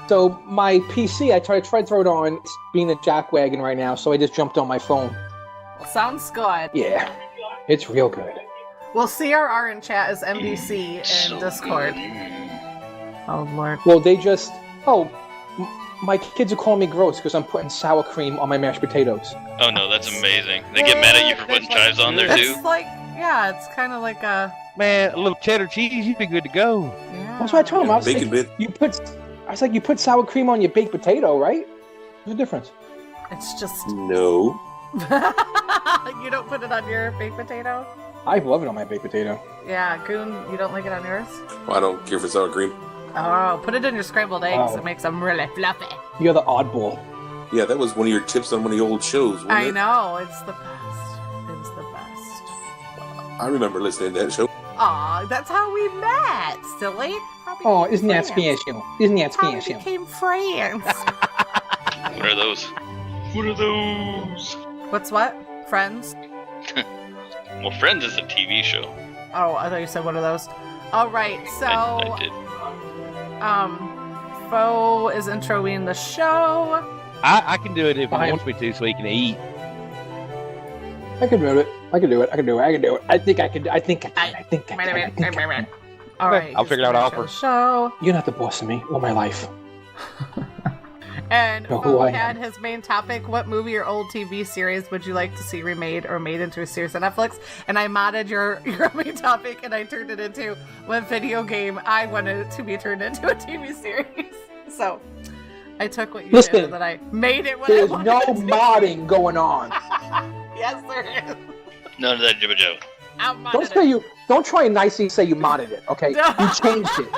So my PC, I tried to throw it on. It's being a jackwagon right now, so I just jumped on my phone. Well, sounds good. Yeah, it's real good. Well, CRR in chat is MDC in Discord. Oh, Lord. Well, they just... my kids are calling me gross because I'm putting sour cream on my mashed potatoes. Oh no, that's amazing. They get mad at you for putting chives on there too? It's like, yeah, it's kind of like a... Man, a little cheddar cheese, you'd be good to go. Yeah. That's what I told him. I was Bacon like, you put sour cream on your baked potato, right? What's the difference? It's just... No. You don't put it on your baked potato? I love it on my baked potato. Yeah, Goon, you don't like it on yours? Well, I don't care for sour cream. Oh, put it in your scrambled eggs. It makes them really fluffy. You're the oddball. Yeah, that was one of your tips on one of the old shows, wasn't I it? know, it's the best. It's the best. I remember listening to that show. Aw, that's how we met, silly. Oh, isn't that special? Isn't that How we special? became friends. What are those? What are those? What's what? Friends? Well, Friends is a TV show. Oh, I thought you said one of those. Alright, so... I did. Foe is introing the show. I can do it if he Fine. wants me to, so he can eat. I can do it. I can do it. I think I can. Alright. I'll figure it out after. Show. You're not the boss of me or my life. And Know who Foe I had am. his main topic, what movie or old TV series would you like to see remade or made into a series on Netflix? And I modded your main topic and I turned it into what video game I wanted to be turned into a TV series. So I took what you did and then I made it what I There's wanted no it to be. modding going on. Yes, there is. None of that jibba jabba. I modded Don't try and nicely say you modded it. Okay, you changed it.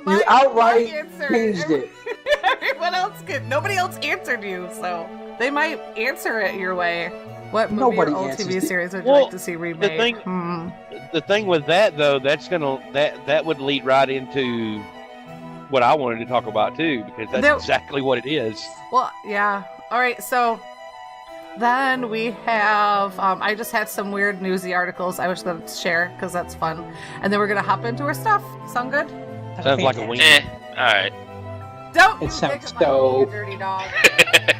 You outright changed it. Everyone else could. Nobody else answered you, so they might answer it your way. What movie Nobody or old answers TV it. series would you Well, like to see remade? The thing with that though, that would lead right into what I wanted to talk about too, because that's exactly what it is. Well, yeah. All right, so then we have, I just had some weird newsy articles I was going to share because that's fun. And then we're going to hop into our stuff. Sound good? Sounds like a win. Alright. Don't It you sounds think about so- me, you dirty dog.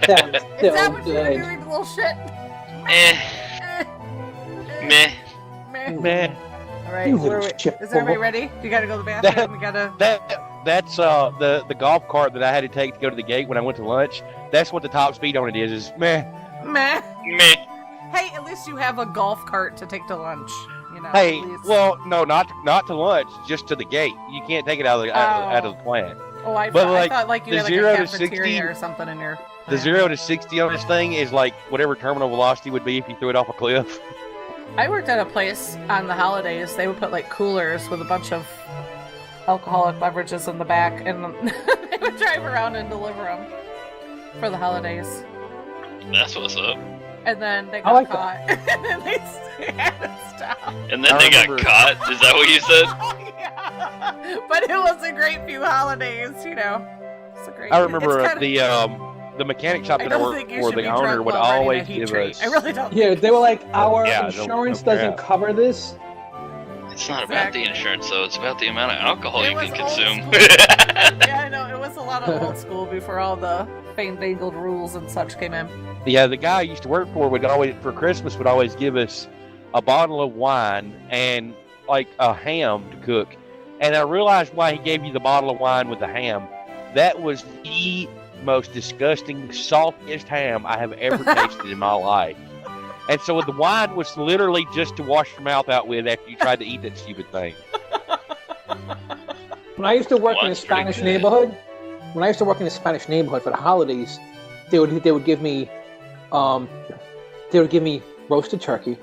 Sounds Is that so what you're good. doing, little shit? Meh. Man, All right, You where little are we? shit Is everybody bubble. ready? You gotta go to the bathroom. You gotta. that's the golf cart that I had to take to go to the gate when I went to lunch. That's what the top speed on it is meh. Meh. Meh. Hey, at least you have a golf cart to take to lunch. You know. Hey, at least. well, no, not to lunch, just to the gate. You can't take it out of the plant. Oh, I but, thought, like, I thought like you the had like 0 a to cafeteria 60 or something in your. The 0 to 60 on this thing is like whatever terminal velocity would be if you threw it off a cliff. I worked at a place on the holidays. They would put like coolers with a bunch of alcoholic beverages in the back, and they would drive around and deliver them for the holidays. That's what's up. And then they I got like caught, and then they had to stop. And then I they remember- got caught? Is that what you said? Yeah. But it was a great few holidays, you know. It's a great. I remember it's kinda- the mechanic shop I that I don't worked think you for, should the be owner drunk would while riding a always heat give train. us. I really don't. Yeah, they were like, our Yeah, insurance no doesn't crap. cover this. It's not about the insurance, though. It's about the amount of alcohol It you was can old consume. school. Yeah, I know. It was a lot of old school before all the fandangled rules and such came in. Yeah, the guy I used to work for would always, for Christmas, would always give us a bottle of wine and like a ham to cook. And I realized why he gave you the bottle of wine with the ham. That was the most disgusting, saltiest ham I have ever tasted in my life. And so the wine was literally just to wash your mouth out with after you tried to eat that stupid thing. When I used to work in a Wine's pretty Spanish good. neighborhood, for the holidays, they would give me roasted turkey,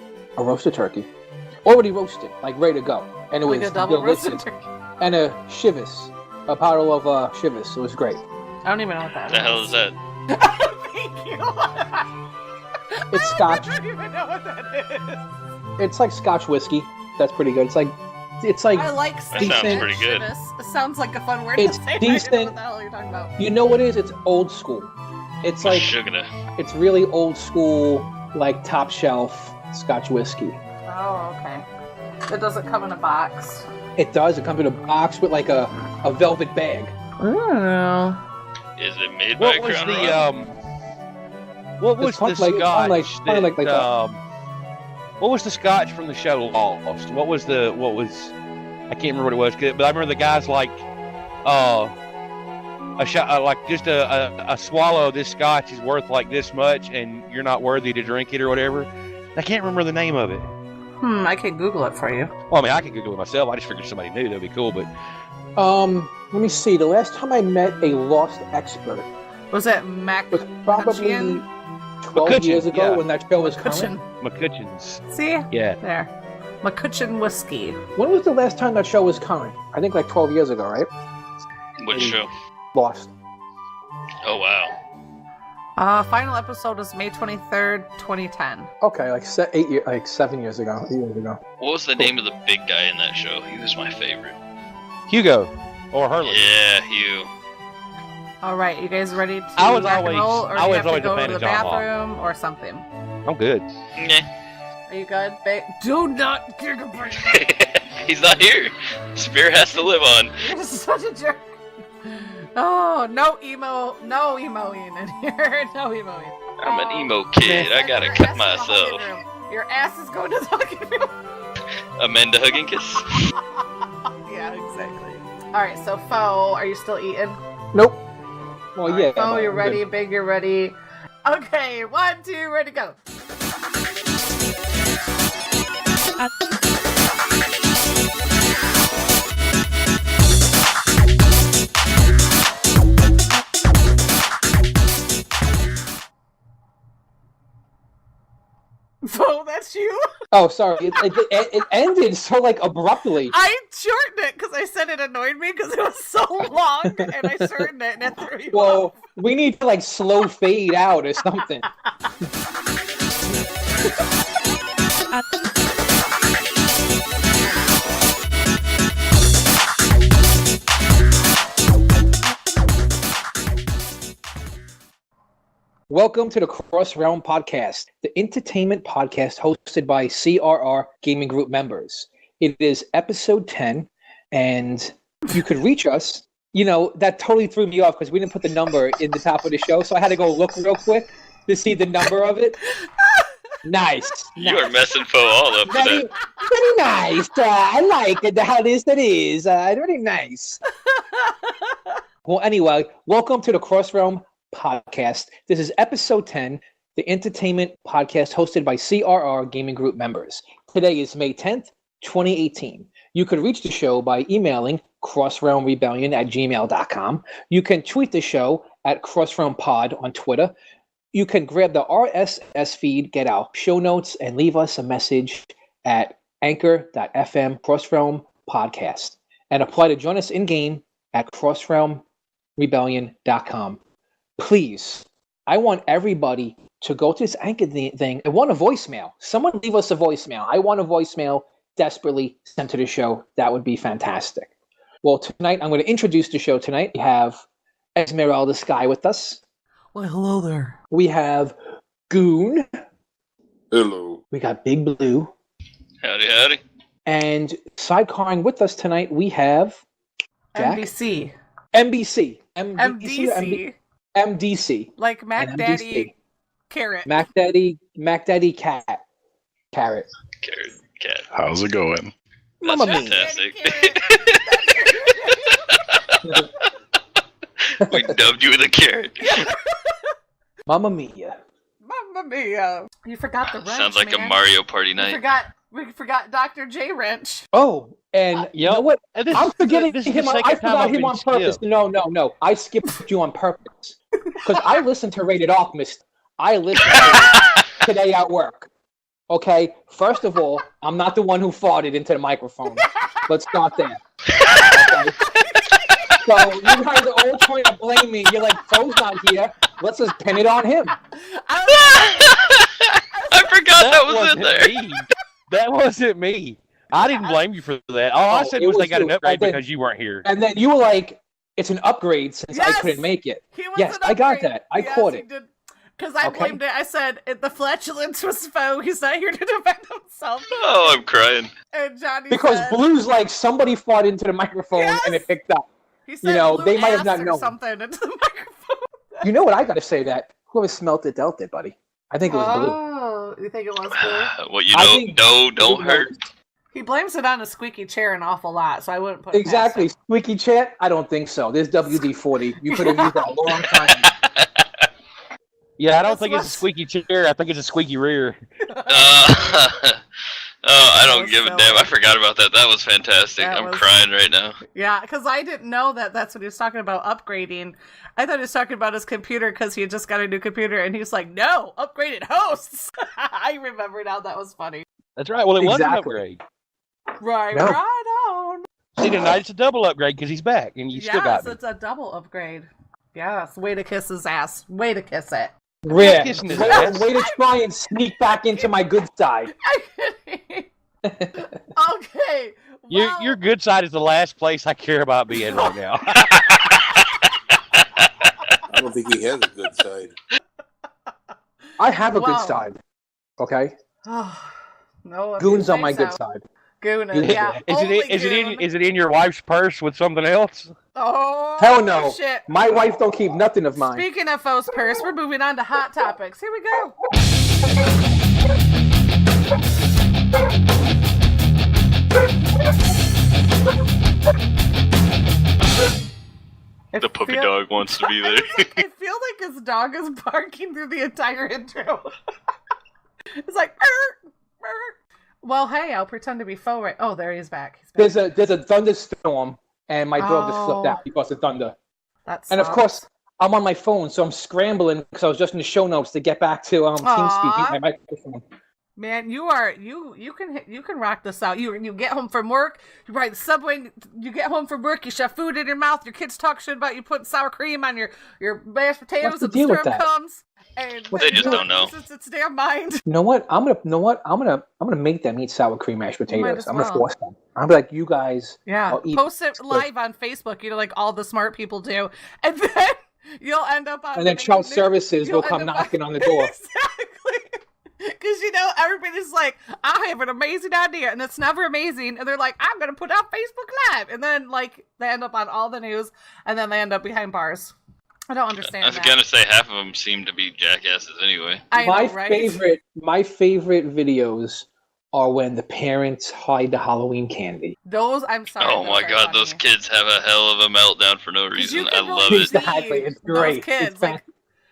already roasted, like ready to go, and it Like was a double roasted delicious. turkey. And a chivas, a bottle of chivas. It was great. I don't even know what that What the hell is that? Thank you. It's Scotch. I don't even know what that is. It's like Scotch whiskey. That's pretty good. It's like I like That Steve sounds decent. pretty good. Chivas. It sounds like a fun word It's to say. but I don't know decent. what the hell you're talking about. You know what it is? It's old school. It's like Sugar. it's really old school, like top shelf Scotch whiskey. Oh, okay. It doesn't come in a box. It does. It comes in a box with like a a velvet bag. Oh. Is it made by What was Crown the Royal? what was It's fun, the like- scotch fun, like that, what was the scotch from the show Lost? What was I can't remember what it was, but I remember the guys like a shot, like just a swallow of this scotch is worth like this much, and you're not worthy to drink it or whatever. I can't remember the name of it. I can Google it for you. Well, I mean, I could Google it myself. I just figured somebody knew that'd be cool. But Let me see. The last time I met a Lost expert Was it Mac? was probably 12 McCutcheon, years ago yeah. when that show was McCutcheon. current. McCutcheon's. See? Yeah. There. McCutcheon whiskey. When was the last time that show was current? I think like 12 years ago, right? Which show? Lost. Oh wow. Final episode was May 23rd, 2010. Okay, like 7 years ago. 8 years ago. What was the name of the big guy in that show? He was my favorite. Hugo or Hurley. Yeah, Hugh. All right, you guys ready to I was rock and always- roll, or I do you was have to always a go fan to of the John Locke. bathroom or something? I'm good. Nah. Are you good? Do not take a break. He's not here. Spear has to live on. You're such a jerk. Oh, no emoing in here. No emoing. I'm an emo kid. I gotta Your cut ass in the myself. hugging room. Your ass is going to the hugging room. Amanda Hugginkiss. Yeah, exactly. All right, so Foe, are you still eating? Nope. Well, All yeah. right, Foe, but you're I'm ready. good. Big, you're ready. Okay, 1, 2, ready, go. Foe, that's you? Oh, sorry. It ended so like abruptly. I shortened it because I said it annoyed me because it was so long, and I shortened it and it threw you off. Well, we need to like slow fade out or something. Welcome to the Cross Realm Podcast, the entertainment podcast hosted by CRR Gaming Group members. It is episode 10, and you could reach us. You know, that totally threw me off because we didn't put the number in the top of the show, so I had to go look real quick to see the number of it. Nice. You are messing Poe all up for Very, that. very nice. I like it. How it is, that is. Very nice. Well, anyway, welcome to the Cross Realm Podcast. This is episode 10, the entertainment podcast hosted by CRR Gaming Group members. Today is May 10th, 2018. You could reach the show by emailing crossrealmrebellion@gmail.com. You can tweet the show at crossrealmpod on Twitter. You can grab the RSS feed, get our show notes, and leave us a message at anchor.fm crossrealm podcast and apply to join us in-game at crossrealmrebellion.com. Please, I want everybody to go to this Anchor thing. I want a voicemail. Someone leave us a voicemail. I want a voicemail desperately sent to the show. That would be fantastic. Well, tonight, I'm going to introduce the show tonight. We have Esmeralda Sky with us. Well, hello there. We have Goon. Hello. We got Big Blue. Howdy, howdy. And sidecarring with us tonight, we have Jack. NBC. MBC. MDC. MDC. Like Mac And Daddy MDC. Carrot. Mac Daddy Cat. Carrot. Carrot cat. How's it going? That's Mamma mia. fantastic. Carrot. We dubbed you with a carrot. Mamma mia. Mamma mia. You forgot the wrench, Sounds like man. a Mario Party We night. forgot Dr. J Wrench. Oh, and you know what? And this I'm is forgetting this is him. the I second time forgot I've him been on purpose. skipped. No. I skipped you on purpose. Because I listened to Rated Alchemist. I listened to it today at work. Okay? First of all, I'm not the one who farted into the microphone. Let's start there. Okay? So you guys are all trying to blame me. You're like, Foe's not here. Let's just pin it on him. I forgot that was in wasn't there. me. That wasn't me. I didn't blame you for that. All I Oh, said it was they was got an you. upgrade And then- because you weren't here. And then you were like, it's an upgrade since I Yes! couldn't make it. He was Yes, an I got upgrade. that. I caught it. Because I Okay. blamed it. I said the flatulence was Foe. He's not here to defend himself. Oh, I'm crying. And Johnny Because said, Blue's like, somebody farted into the microphone Yes! and it picked up. He said they might have not or known. something into the microphone. You know what? I got to say that whoever smelt it dealt it, buddy. I think it was blue. Oh, you think it was blue? What you I know? think- No, don't hurt. He blames it on a squeaky chair an awful lot, so I wouldn't put Exactly. it past Squeaky chair? I don't think so. There's WD-40. You could have used that a long time. Yeah, I don't This think it's a was- squeaky chair. I think it's a squeaky rear. I don't was give a silly. damn. I forgot about that. That was fantastic. That I'm was- crying right now. Yeah, because I didn't know that that's what he was talking about, upgrading. I thought he was talking about his computer because he had just got a new computer, and he was like, no, upgraded hosts. I remember now. That was funny. That's right. Well, it wasn't an Exactly. upgrade. Right, No. right on. See, tonight it's a double upgrade because he's back, and you still got Yes, me. it's a double upgrade. Yes, way to kiss his ass. Way to kiss it. Yeah. kissing his Way, ass. way to try and sneak back into my good side. Okay. Well, Your good side is the last place I care about being right now. I don't think he has a good side. I have a Wow. good side. Okay? no, if Goon's you on my say good so. side. Goon is, yeah. Is only it Goon. in your wife's purse with something else? Oh, Hell no. shit. My wife don't keep nothing of mine. Speaking of Fo's purse, we're moving on to hot topics. Here we go. The puppy feel- dog wants to be there. I feel like his dog is barking through the entire intro. It's like, "Arr, arr." Well, hey, I'll pretend to be Fo right. Oh, there he's back. He's back. There's a thunderstorm, and my dog just flipped Oh. out because of thunder. That's And of course, I'm on my phone, so I'm scrambling because I was just in the show notes to get back to Aw. TeamSpeak. Use my microphone. man, you can rock this out. You get home from work, you ride the subway, you get home from work, you shove food in your mouth, your kids talk shit about you putting sour cream on your mashed potatoes, What's the and the deal with storm that? comes. And What's They just don't know. It's its damn mind. You know what? I'm gonna make them eat sour cream mashed might potatoes. as I'm gonna well. force them. I'm like, you guys. Yeah, I'll eat post it this. live on Facebook. Like all the smart people do, and then you'll end up on. And then child services you'll will come end up knocking on the door. Exactly. Because everybody's like, I have an amazing idea, and it's never amazing. And they're like, I'm gonna put out Facebook Live, and then they end up on all the news, and then they end up behind bars. I don't understand I was that. gonna say half of them seem to be jackasses anyway. I my know, right? my favorite videos are when the parents hide the Halloween candy. Those, I'm sorry. Oh my those are god, funny. those kids have a hell of a meltdown for no 'Cause reason. you I can love really it. see Exactly, it's those great. kids, It's like,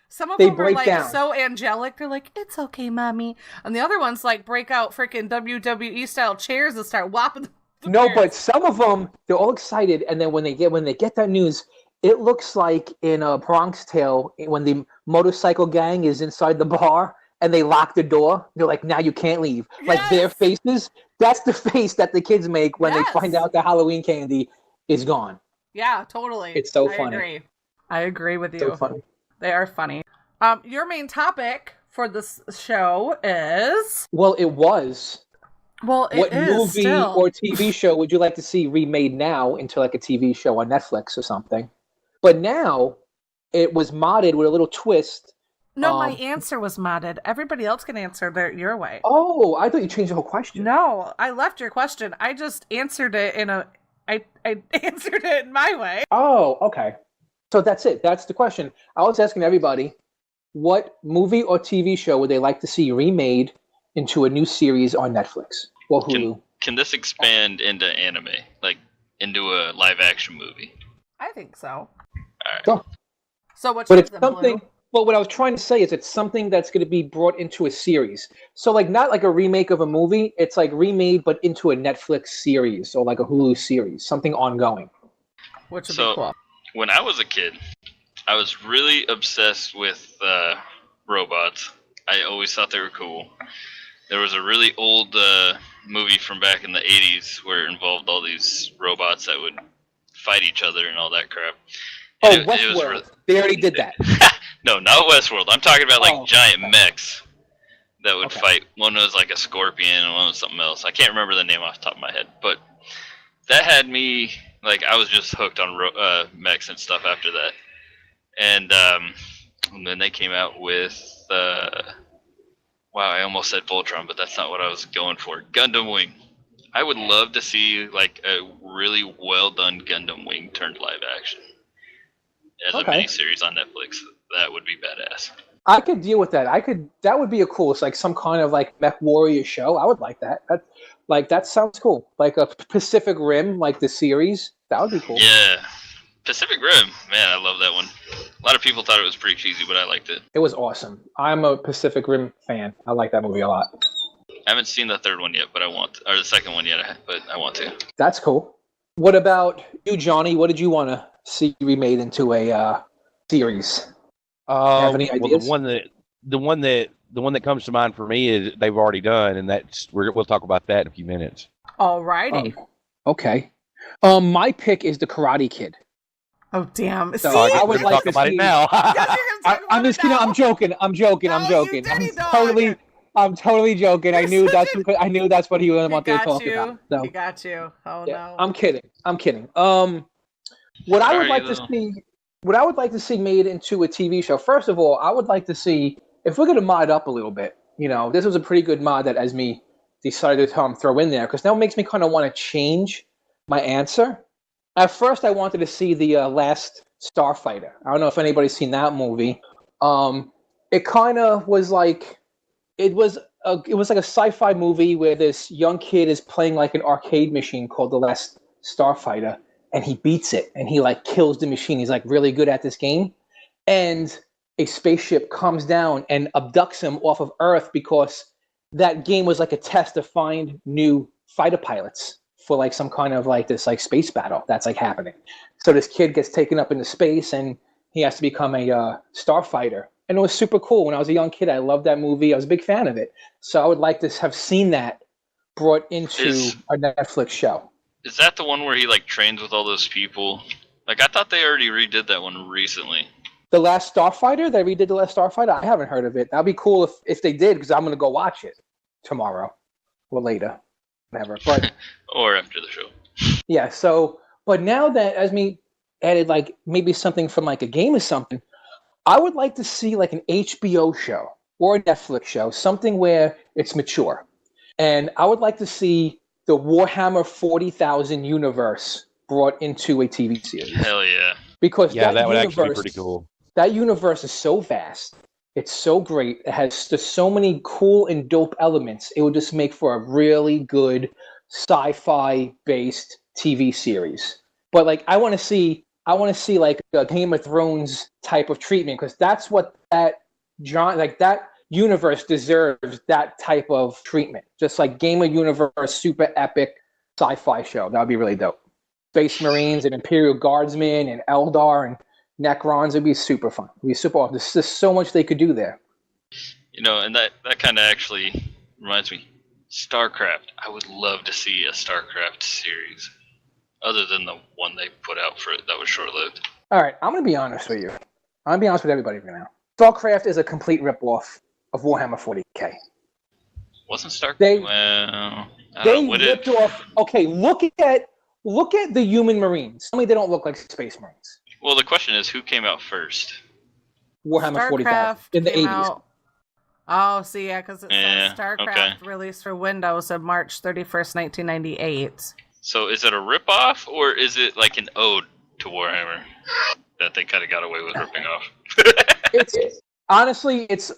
some of They them are break like down. so angelic. They're like, "It's okay, mommy," and the other ones like break out freaking WWE style chairs and start whopping. The No, parents. but some of them, they're all excited, and then when they get that news, it looks like in a Bronx Tale when the motorcycle gang is inside the bar and they lock the door. They're like, "Now you can't leave." Like their Yes! faces. That's the face that the kids make when Yes. they find out the Halloween candy is gone. Yeah, totally. It's so funny. I agree with you. So funny. They are funny. Your main topic for this show is Well, it was. it What is movie still. or TV show would you like to see remade now into like a TV show on Netflix or something? But now it was modded with a little twist. No, my answer was modded. Everybody else can answer your way. Oh, I thought you changed the whole question. No, I left your question. I just answered it I answered it in my way. Oh, okay. So that's it. That's the question. I was asking everybody, what movie or TV show would they like to see remade into a new series on Netflix or Hulu? Can this expand into anime, like into a live action movie? I think so. Alright. Sure. So what's But it's them, something. Blue? Well, what I was trying to say is it's something that's going to be brought into a series. So, like, not like a remake of a movie. It's like remade, but into a Netflix series or like a Hulu series, something ongoing. Which would So- be cool. When I was a kid, I was really obsessed with robots. I always thought they were cool. There was a really old movie from back in the 80s where it involved all these robots that would fight each other and all that crap. Oh, And it was Westworld. They already did that. No, not Westworld. I'm talking about like Oh, giant okay. mechs that would Okay. fight. One was like a scorpion and one was something else. I can't remember the name off the top of my head, but that had me like I was just hooked on mechs and stuff after that. And then they came out with wow, I almost said Voltron, but that's not what I was going for. Gundam Wing. I would love to see like a really well done Gundam Wing turned live action as a miniseries on Netflix. That would be badass. I could deal with that. That would be a cool. It's like some kind of like Mech Warrior show. I would like that. That sounds cool. Like a Pacific Rim, like the series. That would be cool. Yeah, Pacific Rim. Man, I love that one. A lot of people thought it was pretty cheesy, but I liked it. It was awesome. I'm a Pacific Rim fan. I like that movie a lot. I haven't seen the third one yet, but or the second one yet, but I want to. That's cool. What about you, Johnny? What did you want to see remade into a series? Have any ideas? Well, the one that comes to mind for me is they've already done, and we'll talk about that in a few minutes. Alrighty. Okay. My pick is the Karate Kid. Oh damn! So See? I would like talk to about see. it now. I'm just kidding. I'm joking. I'm joking. No, I'm joking. you dirty dog. I'm totally joking. I knew that's what he wanted to talk you. about. So. He got you. Oh no. I'm kidding. What I would like to see made into a TV show. First of all, I would like to see if we're going to mod up a little bit. You know, this was a pretty good mod that Esme decided to throw in there because now it makes me kind of want to change my answer. At first, I wanted to see the Last Starfighter. I don't know if anybody's seen that movie. It kind of was like it was like a sci-fi movie where this young kid is playing like an arcade machine called the Last Starfighter, and he beats it, and he like kills the machine. He's like really good at this game, and a spaceship comes down and abducts him off of Earth because that game was like a test to find new fighter pilots for like some kind of like this like space battle that's like happening. So this kid gets taken up into space and he has to become a starfighter. And it was super cool. When I was a young kid, I loved that movie. I was a big fan of it. So I would like to have seen that brought into a Netflix show. Is that the one where he like trains with all those people? Like I thought they already redid that one recently. The Last Starfighter? They redid The Last Starfighter? I haven't heard of it. That'd be cool if they did, because I'm going to go watch it tomorrow or later. Whatever. But or after the show. Yeah, so, but now that Esme added like maybe something from like a game or something, I would like to see like an HBO show or a Netflix show, something where it's mature. And I would like to see the Warhammer 40,000 universe brought into a TV series. Hell yeah. Because that would actually be pretty cool. That universe is so vast. It's so great. It has just so many cool and dope elements. It would just make for a really good sci-fi based TV series. But like I want to see like a Game of Thrones type of treatment, because that's what that universe deserves, that type of treatment. Just like Game of Universe, super epic sci-fi show. That would be really dope. Space Marines and Imperial Guardsmen and Eldar and Necrons. It'd be super fun. It'd be super awesome. There's just so much they could do there. You know, and that kind of actually reminds me, StarCraft. I would love to see a StarCraft series, other than the one they put out for it that was short-lived. All right, I'm going to be honest with you. I'm going to be honest with everybody right now. StarCraft is a complete ripoff of Warhammer 40K. Wasn't StarCraft? They ripped off. Okay, look at the human Marines. Tell me they don't look like Space Marines. Well, the question is, who came out first? Warhammer 40,000 in the 80s. Oh, see, yeah, because it says StarCraft released for Windows on March 31st, 1998. So is it a ripoff, or is it like an ode to Warhammer that they kind of got away with ripping off? Honestly, it's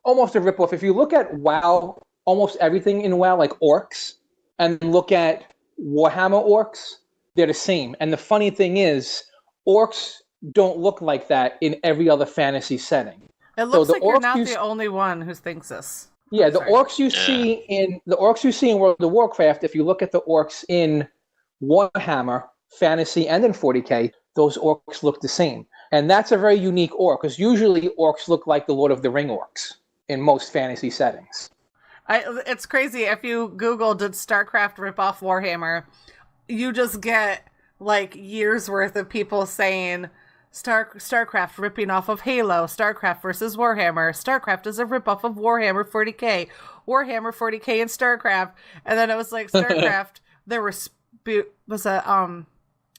almost a ripoff. If you look at WoW, almost everything in WoW, like orcs, and look at Warhammer orcs, they're the same. And the funny thing is, orcs don't look like that in every other fantasy setting. It looks like you're not the only one who thinks this. Yeah, the orcs you see in World of Warcraft, if you look at the orcs in Warhammer Fantasy and in 40K, those orcs look the same. And that's a very unique orc, because usually orcs look like the Lord of the Ring orcs in most fantasy settings. It's crazy. If you Google did StarCraft rip off Warhammer, you just get like years worth of people saying StarCraft ripping off of Halo, StarCraft versus Warhammer, StarCraft is a ripoff of Warhammer 40K, Warhammer 40K and StarCraft. And then it was like StarCraft, there was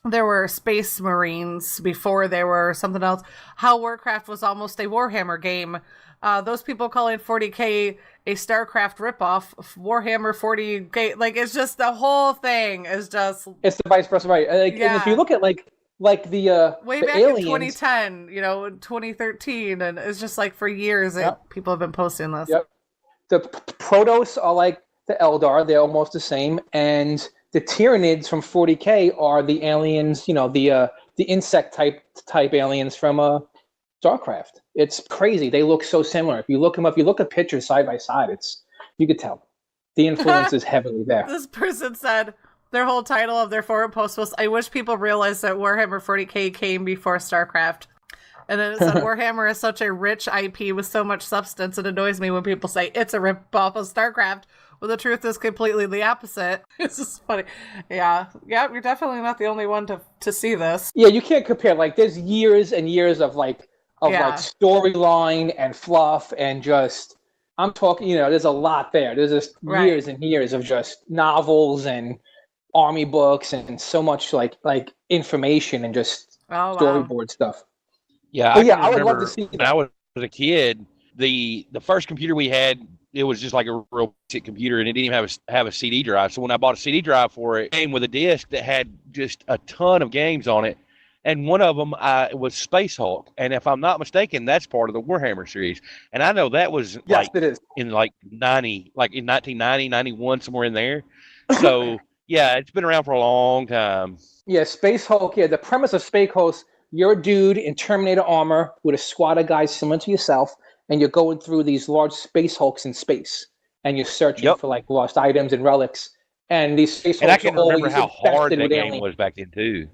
there were Space Marines before there were something else. How Warcraft was almost a Warhammer game. Those people calling 40K a StarCraft ripoff, Warhammer 40K, like it's just the whole thing is just. It's the vice versa, right? And if you look at like the way the back aliens, in 2010, 2013, and it's just like for years people have been posting this. Yep. The Protoss are like the Eldar; they're almost the same, and the Tyranids from 40K are the aliens, the insect type aliens from StarCraft. It's crazy. They look so similar. If you look them up, you look at pictures side by side, you could tell. The influence is heavily there. This person said their whole title of their forum post was, "I wish people realized that Warhammer 40K came before StarCraft." And then it said, "Warhammer is such a rich IP with so much substance, it annoys me when people say it's a rip-off of StarCraft. Well, the truth is completely the opposite." It's just funny. Yeah, you're definitely not the only one to see this. Yeah, you can't compare. Like, there's years and years of like storyline and fluff and just. I'm talking. There's a lot there. There's just years and years of just novels and army books and so much like information and just storyboard stuff. Yeah, I would love to see that. When I was a kid, the first computer we had, it was just like a real basic computer, and it didn't even have a CD drive. So when I bought a CD drive for it, it came with a disc that had just a ton of games on it, and one of them was Space Hulk. And if I'm not mistaken, that's part of the Warhammer series. And I know that was it is. In in 1990, 91, somewhere in there. So yeah, it's been around for a long time. Yeah, Space Hulk. Yeah, the premise of Space Hulk. You're a dude in Terminator armor with a squad of guys similar to yourself, and you're going through these large space hulks in space, and you're searching for like lost items and relics. And these space hulks. And I can remember how hard that game was back then too.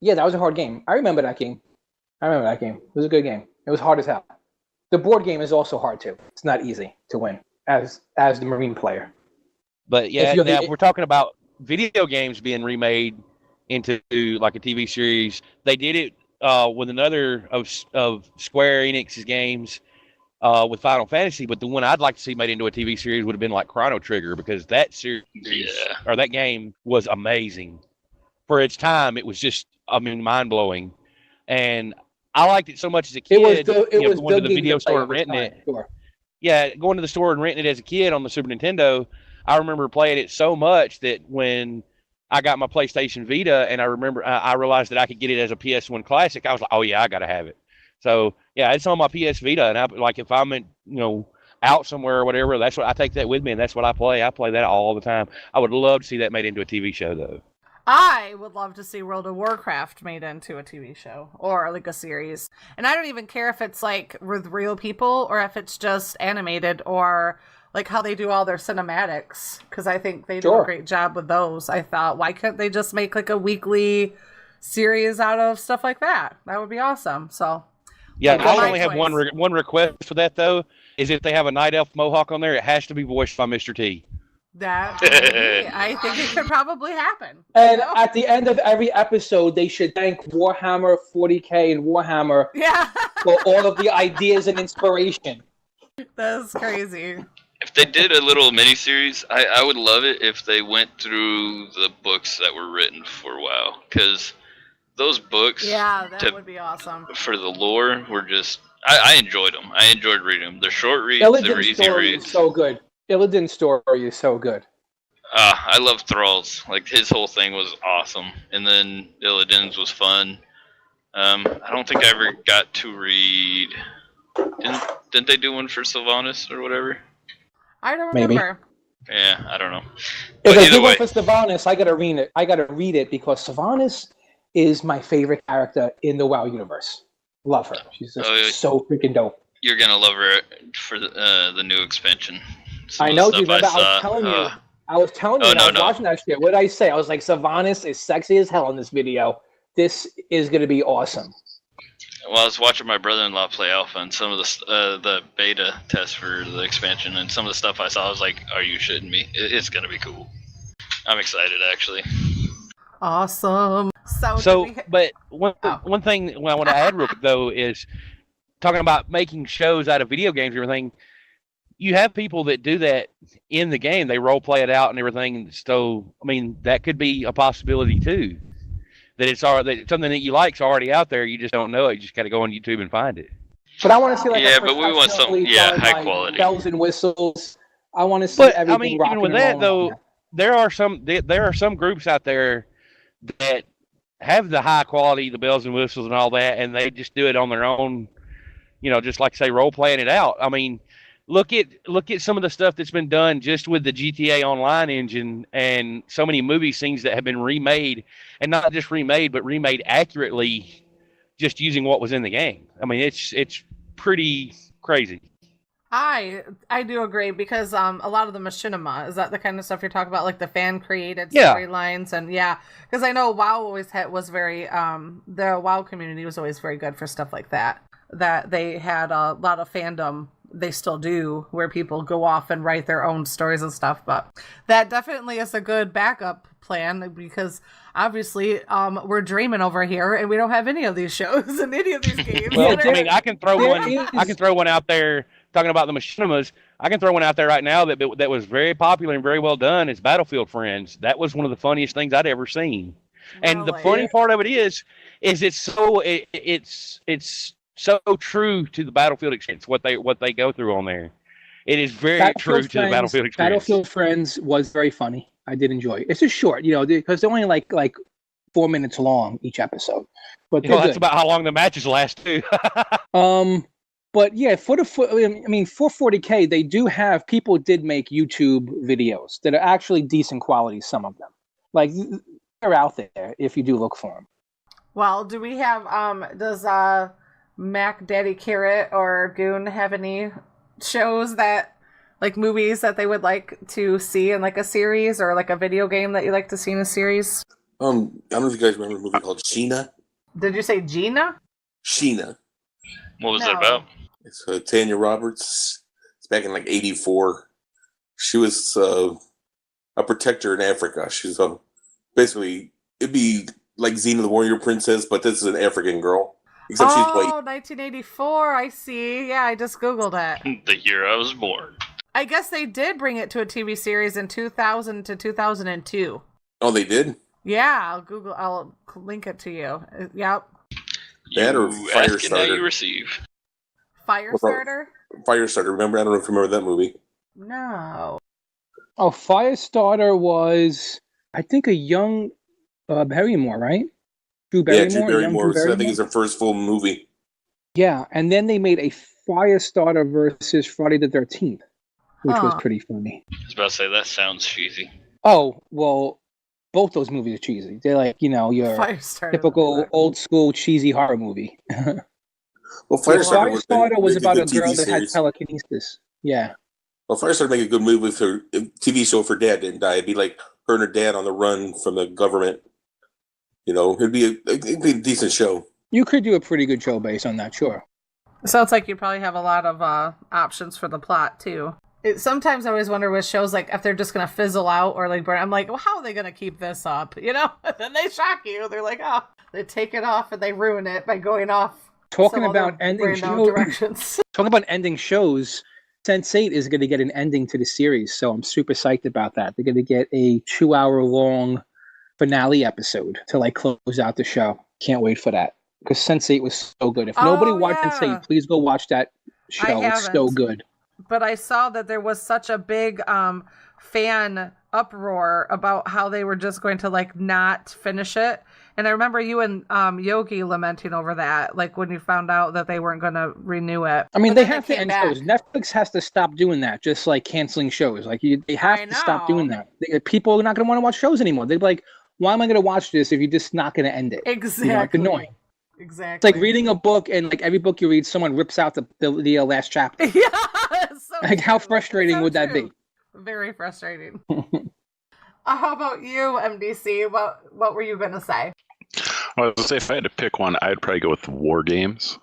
Yeah, that was a hard game. I remember that game. It was a good game. It was hard as hell. The board game is also hard too. It's not easy to win as the Marine player. But yeah, now if we're talking about video games being remade into like a TV series, they did it with another of Square Enix's games with Final Fantasy, but the one I'd like to see made into a TV series would have been like Chrono Trigger, because that series or that game was amazing for its time. It was just, mind blowing, and I liked it so much as a kid. It was going to the video store and renting it. Sure. Yeah, going to the store and renting it as a kid on the Super Nintendo. I remember playing it so much that when I got my PlayStation Vita, and I realized that I could get it as a PS1 Classic, I was like, oh yeah, I gotta have it. So yeah, it's on my PS Vita, and if I'm out somewhere or whatever, that's what I take that with me, and that's what I play. I play that all the time. I would love to see that made into a TV show, though. I would love to see World of Warcraft made into a TV show or like a series, and I don't even care if it's like with real people or if it's just animated or like how they do all their cinematics, because I think they do a great job with those. I thought, why couldn't they just make like a weekly series out of stuff like that? That would be awesome. So yeah, I only have one request for that though, is if they have a Night Elf Mohawk on there, it has to be voiced by Mr. T. That I think it could probably happen. And at the end of every episode, they should thank Warhammer 40K and Warhammer for all of the ideas and inspiration. That's crazy. If they did a little miniseries, I would love it if they went through the books that were written for WoW, because those books, that would be awesome. For the lore, were just I enjoyed them. I enjoyed reading them. They're short reads. They were easy reads. So good. Illidan's story is so good. I love Thrall's. Like, his whole thing was awesome, and then Illidan's was fun. I don't think I ever got to read. Didn't they do one for Sylvanas or whatever? I don't remember. Maybe. Yeah, I don't know. If they do one for Sylvanas, I gotta read it because Sylvanas is my favorite character in the WoW universe. Love her. She's just so freaking dope. You're gonna love her for the new expansion. I know, dude. I was telling you. I was watching that shit. What did I say? I was like, Sylvanas is sexy as hell in this video. This is gonna be awesome. Well, I was watching my brother-in-law play alpha, and some of the beta tests for the expansion, and some of the stuff I saw, I was like, "Are you shitting me? It's gonna be cool." I'm excited, actually. Awesome. But one thing I want to add real quick though is talking about making shows out of video games and everything. You have people that do that in the game; they role play it out and everything. So, that could be a possibility too. that it's something that you like's already out there. You just don't know it. You just got to go on YouTube and find it. But I want to see like Yeah, but we want some high quality bells and whistles. I want to see But everything. I mean, rocking even with and that rolling though, on there are some groups out there that have the high quality, the bells and whistles and all that, and they just do it on their own. Just like say role playing it out. I mean, look at some of the stuff that's been done just with the GTA Online engine and so many movie scenes that have been remade, and not just remade, but remade accurately, just using what was in the game. I mean, it's pretty crazy. I do agree because a lot of the machinima, is that the kind of stuff you're talking about, like the fan created Yeah. storylines? And because I know WoW always was very the WoW community was always very good for stuff like that. That they had a lot of fandom. They still do, where people go off and write their own stories and stuff. But that definitely is a good backup plan because obviously we're dreaming over here and we don't have any of these shows and any of these games. Well, I mean, I can throw one out there talking about the machinimas. I can throw one out there right now that was very popular and very well done. It's Battlefield Friends. That was one of the funniest things I'd ever seen. And the funny part of it is it's so true to the Battlefield experience, what they go through on there. It is very true to the Battlefield experience. Battlefield Friends was very funny. I did enjoy it. It's just short, because they're only like 4 minutes long each episode. But that's about how long the matches last too. But yeah, for 40K, people did make YouTube videos that are actually decent quality. Some of them, like they're out there if you do look for them. Well, do we have does Mac Daddy Carrot or Goon have any shows that, like movies that they would like to see in like a series or like a video game that you like to see in a series? I don't know if you guys remember a movie called Sheena. Did you say Gina? Sheena. What was that about? It's Tanya Roberts. It's back in like '84. She was a protector in Africa. She's basically, it'd be like Xena the Warrior Princess, but this is an African girl. Except she's white. 1984, I see. Yeah, I just Googled it. The year I was born. I guess they did bring it to a TV series in 2000 to 2002. Oh, they did? Yeah, I'll link it to you. Yep. That or You ask and now Firestarter. you receive. Firestarter? Firestarter, remember? I don't know if you remember that movie. No. Oh, Firestarter was, I think, a young Barrymore, right? Drew Barrymore. Yeah, Drew Barrymore. Drew So I think it's her first full movie. Yeah, and then they made a Firestarter versus Friday the 13th, which was Huh. pretty funny. I was about to say, that sounds cheesy. Oh, well, both those movies are cheesy. They're like, your Firestarter. typical old school cheesy horror movie. Well, Firestarter was about a good girl TV that had series. telekinesis. Yeah. Well, Firestarter make a good movie with her TV show if her dad didn't die. It'd be like her and her dad on the run from the government. It'd be a decent show. You could do a pretty good show based on that, sure. Sounds like you probably have a lot of options for the plot, too. Sometimes I always wonder with shows, like, if they're just going to fizzle out or, like, burn. I'm like, well, how are they going to keep this up? Then they shock you. They're like, oh, they take it off and they ruin it by going off. Talking about ending shows. Directions. Talking about ending shows, Sense8 is going to get an ending to the series, so I'm super psyched about that. They're going to get a 2-hour-long finale episode to like close out the show. Can't wait for that because Sense8 was so good. If nobody watched Sense8, please go watch that show. It's so good. But I saw that there was such a big fan uproar about how they were just going to like not finish it. And I remember you and Yogi lamenting over that, like when you found out that they weren't going to renew it. I mean, But they then have to came end back. shows. Netflix has to stop doing that, just like canceling shows. Like they have to stop doing know. that. People are not going to want to watch shows anymore. They're like, why am I going to watch this if you're just not going to end it? Exactly. It's annoying. Exactly. It's like reading a book, and like every book you read, someone rips out the last chapter. Yeah. It's so Like, how true. frustrating So would that true. be? Very frustrating. How about you, MDC? What were you going to say? I was gonna say, if I had to pick one, I'd probably go with war games,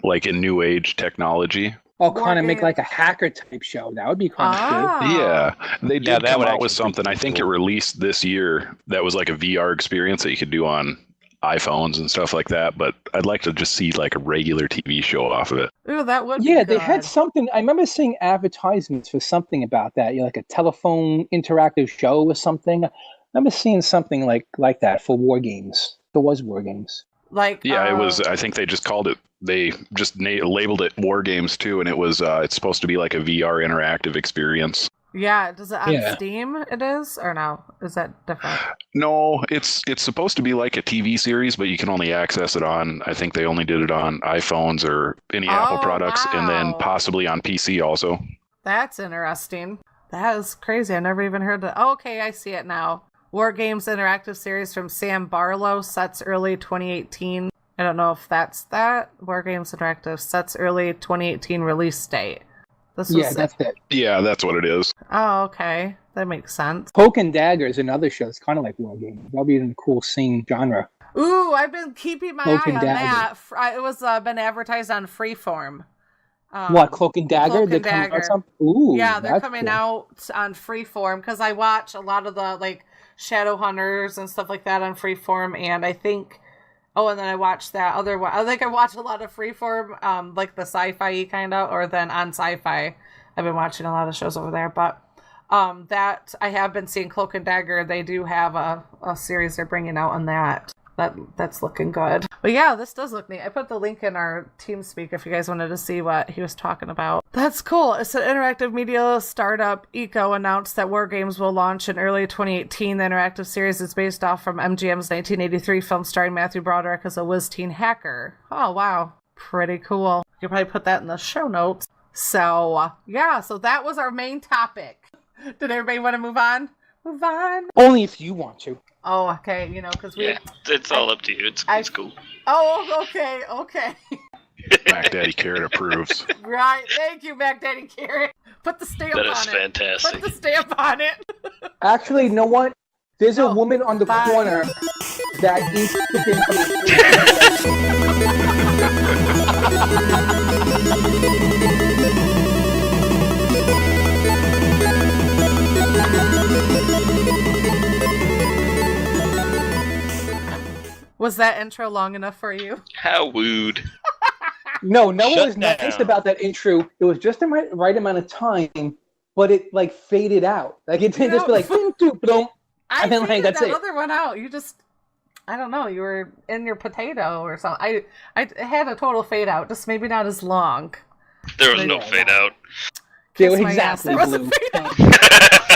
like a new age technology. Oh, kind of make like a hacker type show. That would be kind of good. Yeah, they did that come would out with actually be something. I think it cool. released this year that was like a VR experience that you could do on iPhones and stuff like that. But I'd like to just see like a regular TV show off of it. Ooh, that would be Yeah, good. they had something. I remember seeing advertisements for something about that. Like a telephone interactive show or something. remember seeing something like that for War Games. There was War Games. Like Yeah, it was. I think they just called it. They just labeled it War Games too, and it was. It's supposed to be like a VR interactive experience. Yeah, does it on Steam? It is, or no? Is that different? No, it's supposed to be like a TV series, but you can only access it on. I think they only did it on iPhones or any Apple products, and then possibly on PC also. That's interesting. That is crazy. I never even heard that. Oh, okay, I see it now. War Games interactive series from Sam Barlow, sets early 2018. I don't know if that's that. War Games interactive sets early 2018 release date. That's it. Yeah, that's what it is. Oh, okay. That makes sense. Cloak and Dagger is another show. It's kind of like War Games. That'll be in a cool scene genre. Ooh, I've been keeping my Cloak eye and on Dagger. that. It was been advertised on Freeform. What, Cloak and Dagger? Cloak and Dagger. Ooh, yeah, they're coming cool. out on Freeform because I watch a lot of the like Shadowhunters and stuff like that on Freeform, and I think. Oh, and then I watched that other one. I think I watch a lot of Freeform, like the sci-fi kind of, or then on Sci-Fi. I've been watching a lot of shows over there, but that I have been seeing Cloak and Dagger. They do have a series they're bringing out on that. That's looking good. But yeah, this does look neat. I put the link in our TeamSpeak if you guys wanted to see what he was talking about. That's cool. It's an interactive media startup. Eco announced that War Games will launch in early 2018. The interactive series is based off from MGM's 1983 film starring Matthew Broderick as a whiz-teen hacker. Oh, wow. Pretty cool. You could probably put that in the show notes. So, yeah. So that was our main topic. Did everybody want to move on? Move on? Only if you want to. Oh, okay, because we... Yeah, it's all up to you. It's cool. Oh, okay. Mac Daddy Carrot approves. Right, thank you, Mac Daddy Carrot. Put the stamp on it. That is fantastic. Put the stamp on it. Actually, you know what? There's a woman on the corner that eats chicken Was that intro long enough for you? How wooed. No one Shut was nice down. about that intro. It was just the right amount of time, but it like faded out. Like it didn't just be like boom, boom, boom. I And then, like, figured that's that it. other one out. You just, I don't know, you were in your potato or something. I had a total fade out, just maybe not as long. There was no fade out. Yeah, Kiss my ass. exactly. There was a Blue. fade out.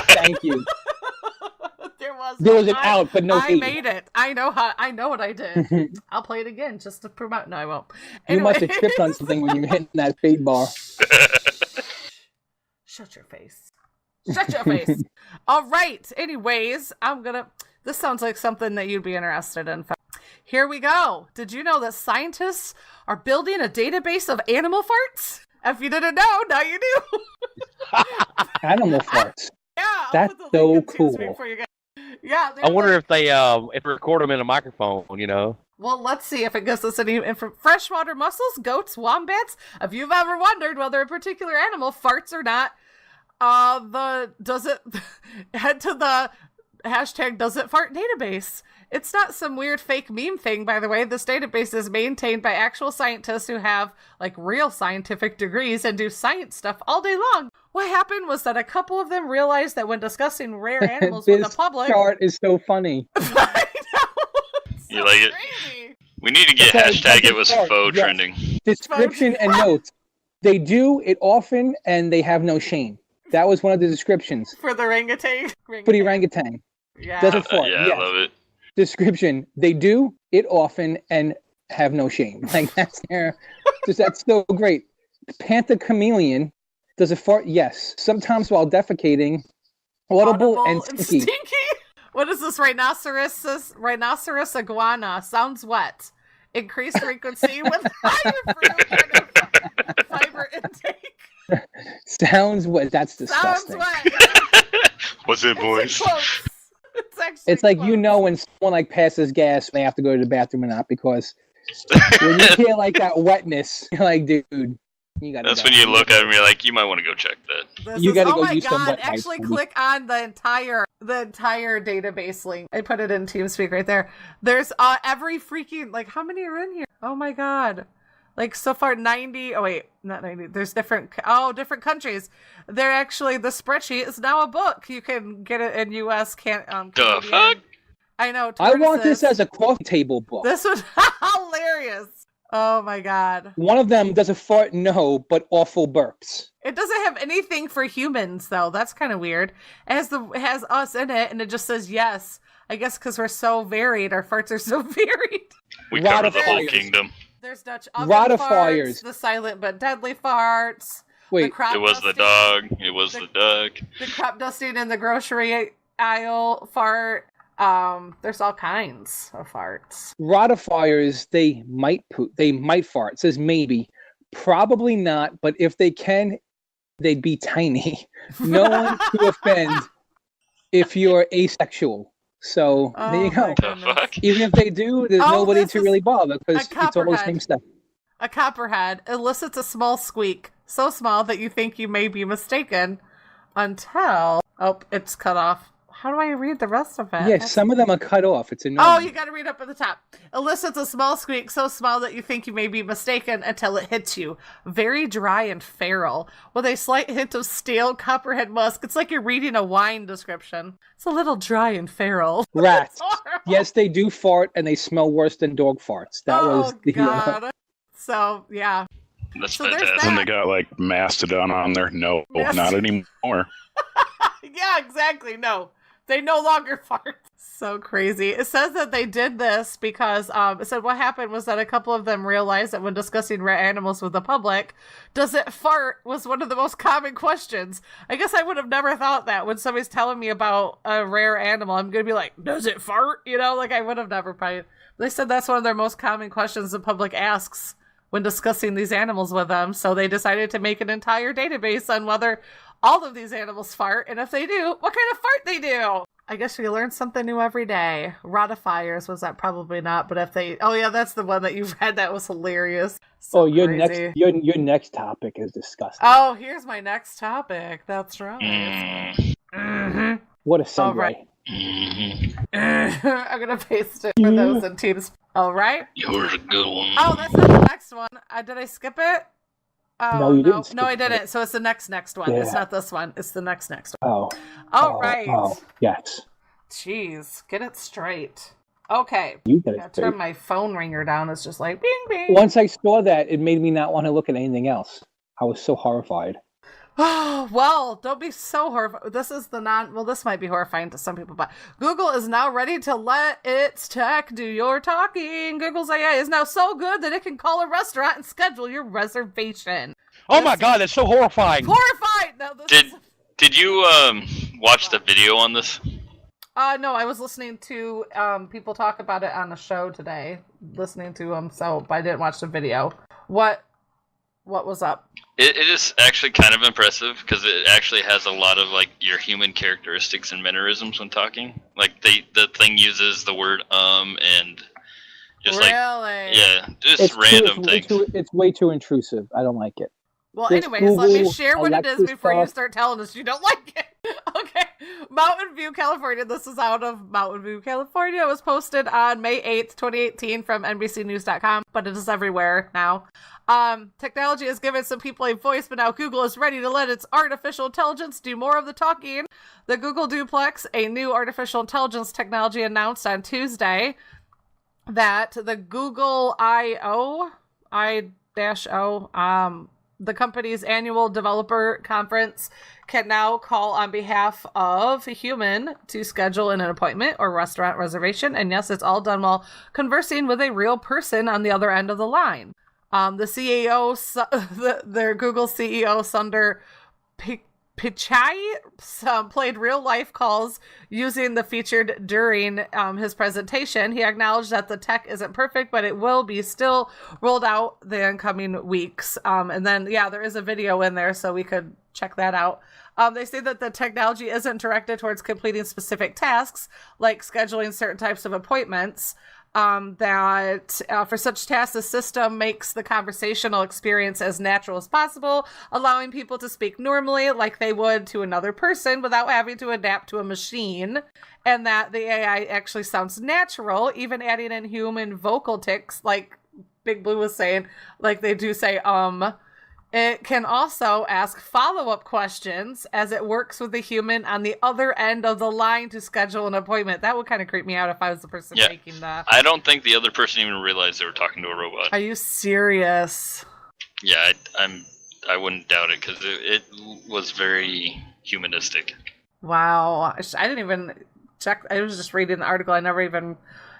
Thank you. There was an out, but no I fade. made it. I know what I did. I'll play it again just to prove out. No, I won't. You must have Anyway. tripped on something when you were hitting that fade bar. Shut your face. Shut your face. All right. Anyways, this sounds like something that you'd be interested in. Here we go. Did you know that scientists are building a database of animal farts? If you didn't know, now you do. Animal farts. Yeah. I'll That's put the link so in TeamSpeak cool. for you guys. Yeah. I wonder if they record them in a microphone, you know. Well, let's see if it gives us any freshwater mussels, goats, wombats. If you've ever wondered whether a particular animal farts or not, head to the hashtag Does It Fart database. It's not some weird fake meme thing, by the way. This database is maintained by actual scientists who have like real scientific degrees and do science stuff all day long. What happened was that a couple of them realized that when discussing rare animals with the public, This chart is so funny. I know. You like it? Crazy. We need to get That's hashtag it was right. faux Yes. trending. Description and notes. They do it often and they have no shame. That was one of the descriptions For the orangutan. for the orangutan. Yeah. Does it fart? Yeah, Yes. I love it. Description. They do it often and have no shame. Like that's that's so great. Panther chameleon. Does it fart? Yes. Sometimes while defecating. Audible and stinky. What is this? Rhinoceros iguana. Sounds wet. Increased frequency with higher fruit and fiber intake. Sounds wet. That's Sounds disgusting. wet. What's it, boys? It's actually It's like close. you know when someone like passes gas and they have to go to the bathroom or not because when you hear like that wetness, you're like, dude, you gotta. That's go. when you look at him, you're like, you might want to go check that. This You is- gotta oh go my use some god! wet wipes, Actually, buddy. click on the entire database link. I put it in TeamSpeak right there. There's every freaking how many are in here? Oh my god! Like so far 90, oh wait, not 90, there's different countries. They're actually, the spreadsheet is now a book. You can get it in US, The Canadian. fuck? I know. I want this as a coffee table book. This was hilarious. Oh my God. One of them does a fart, no, but awful burps. It doesn't have anything for humans though. That's kind of weird. It has us in it and it just says yes. I guess because we're so varied, our farts are so varied. We cover the whole Ratifiers. kingdom. There's Dutch oven Ratifiers. farts, the silent but deadly farts. Wait, the crop It was the dusting, dog. It was the duck. The crop dusting in the grocery aisle fart. There's all kinds of farts. ratifiers, they might poop. They might fart. It says maybe. Probably not, but if they can, they'd be tiny. No one to offend if you're asexual. So there you go. my The goodness. fuck? Even if they do, there's Oh, nobody this to is really bother because a it's all the copperhead. same stuff. A copperhead elicits a small squeak, so small that you think you may be mistaken until... Oh, it's cut off. How do I read the rest of it? Yeah, some of them are cut off. It's annoying. Oh, you gotta read up at the top. Elicits a small squeak so small that you think you may be mistaken until it hits you. Very dry and feral, with a slight hint of stale copperhead musk. It's like you're reading a wine description. It's a little dry and feral. Rats. It's horrible. Yes, they do fart, and they smell worse than dog farts. That was the God. So, yeah. That's So there's fantastic. And they got like Mastodon on there. No, Yes. not anymore. Yeah, exactly. No, they no longer fart. So crazy. It says that they did this because it said what happened was that a couple of them realized that when discussing rare animals with the public, does it fart was one of the most common questions. I guess I would have never thought that when somebody's telling me about a rare animal, I'm going to be like, does it fart? You know, like I would have never probably. They said that's one of their most common questions the public asks when discussing these animals with them. So they decided to make an entire database on whether all of these animals fart, and if they do, what kind of fart they do. I guess we learn something new every day. Ratifiers was that probably not, but if they, oh yeah, that's the one that you read. That was hilarious. So Oh, your crazy. your next topic is disgusting. Oh, here's my next topic. That's right. Mm, Mm-hmm. What a segue. All right. mhm. I'm gonna paste it for those in Teams. All right. Yours a good one. Oh, that's not the next one. Did I skip it? Oh, No, you didn't skip No, I it. didn't. So it's the next one. It's Yeah. not this one. It's the next one. Oh. All right. Oh, yes. Jeez, get it straight. Okay. You get I it. turn straight. my phone ringer down. It's just like bing bing. Once I saw that, it made me not want to look at anything else. I was so horrified. Oh, well, don't be so horrified. This is the well, this might be horrifying to some people, but Google is now ready to let its tech do your talking. Google's AI is now so good that it can call a restaurant and schedule your reservation. Oh my God, that's so horrifying. Horrified! No, this Did you watch the video on this? no, I was listening to people talk about it on a show today. Listening to them, but I didn't watch the video. What was up? It is actually kind of impressive because it actually has a lot of like your human characteristics and mannerisms when talking. Like the thing uses the word and just really? just random things. It's way too intrusive. I don't like it. Well, This anyways, let me Google, share what it is Alexa before you stuff. start telling us you don't like it. Okay. Mountain View, California. This is out of Mountain View, California. It was posted on May 8th, 2018 from NBCnews.com, but it is everywhere now. Technology has given some people a voice, but now Google is ready to let its artificial intelligence do more of the talking. The Google Duplex, a new artificial intelligence technology, announced on Tuesday that the Google I-O, the company's annual developer conference, can now call on behalf of a human to schedule an appointment or restaurant reservation. And yes, it's all done while conversing with a real person on the other end of the line. The CEO, their Google CEO, Sundar Pichai, played real-life calls using the featured during his presentation. He acknowledged that the tech isn't perfect, but it will be still rolled out the incoming weeks. And then, yeah, there is a video in there, so we could check that out. They say that the technology isn't directed towards completing specific tasks, like scheduling certain types of appointments. For such tasks, the system makes the conversational experience as natural as possible, allowing people to speak normally like they would to another person without having to adapt to a machine, and that the AI actually sounds natural, even adding in human vocal tics like Big Blue was saying, like they do say, it can also ask follow-up questions as it works with the human on the other end of the line to schedule an appointment. That would kind of creep me out if I was the person making that. I don't think the other person even realized they were talking to a robot. Are you serious? Yeah, I wouldn't doubt it because it was very humanistic. Wow. I didn't even check. I was just reading the article. I never even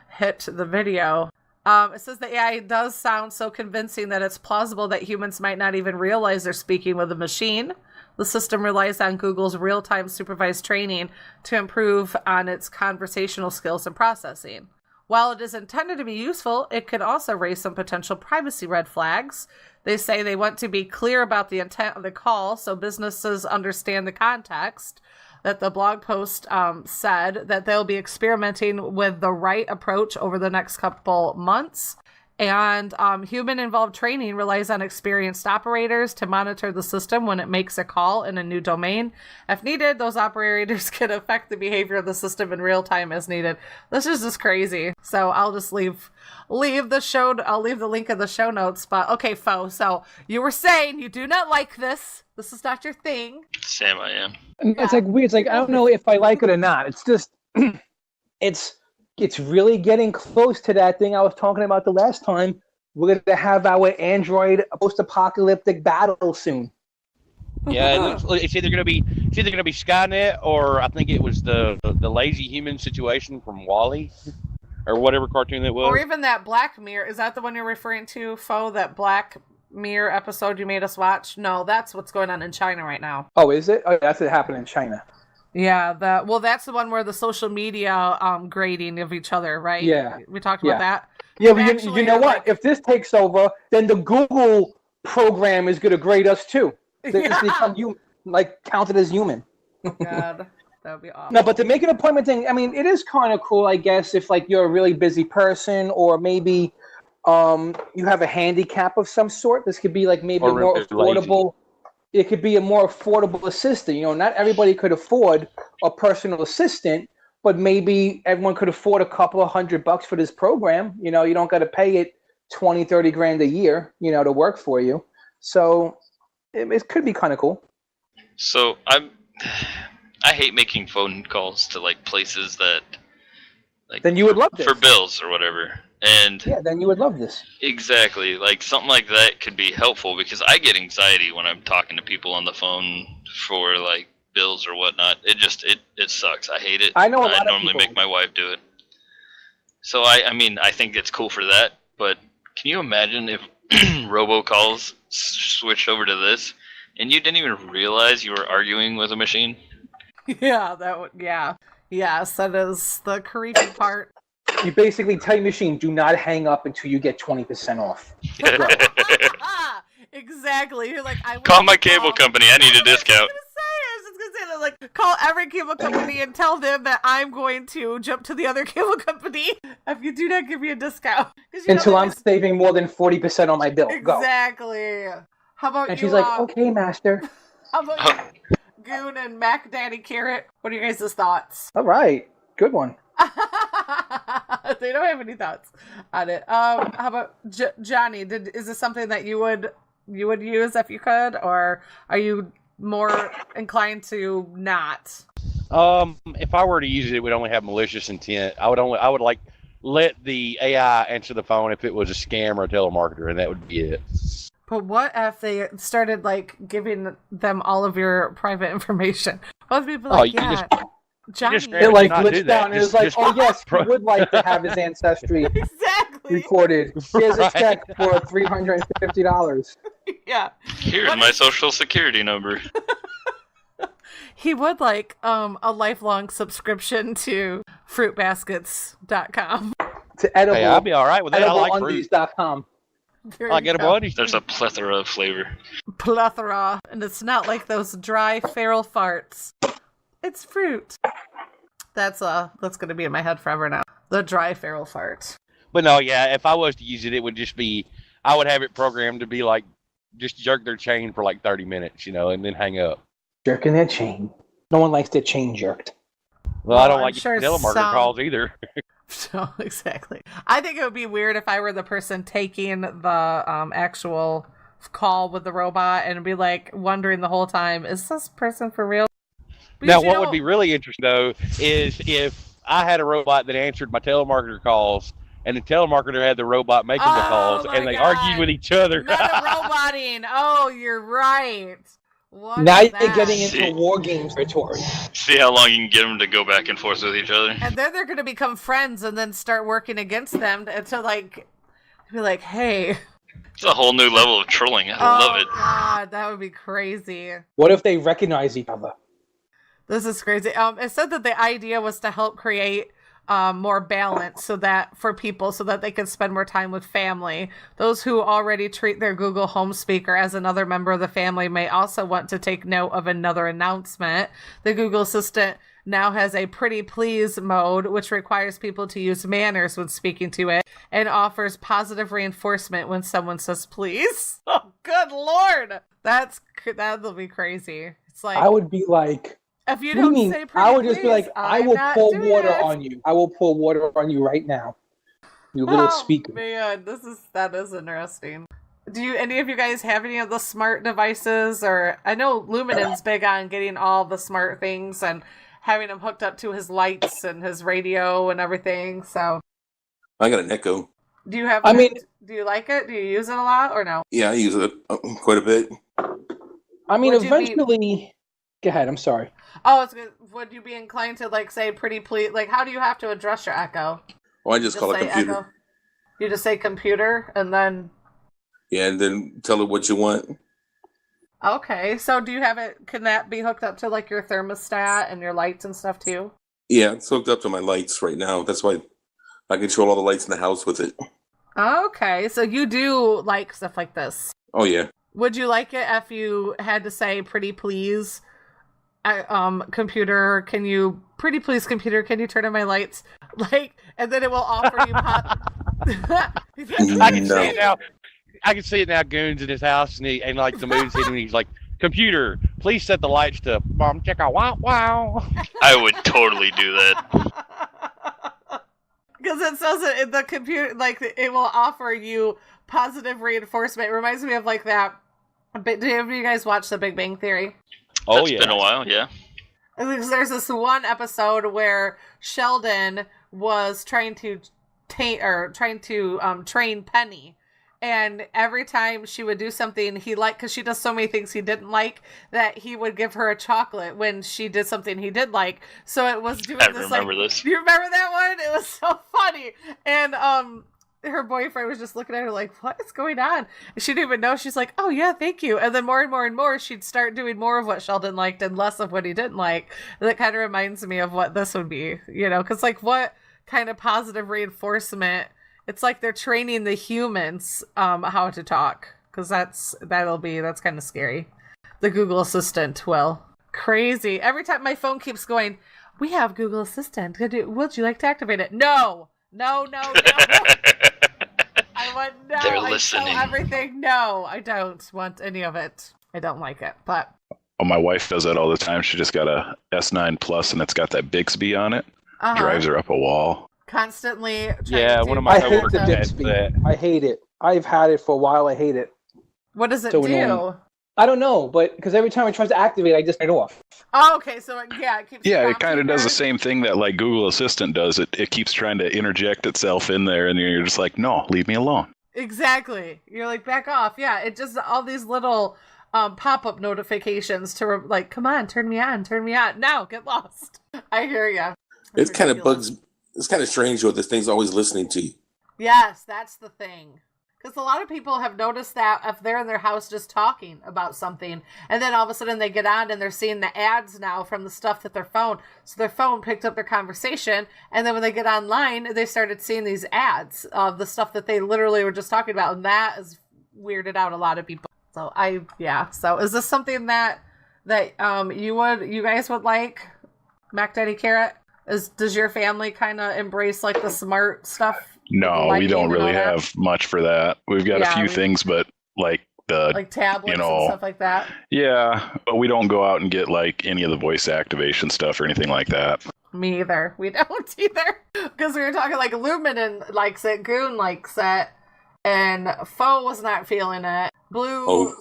hit the video. It says the AI does sound so convincing that it's plausible that humans might not even realize they're speaking with a machine. The system relies on Google's real-time supervised training to improve on its conversational skills and processing. While it is intended to be useful, it could also raise some potential privacy red flags. They say they want to be clear about the intent of the call so businesses understand the context. That the blog post said that they'll be experimenting with the right approach over the next couple months. And human-involved training relies on experienced operators to monitor the system when it makes a call in a new domain. If needed, those operators can affect the behavior of the system in real time as needed. This is just crazy. So I'll just leave the show. I'll leave the link in the show notes. But okay, Fo. So you were saying you do not like this. This is not your thing. Sam, I am. It's like weird. It's like I don't know if I like it or not. It's just it's really getting close to that thing I was talking about the last time. We're going to have our Android post-apocalyptic battle soon. Yeah, it's either going to be Skynet, or I think it was the lazy human situation from Wall-E, or whatever cartoon that was. Or even that Black Mirror. Is that the one you're referring to, Fo? That Black Mirror episode you made us watch? No, that's what's going on in China right now. Oh, is it? Oh, that's what happened in China. Yeah, that's the one where the social media grading of each other, right? Yeah. We talked about that. Yeah, but you know what? If this takes over, then the Google program is going to grade us too. They just become counted as human. God, that would be awesome. No, but to make an appointment thing, I mean, it is kind of cool, I guess, if like you're a really busy person, or maybe you have a handicap of some sort. This could be like maybe a more affordable. Lazy. It could be a more affordable assistant. You know, not everybody could afford a personal assistant, but maybe everyone could afford a couple of $100 for this program. You know, you don't got to pay it 20, 30 grand a year, you know, to work for you. So it could be kind of cool. So I hate making phone calls to like places that like then you would love this for bills or whatever. And yeah, then you would love this. Exactly. Like something like that could be helpful because I get anxiety when I'm talking to people on the phone for like bills or whatnot. It sucks. I hate it. I know. I normally make my wife do it. So I mean, I think it's cool for that. But can you imagine if robocalls switched over to this and you didn't even realize you were arguing with a machine? Yeah, that would. Yeah. Yes, that is the creepy part. You basically tell your machine, do not hang up until you get 20% off. Exactly. You're like, call my cable company. I need a discount. I was just gonna say that, like, call every cable company and tell them that I'm going to jump to the other cable company if you do not give me a discount. Until I'm saving more than 40% on my bill. Exactly. Go. How about and you? she's like, okay, master. How about you, Goon and Mac Daddy Carrot? What are your guys' thoughts? All right. Good one. They don't have any thoughts on it. How about Johnny? Is this something that you would use if you could, or are you more inclined to not? If I were to use it, it would only have malicious intent. I would like let the AI answer the phone if it was a scam or a telemarketer, and that would be it. But what if they started like giving them all of your private information? What if people like, Johnny. It like glitched down and it was like, oh yes, he would like to have his ancestry recorded. Here's a check for $350. Yeah. Here's my social security number. He would like a lifelong subscription to fruitbaskets.com. To edible. Hey, I'll be all right with that. I like fruit.com. I get a buddy. There's a plethora of flavor. Plethora, and it's not like those dry feral farts. It's fruit. That's gonna be in my head forever now. The dry feral fart. But no, yeah, if I was to use it, it would just be, I would have it programmed to be like, just jerk their chain for like 30 minutes, you know, and then hang up. Jerking their chain. No one likes their chain jerked. Well, I don't like telemarketer calls either. So exactly. I think it would be weird if I were the person taking the actual call with the robot and be like wondering the whole time, is this person for real? Now, what would be really interesting though is if I had a robot that answered my telemarketer calls, and the telemarketer had the robot making the calls, and they argued with each other. Meta-roboting. Oh, you're right. Now you're getting into war games territory. See how long you can get them to go back and forth with each other. And then they're going to become friends and then start working against them to like be like, hey. It's a whole new level of trolling. I love it. God, that would be crazy. What if they recognize each other? This is crazy. It said that the idea was to help create more balance for people so that they can spend more time with family. Those who already treat their Google Home speaker as another member of the family may also want to take note of another announcement. The Google Assistant now has a pretty please mode, which requires people to use manners when speaking to it and offers positive reinforcement when someone says please. Oh, good Lord. That'll be crazy. It's like, I would be like, if you don't say pretty, I would just be like, I will pour water it. on you. I will pour water on you right now. You little speaker. Man, that is interesting. Do any of you guys have any of the smart devices? Or I know Luminan's big on getting all the smart things and having them hooked up to his lights and his radio and everything. So I got an Echo. Do you have? Do you like it? Do you use it a lot or no? Yeah, I use it quite a bit. I mean, eventually. Go ahead. I'm sorry. Oh, it's good. Would you be inclined to like say pretty please? Like, how do you have to address your Echo? Well, I just call it computer. Echo? You just say computer and then. Yeah, and then tell it what you want. Okay, so do you have it? Can that be hooked up to like your thermostat and your lights and stuff too? Yeah, it's hooked up to my lights right now. That's why I control all the lights in the house with it. Okay, so you do like stuff like this. Oh yeah. Would you like it if you had to say "pretty please"? Computer, can you pretty please computer, can you turn on my lights? Like, and then it will offer you I can see it now. I can see it now. Goons in his house, and like the moon's hitting. He's like, "Computer, please set the lights to bomb check out wow wow." I would totally do that. Because it says it in the computer, like it will offer you positive reinforcement. It reminds me of like that. But do any of you guys watch The Big Bang Theory? Oh, yeah. It's been a while, yeah. There's this one episode where Sheldon was trying to train Penny, and every time she would do something he liked, because she does so many things he didn't like, that he would give her a chocolate when she did something he did like. So it was doing this. I remember this. Do you remember that one? It was so funny, and her boyfriend was just looking at her like, what is going on? And she didn't even know. She's like, oh yeah, thank you. And then more and more and more, she'd start doing more of what Sheldon liked and less of what he didn't like. And that kind of reminds me of what this would be, because like what kind of positive reinforcement? It's like they're training the humans how to talk, because that's kind of scary. The Google Assistant crazy. Every time my phone keeps going, we have Google Assistant. Would you like to activate it? No. I want no. They're listening. I tell everything. No, I don't want any of it. I don't like it. But my wife does that all the time. She just got a S9 Plus, and it's got that Bixby on it. Drives her up a wall. Constantly. One of my coworkers has that. I hate it. I've had it for a while. I hate it. What does it do? Annoying. I don't know, but because every time I try to activate, I just turn it off. Oh, okay. So it keeps. Yeah, it kind of does the same thing that like Google Assistant does. It keeps trying to interject itself in there, and you're just like, no, leave me alone. Exactly. You're like, back off. Yeah, it just all these little pop-up notifications to like, come on, turn me on. Now, get lost. I hear ya. It's kind of bugs. It's kind of strange what this thing's always listening to you. Yes, that's the thing. Because a lot of people have noticed that if they're in their house just talking about something, and then all of a sudden they get on and they're seeing the ads now from the stuff that their phone. So their phone picked up their conversation, and then when they get online, they started seeing these ads of the stuff that they literally were just talking about, and that has weirded out a lot of people. So So is this something that you guys would like, Mac Daddy Carrot? Does your family kind of embrace like the smart stuff? No, we don't really have much for that. We've got a few things, but like the like tablets you know, and stuff like that. Yeah, but we don't go out and get like any of the voice activation stuff or anything like that. Me either. We don't either. Because we were talking like Lumen likes it, Goon likes it, and Foe was not feeling it. Blue. Oh,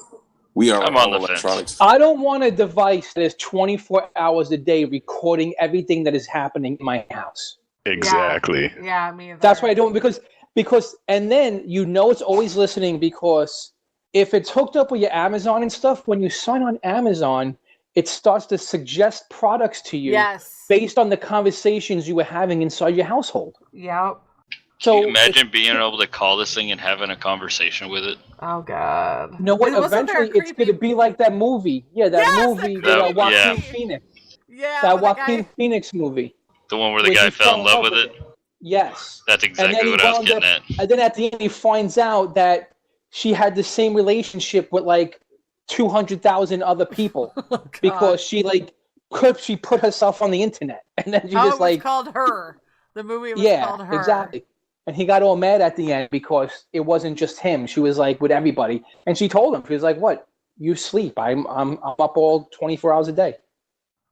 we are I'm on all the fence. electronics. I don't want a device that is 24 hours a day recording everything that is happening in my house. Exactly. Yeah, me either. That's why I don't, because and then you know it's always listening, because if it's hooked up with your Amazon and stuff, when you sign on Amazon, it starts to suggest products to you based on the conversations you were having inside your household. Yep. So can you imagine being able to call this thing and having a conversation with it? Oh God. You know what? Eventually, it's going to be like that movie. Yeah, that movie with Joaquin Phoenix. Yeah, that Joaquin Phoenix movie. The one where the guy fell in love with it? Yes. That's exactly what I was getting at. And then at the end, he finds out that she had the same relationship with like 200,000 other people because she put herself on the internet, and then she just like called Her. The movie was called Her. Exactly. And he got all mad at the end because it wasn't just him. She was like with everybody, and she told him, she was like, "What? You sleep? I'm up all 24 hours a day."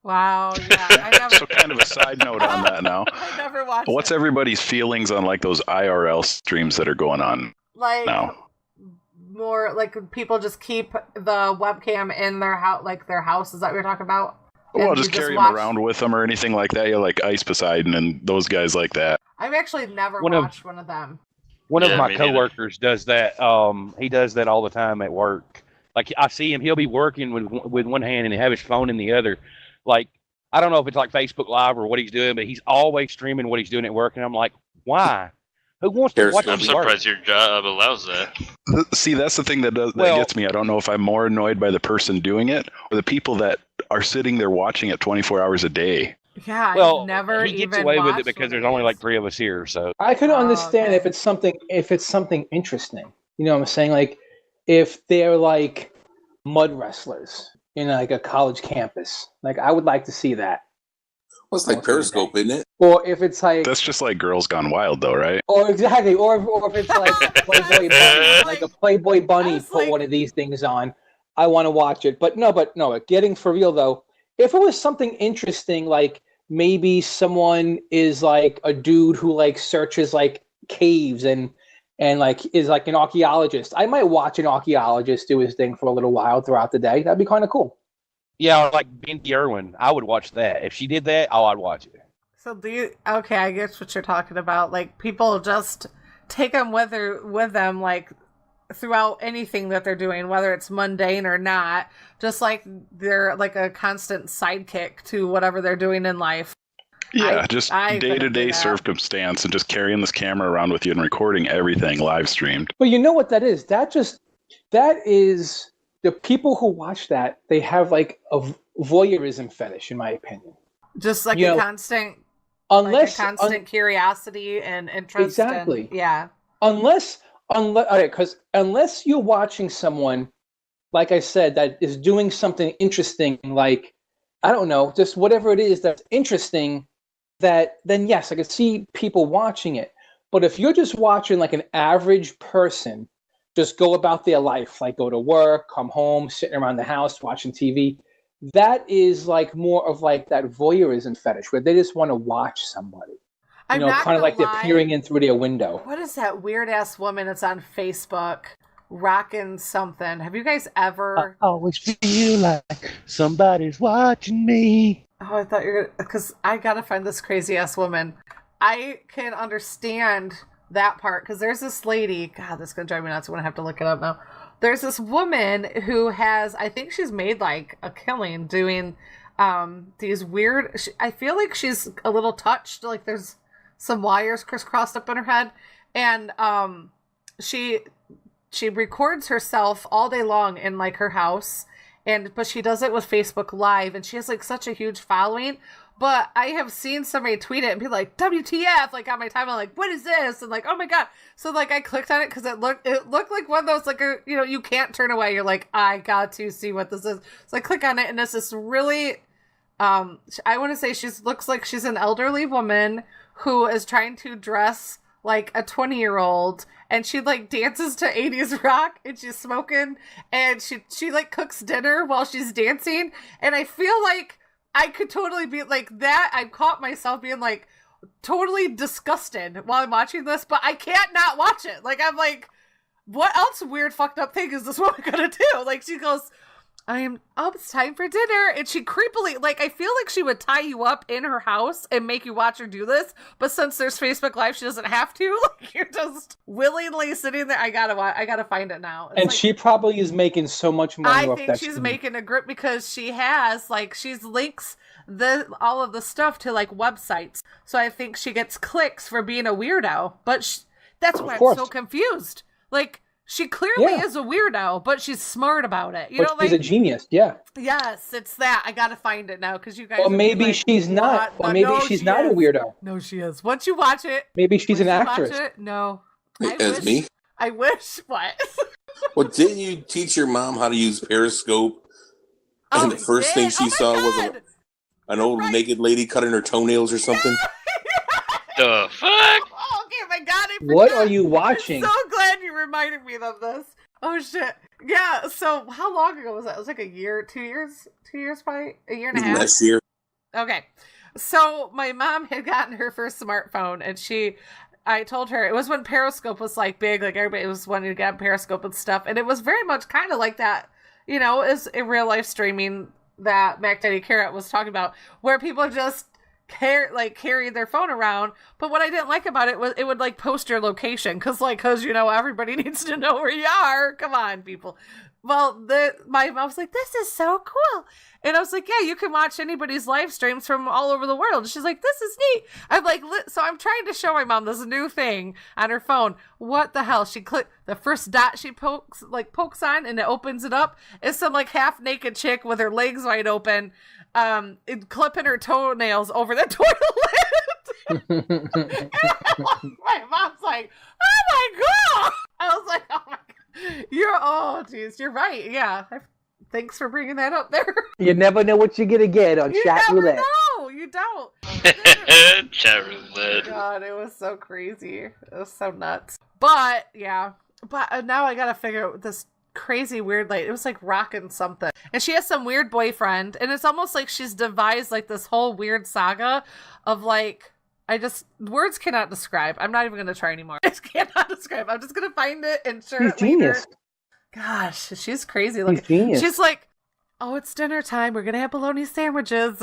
Wow. Yeah. So kind of a side note on that now. I never watched. What's everybody's feelings on like those IRL streams that are going on now? More like people just keep the webcam in their house, like their house. Is that what you're talking about? Well, just carry them around with them or anything like that. Yeah, like Ice Poseidon and those guys like that. I've actually never watched one of them. One of my coworkers does that. He does that all the time at work. Like I see him, he'll be working with one hand and have his phone in the other. Like I don't know if it's like Facebook Live or what he's doing, but he's always streaming what he's doing at work, and I'm like, why? Who wants to watch? I'm surprised your job allows that. See, that's the thing that gets me. I don't know if I'm more annoyed by the person doing it or the people that are sitting there watching it 24 hours a day. Yeah, well, I've never he gets even away with watched it because there's only like 3 of us here. So I could understand if it's something interesting. You know what I'm saying? Like if they're like mud wrestlers in like a college campus. Like I would like to see that. Well, it's like Periscope, isn't it? Or if it's like that's just like Girls Gone Wild, though, right? Or exactly, or if it's like Playboy Bunny, like a Playboy Bunny put one of these things on, I want to watch it. But no, getting for real though, if it was something interesting, like maybe someone is like a dude who like searches like caves and like is like an archaeologist, I might watch an archaeologist do his thing for a little while throughout the day. That'd be kind of cool. Yeah, like Bendy Irwin, I would watch that. If she did that, I'd watch it. So okay, I guess what you're talking about. Like people just take them with them like throughout anything that they're doing, whether it's mundane or not, just like they're like a constant sidekick to whatever they're doing in life. Yeah, just day-to-day circumstance and just carrying this camera around with you and recording everything live streamed. Well, you know what that is? That is the people who watch that, they have like a voyeurism fetish, in my opinion. Just like constant curiosity and interest. Exactly. Unless you're watching someone, like I said, that is doing something interesting, like, I don't know, just whatever it is that's interesting, then yes, I could see people watching it. But if you're just watching like an average person just go about their life, like go to work, come home, sitting around the house, watching TV, that is like more of like that voyeurism fetish where they just want to watch somebody. Kind of like they're peering in through their window. What is that weird ass woman that's on Facebook rocking something? Have you guys ever? I always feel like somebody's watching me. Oh, I thought because I gotta find this crazy ass woman. I can understand that part because there's this lady. God, this is gonna drive me nuts. I'm gonna have to look it up now. There's this woman who has, I think she's made like a killing doing these weird. I feel like she's a little touched. Like there's some wires crisscrossed up in her head, and she records herself all day long in like her house, but she does it with Facebook Live, and she has like such a huge following. But I have seen somebody tweet it and be like, WTF, like on my timeline, like, what is this? And like, oh my God. So like I clicked on it because it looked like one of those, like, you can't turn away. You're like, I got to see what this is. So I click on it and it's this really, I want to say looks like she's an elderly woman who is trying to dress like a 20-year-old, and she like dances to 80s rock, and she's smoking, and she like cooks dinner while she's dancing, and I feel like I could totally be like that. I caught myself being like totally disgusted while I'm watching this, but I can't not watch it. Like, I'm like, what else weird fucked up thing is this woman gonna do? Like, she goes, it's time for dinner. And she creepily, like, I feel like she would tie you up in her house and make you watch her do this. But since there's Facebook Live, she doesn't have to. Like, you're just willingly sitting there. I gotta find it now. It's and like, she probably is making so much money off I think that. she's stream. making a grip because she has, like, she's links all of the stuff to, like, websites. So I think she gets clicks for being a weirdo. But that's why I'm so confused. Like, she clearly is a weirdo, but she's smart about it. You know, she's like, a genius. Yeah. Yes, it's that. I gotta find it now because you guys. Or maybe like, she's not. Or maybe she's not a weirdo. No, she is. Once you watch it, maybe she's an actress. No. Esme? I wish. What? Well, didn't you teach your mom how to use Periscope? And the first thing she saw was an old naked lady cutting her toenails or something. The fuck? Oh, okay, my God. I forgot. What are you watching? I'm so glad you reminded me of this. Oh, shit. Yeah, so how long ago was that? It was like a year, 2 years? 2 years, probably? A year and a half? Last year. Okay. So my mom had gotten her first smartphone, and I told her, it was when Periscope was like big, like everybody was wanting to get Periscope and stuff, and it was very much kind of like that, you know, is in real life streaming that Mac Daddy Carrot was talking about, where people just carry their phone around. But what I didn't like about it was it would like post your location, because you know, everybody needs to know where you are. Come on, people. Well, my mom was like, this is so cool. And I was like, yeah, you can watch anybody's live streams from all over the world. She's like, this is neat. I'm like, so I'm trying to show my mom this new thing on her phone. What the hell? She clicked the first dot she pokes on, and it opens it up. It's some like half naked chick with her legs wide open, clipping her toenails over the toilet. My mom's like, oh my God. I was like, oh my God. You're right. Yeah. Thanks for bringing that up there. You never know what you're going to get on Chat Roulette. No, you don't. Chat Roulette. God, it was so crazy. It was so nuts. But, yeah. But now I got to figure out this crazy weird, like, it was like rocking something. And she has some weird boyfriend. And it's almost like she's devised like this whole weird saga of like, words cannot describe. I'm not even going to try anymore. I cannot describe. I'm just going to find it and share it later. Genius. Gosh, she's crazy looking. She's like, oh, it's dinner time. We're going to have bologna sandwiches.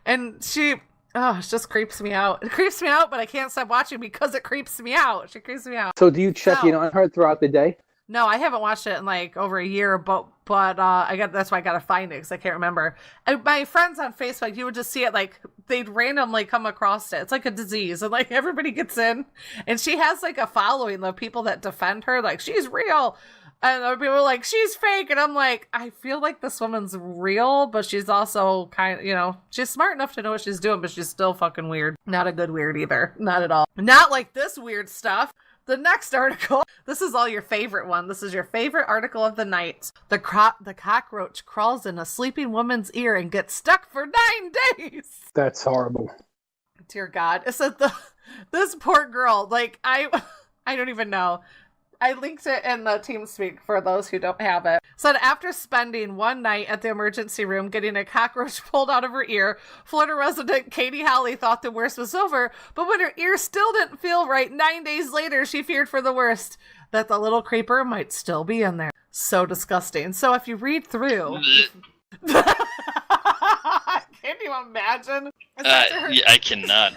And she, it just creeps me out. It creeps me out, but I can't stop watching because it creeps me out. She creeps me out. So do you check in on her throughout the day? No, I haven't watched it in like over a year, but that's why I gotta find it because I can't remember. And my friends on Facebook, you would just see it like they'd randomly come across it. It's like a disease, and like everybody gets in, and she has like a following of people that defend her, like she's real, and other people are like she's fake, and I'm like, I feel like this woman's real, but she's also kind of, you know, she's smart enough to know what she's doing, but she's still fucking weird. Not a good weird either, not at all. Not like this weird stuff. The next article, this is all your favorite one. This is your favorite article of the night. The cockroach crawls in a sleeping woman's ear and gets stuck for 9 days. That's horrible. Dear God. It said this poor girl, like, I don't even know. I linked it in the TeamSpeak for those who don't have it. Said after spending one night at the emergency room getting a cockroach pulled out of her ear, Florida resident Katie Holly thought the worst was over, but when her ear still didn't feel right 9 days later, she feared for the worst, that the little creeper might still be in there. So disgusting. So if you read through... Can you imagine? Yeah, I cannot.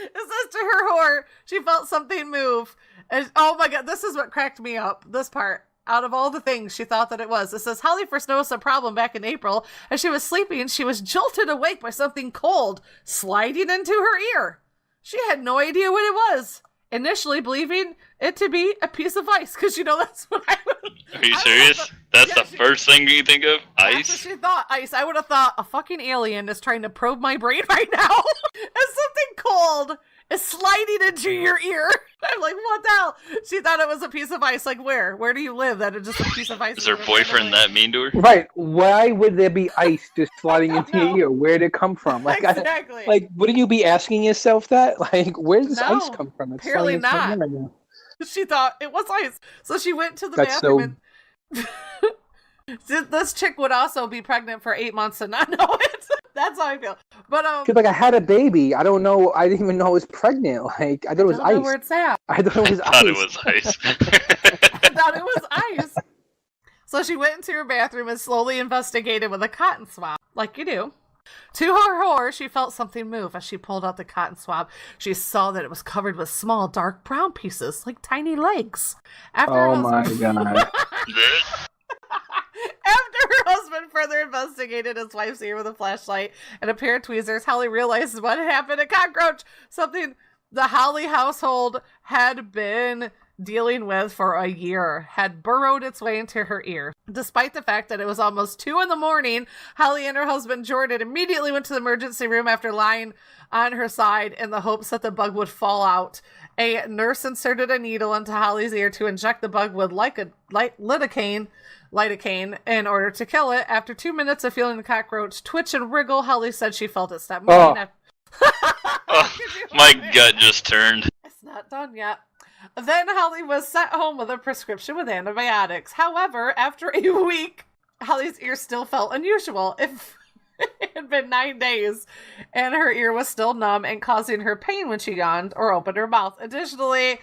It says to her horror, she felt something move. And, oh my God, this is what cracked me up. This part. Out of all the things she thought that it was. It says, Holly first noticed a problem back in April. As she was sleeping, she was jolted awake by something cold sliding into her ear. She had no idea what it was. Initially believing it to be a piece of ice. Because, you know, that's what I would... Are you serious? That's the first thing you think of? Ice? That's what she thought. Ice. I would have thought a fucking alien is trying to probe my brain right now. It's something cold is sliding into your ear. I'm like, what the hell? She thought it was a piece of ice. Like, where? Where do you live? That is just a piece of ice. Is her boyfriend that mean to her? Right. Why would there be ice just sliding into your ear? Where'd it come from? Like, exactly. Wouldn't you be asking yourself that? Like, where does this ice No, come from? It's apparently sliding into my not. ear right now. She thought it was ice. So she went to the That's bathroom and this chick would also be pregnant for 8 months and not know it. That's how I feel. But She's like, I had a baby. I don't know. I didn't even know I was pregnant. Like, I thought it was I don't know ice. where it's at. I thought it was Thought it ice. was ice. I thought it was ice. So she went into her bathroom and slowly investigated with a cotton swab, like you do. To her horror, she felt something move as she pulled out the cotton swab. She saw that it was covered with small, dark brown pieces, like tiny legs. Oh my god. After her husband further investigated his wife's ear with a flashlight and a pair of tweezers, Holly realizes what had happened to Cockroach, something the Holly household had been dealing with for a year, had burrowed its way into her ear. Despite the fact that it was almost 2 a.m, Holly and her husband Jordan immediately went to the emergency room after lying on her side in the hopes that the bug would fall out. A nurse inserted a needle into Holly's ear to inject the bug with lidocaine in order to kill it. After 2 minutes of feeling the cockroach twitch and wriggle, Holly said she felt it stop moving. Oh, my gut just turned. It's not done yet. Then Holly was sent home with a prescription with antibiotics. However, after a week, Holly's ear still felt unusual. It had been 9 days, and her ear was still numb and causing her pain when she yawned or opened her mouth. Additionally,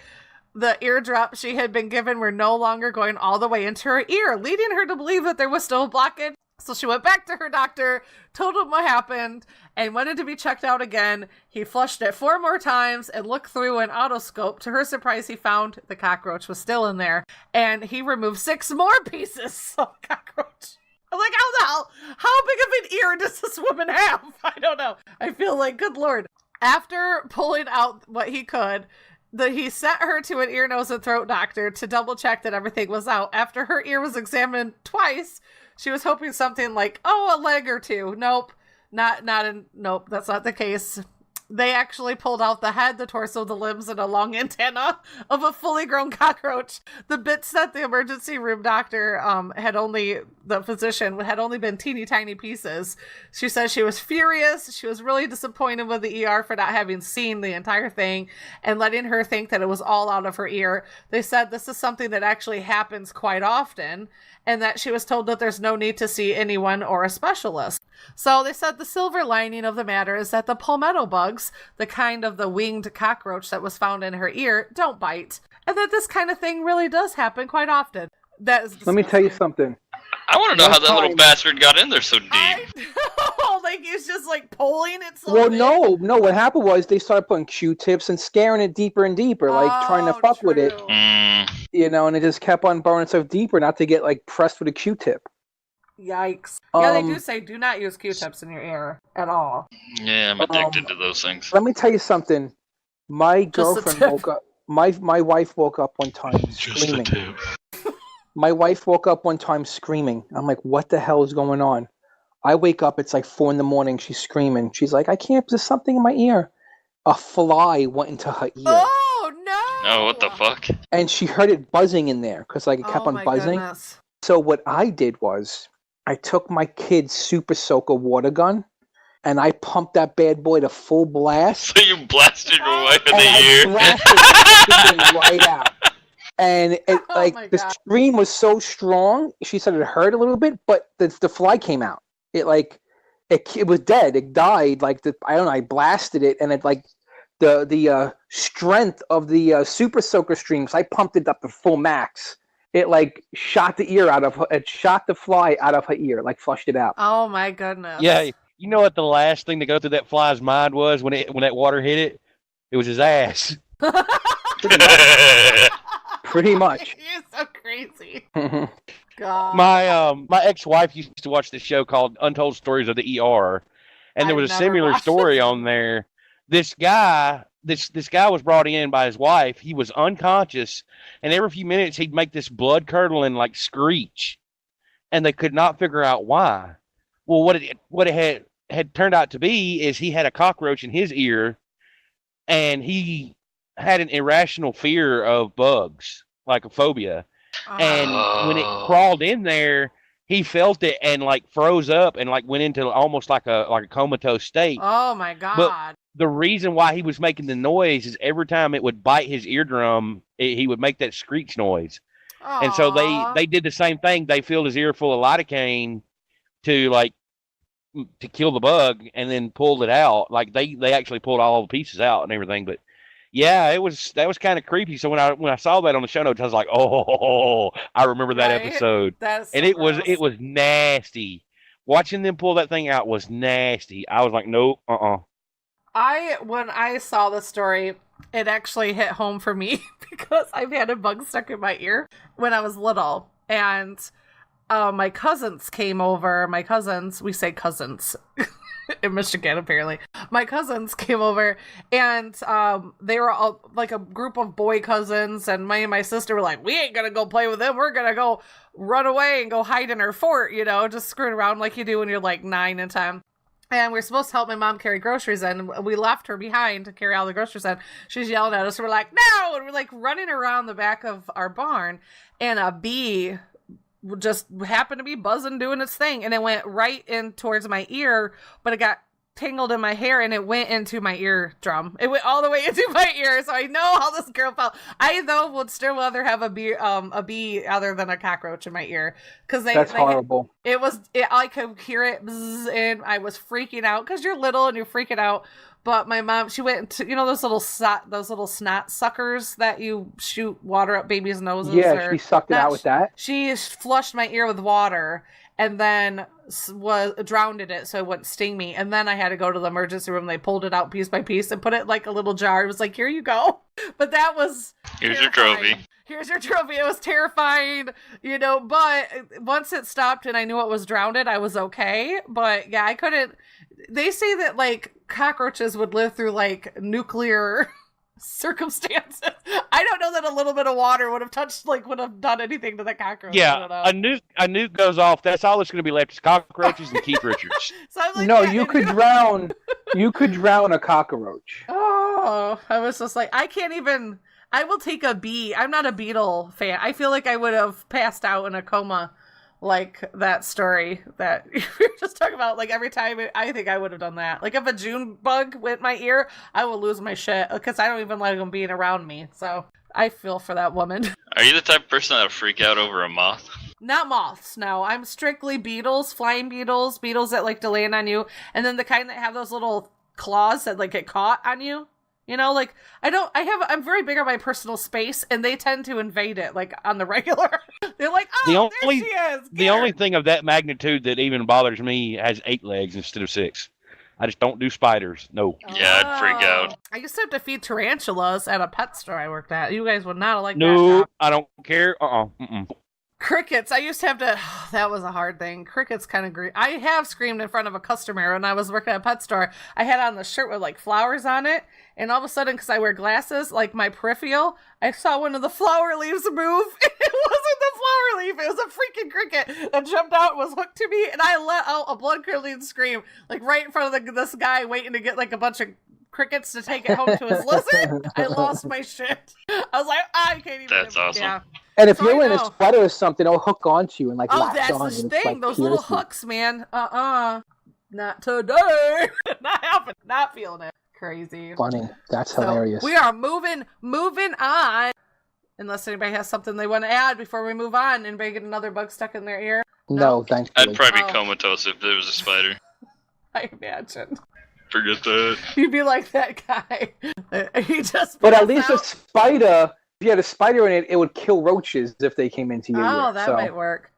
the eardrops she had been given were no longer going all the way into her ear, leading her to believe that there was still a blockage. So she went back to her doctor, told him what happened, and wanted to be checked out again. He flushed it 4 more times and looked through an otoscope. To her surprise, he found the cockroach was still in there, and he removed 6 more pieces of cockroach. I'm like, how the hell? How big of an ear does this woman have? I don't know. I feel like, good Lord. After pulling out what he could, he sent her to an ear, nose, and throat doctor to double check that everything was out. After her ear was examined twice, she was hoping something like, a leg or 2. Nope. Nope, that's not the case. They actually pulled out the head, the torso, the limbs, and a long antenna of a fully grown cockroach. The bits that the emergency room doctor the physician had only been teeny tiny pieces. She said she was furious. She was really disappointed with the ER for not having seen the entire thing and letting her think that it was all out of her ear. They said this is something that actually happens quite often, and that she was told that there's no need to see anyone or a specialist. So they said the silver lining of the matter is that the palmetto bugs, the kind of the winged cockroach that was found in her ear, don't bite. And that this kind of thing really does happen quite often. That is disgusting. Let me tell you something. I want to know how that little bastard got in there so deep. Like he's just like pulling it slowly. Well, no. What happened was they started putting Q-tips and scaring it deeper and deeper, like trying to fuck with it. You know, and it just kept on burrowing itself deeper, not to get like pressed with a Q-tip. Yikes. Yeah, they do say do not use Q-tips in your ear at all. Yeah, I'm addicted to those things. Let me tell you something. My girlfriend woke up. My wife woke up one time screaming. My wife woke up one time screaming. I'm like, what the hell is going on? I wake up, it's like 4 a.m. She's screaming. She's like, I can't, there's something in my ear. A fly went into her ear. Oh, no! Oh, what the fuck? And she heard it buzzing in there because like it kept on buzzing. Goodness. So what I did was I took my kid's Super Soaker water gun and I pumped that bad boy to full blast. So you blasted your wife in the ear? I blasted it right out. And it, the scream was so strong, she said it hurt a little bit, but the fly came out. It was dead. It died. Like I don't know. I blasted it, and it like the strength of the Super Soaker streams. I pumped it up to full max. It like shot the ear out of her. It shot the fly out of her ear, like flushed it out. Oh my goodness. Yeah, you know what the last thing to go through that fly's mind was when that water hit it? It was his ass. Pretty much. You're so crazy. God. My ex-wife used to watch this show called Untold Stories of the ER, and there was a similar story on there. This guy was brought in by his wife. He was unconscious, and every few minutes he'd make this blood-curdling like screech, and they could not figure out why. Well, what it had turned out to be is he had a cockroach in his ear, and he had an irrational fear of bugs, like a phobia. And when it crawled in there, he felt it and like froze up and like went into almost like a comatose state. Oh my God. But the reason why he was making the noise is every time it would bite his eardrum, he would make that screech noise. Aww. And so they did the same thing. They filled his ear full of lidocaine to kill the bug and then pulled it out. Like they actually pulled all the pieces out and everything. But yeah, that was kind of creepy. So when I saw that on the show notes, I was like, oh, I remember that episode. That's and it was nasty. Watching them pull that thing out was nasty. I was like, nope, When I saw the story, it actually hit home for me because I've had a bug stuck in my ear when I was little. And my cousins came over. We say cousins in Michigan, apparently. My cousins came over, and they were all like a group of boy cousins, and my sister were like, we ain't gonna go play with them. We're gonna go run away and go hide in our fort, just screwing around like you do when you're like 9 and 10. And we're supposed to help my mom carry groceries in. We left her behind to carry all the groceries in. She's yelling at us. We're like, no! And we're like running around the back of our barn. And a bee just happened to be buzzing, doing its thing. And it went right in towards my ear. But it got tangled in my hair and it went into my eardrum. It went all the way into my ear. So I know how this girl felt. I, though, would still rather have a bee other than a cockroach in my ear. Because that's horrible. I could hear it bzz, and I was freaking out because you're little and you're freaking out. But my mom, she went to, those little snot suckers that you shoot water up babies' noses. Yeah, she sucked it out with that. She flushed my ear with water and then drowned it so it wouldn't sting me. And then I had to go to the emergency room. They pulled it out piece by piece and put it in like a little jar. It was like, here you go. But that was Here's terrifying. your trophy. Here's your trophy. It was terrifying, but once it stopped and I knew it was drowned, I was okay. But yeah, I couldn't. They say that like cockroaches would live through like nuclear circumstances. I don't know that a little bit of water would have done anything to the cockroach. Yeah, a nuke goes off. That's all that's going to be left is cockroaches and Keith Richards. So I'm like, no, you could drown. You could drown a cockroach. Oh, I was just like, I can't even. I will take a bee. I'm not a beetle fan. I feel like I would have passed out in a coma, like that story that we were just talking about. Like every time, I think I would have done that. Like if a June bug went in my ear, I would lose my shit because I don't even like them being around me. So I feel for that woman. Are you the type of person that would freak out over a moth? Not moths, no. I'm strictly beetles, flying beetles that like to land on you, and then the kind that have those little claws that like get caught on you. I'm very big on my personal space, and they tend to invade it, like, on the regular. They're like, there she is! The only thing of that magnitude that even bothers me has 8 legs instead of 6. I just don't do spiders. No. Yeah, I'd freak out. I used to have to feed tarantulas at a pet store I worked at. You guys would not have liked that. No, I don't care. Mm-mm. Crickets. I used to have to. That was a hard thing. Crickets kind of grew. I have screamed in front of a customer when I was working at a pet store. I had on the shirt with like flowers on it, and all of a sudden, because I wear glasses, like my peripheral, I saw one of the flower leaves move. It wasn't the flower leaf. It was a freaking cricket that jumped out and was hooked to me, and I let out a blood-curdling scream, like right in front of this guy waiting to get like a bunch of crickets to take it home to his lizard. I lost my shit. I was like, I can't even. That's awesome. Yeah. And if you're in a sweater or something, it'll hook onto you and like latch that's on. the And thing. like those little hooks, man. Not today. Not happening. Not feeling it. Crazy. Funny. That's hilarious. We are moving on. Unless anybody has something they want to add before we move on. Anybody get another bug stuck in their ear? No, thanks. I'd probably be comatose if there was a spider. I imagine. Forget that. You'd be like that guy. He just. But at least a spider. If you had a spider in it, it would kill roaches if they came into your ear. Oh, that might work.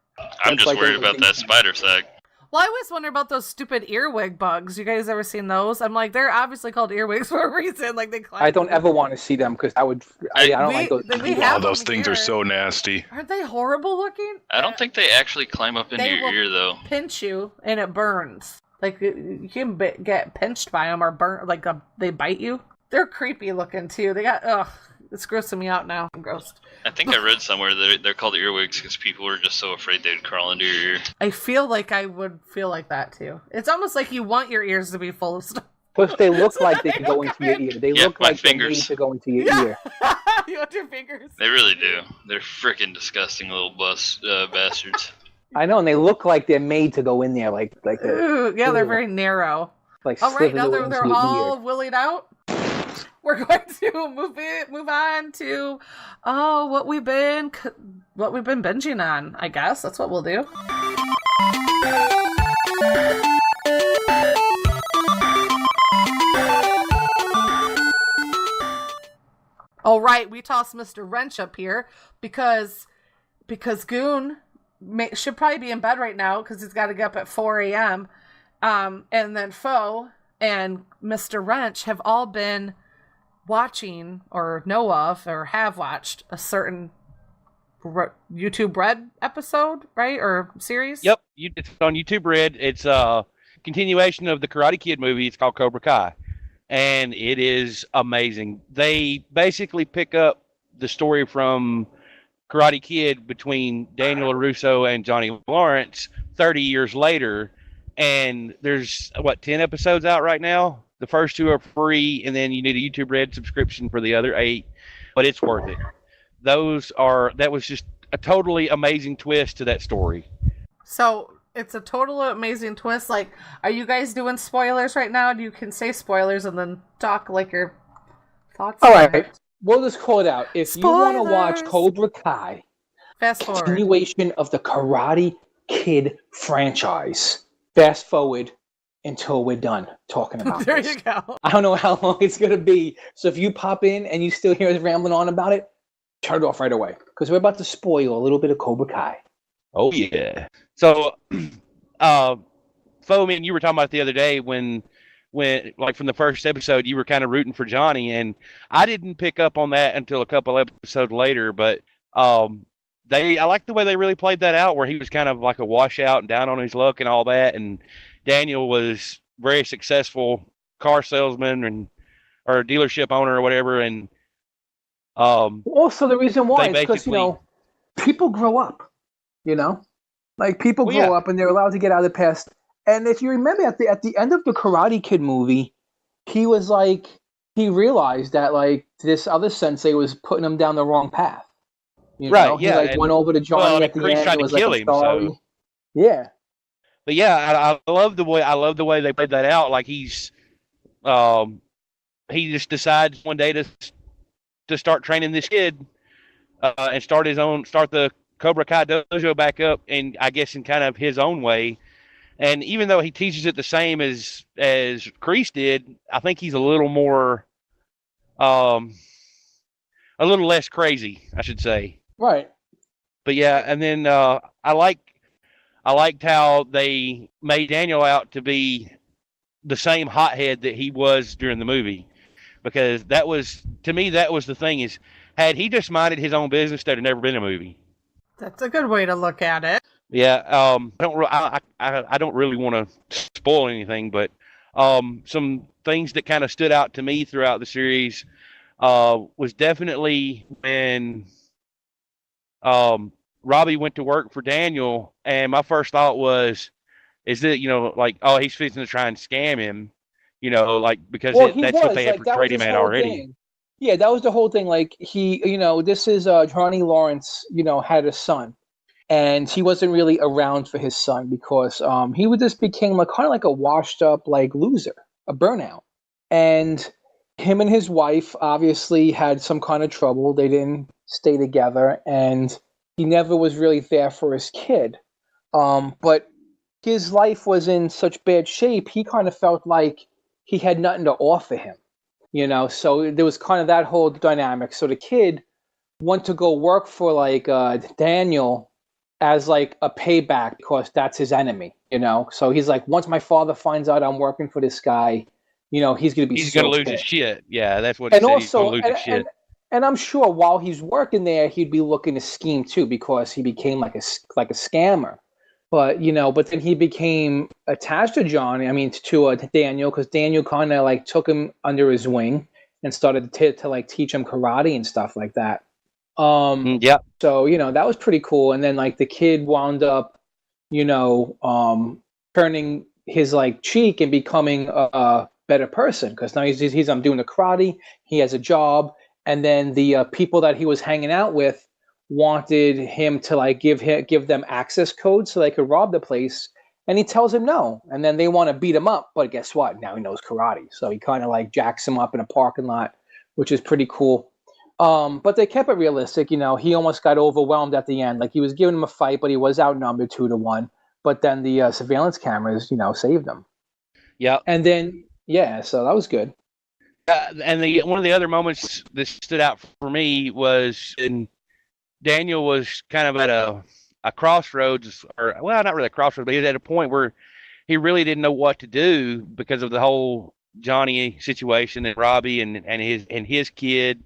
I'm just worried about that spider sack. Well, I always wonder about those stupid earwig bugs. You guys ever seen those? I'm like, they're obviously called earwigs for a reason. Like they climb. I don't ever want to see them because I don't like those. Those things are so nasty. Aren't they horrible looking? I don't think they actually climb up into your ear though. Pinch you and it burns. Like you can get pinched by them or burn. Like they bite you. They're creepy looking too. They got it's grossing me out now. I'm grossed. I think I read somewhere that they're called earwigs because people were just so afraid they'd crawl into your ear. I feel like I would feel like that too. It's almost like you want your ears to be full of stuff. Plus, they look like they can go into your ear. They look my like they're made fingers. to go into your ear. You want your fingers? They really do. They're freaking disgusting little bastards. I know, and they look like they're made to go in there, like Ooh, yeah, they're very narrow. like. All right, now slithers they're into your all ear. willied out. We're going to move on to what we've been binging on. I guess that's what we'll do. All right, we tossed Mr. Wrench up here because Goon should probably be in bed right now because he's got to get up at 4 a.m. And then Foe and Mr. Wrench have all been watching or know of or have watched a certain YouTube Red episode, right? Or series? Yep, it's on YouTube Red. It's a continuation of the Karate Kid movie. It's called Cobra Kai, and it is amazing. They basically pick up the story from Karate Kid between Daniel LaRusso and Johnny Lawrence 30 years later, and there's 10 episodes out right now. The first 2 are free, and then you need a YouTube Red subscription for the other 8, but it's worth it. That was just a totally amazing twist to that story. So it's a total amazing twist. Like, are you guys doing spoilers right now? You can say spoilers and then talk like your thoughts. All right, we'll just call it out. If you want to watch Spoilers. Cobra Kai, Fast forward. continuation of the Karate Kid franchise, fast forward until we're done talking about There this. you go. I don't know how long it's going to be. So if you pop in and you still hear us rambling on about it, turn it off right away. Because we're about to spoil a little bit of Cobra Kai. Oh, yeah. So, Foeman, you were talking about the other day when like from the first episode, you were kind of rooting for Johnny, and I didn't pick up on that until a couple episodes later, but I like the way they really played that out, where he was kind of like a washout and down on his luck and all that, and Daniel was very successful car salesman or dealership owner or whatever, and also, the reason why they is because, people grow up, Like, people grow up and they're allowed to get out of the past. And if you remember at the end of the Karate Kid movie, he was like, he realized that, like, this other sensei was putting him down the wrong path. Right, He, went over to Johnny at the end. Tried It was to kill like a him, story. so. Yeah. But yeah, I love the way they played that out. Like, he just decides one day to start training this kid and start the Cobra Kai dojo back up, and I guess in kind of his own way. And even though he teaches it the same as Kreese did, I think he's a little more, a little less crazy, I should say. Right. But yeah, and then I liked how they made Daniel out to be the same hothead that he was during the movie, because that was the thing is, had he just minded his own business, there'd have never been a movie. That's a good way to look at it. Yeah, I don't really want to spoil anything, but some things that kind of stood out to me throughout the series was definitely when Robbie went to work for Daniel, and my first thought was, is that, like, oh, he's fixing to try and scam him, because that's what they had portrayed him at already. Thing. Yeah, that was the whole thing. Like, he, this is Johnny Lawrence, had a son, and he wasn't really around for his son because he just became kind of like a washed up loser, a burnout, and him and his wife obviously had some kind of trouble. They didn't stay together, and he never was really there for his kid. But his life was in such bad shape, he kind of felt like he had nothing to offer him. So there was kind of that whole dynamic. So the kid went to go work for Daniel as a payback because that's his enemy, So he's like, once my father finds out I'm working for this guy, he's going to be he's going to lose his shit. Yeah, that's what he said. He's going to lose his shit. And I'm sure while he's working there, he'd be looking to scheme too because he became like a scammer. But but then he became attached to Johnny. I mean, to Daniel, because Daniel kind of took him under his wing and started to teach him karate and stuff like that. Yeah. So that was pretty cool. And then the kid wound up, turning his cheek and becoming better person because now he's doing the karate. He has a job, and then the people that he was hanging out with wanted him to like give them access codes so they could rob the place, and he tells him no. And then they want to beat him up, but guess what? Now he knows karate, so he kind of like jacks him up in a parking lot, which is pretty cool. But they kept it realistic. He almost got overwhelmed at the end. Like he was giving him a fight, but he was outnumbered 2-1. But then the surveillance cameras, saved him. Yeah. And then, so that was good. And one of the other moments that stood out for me was in Daniel was kind of at a crossroads, or well, not really a crossroads, but he was at a point where he really didn't know what to do because of the whole Johnny situation and Robbie and his kid.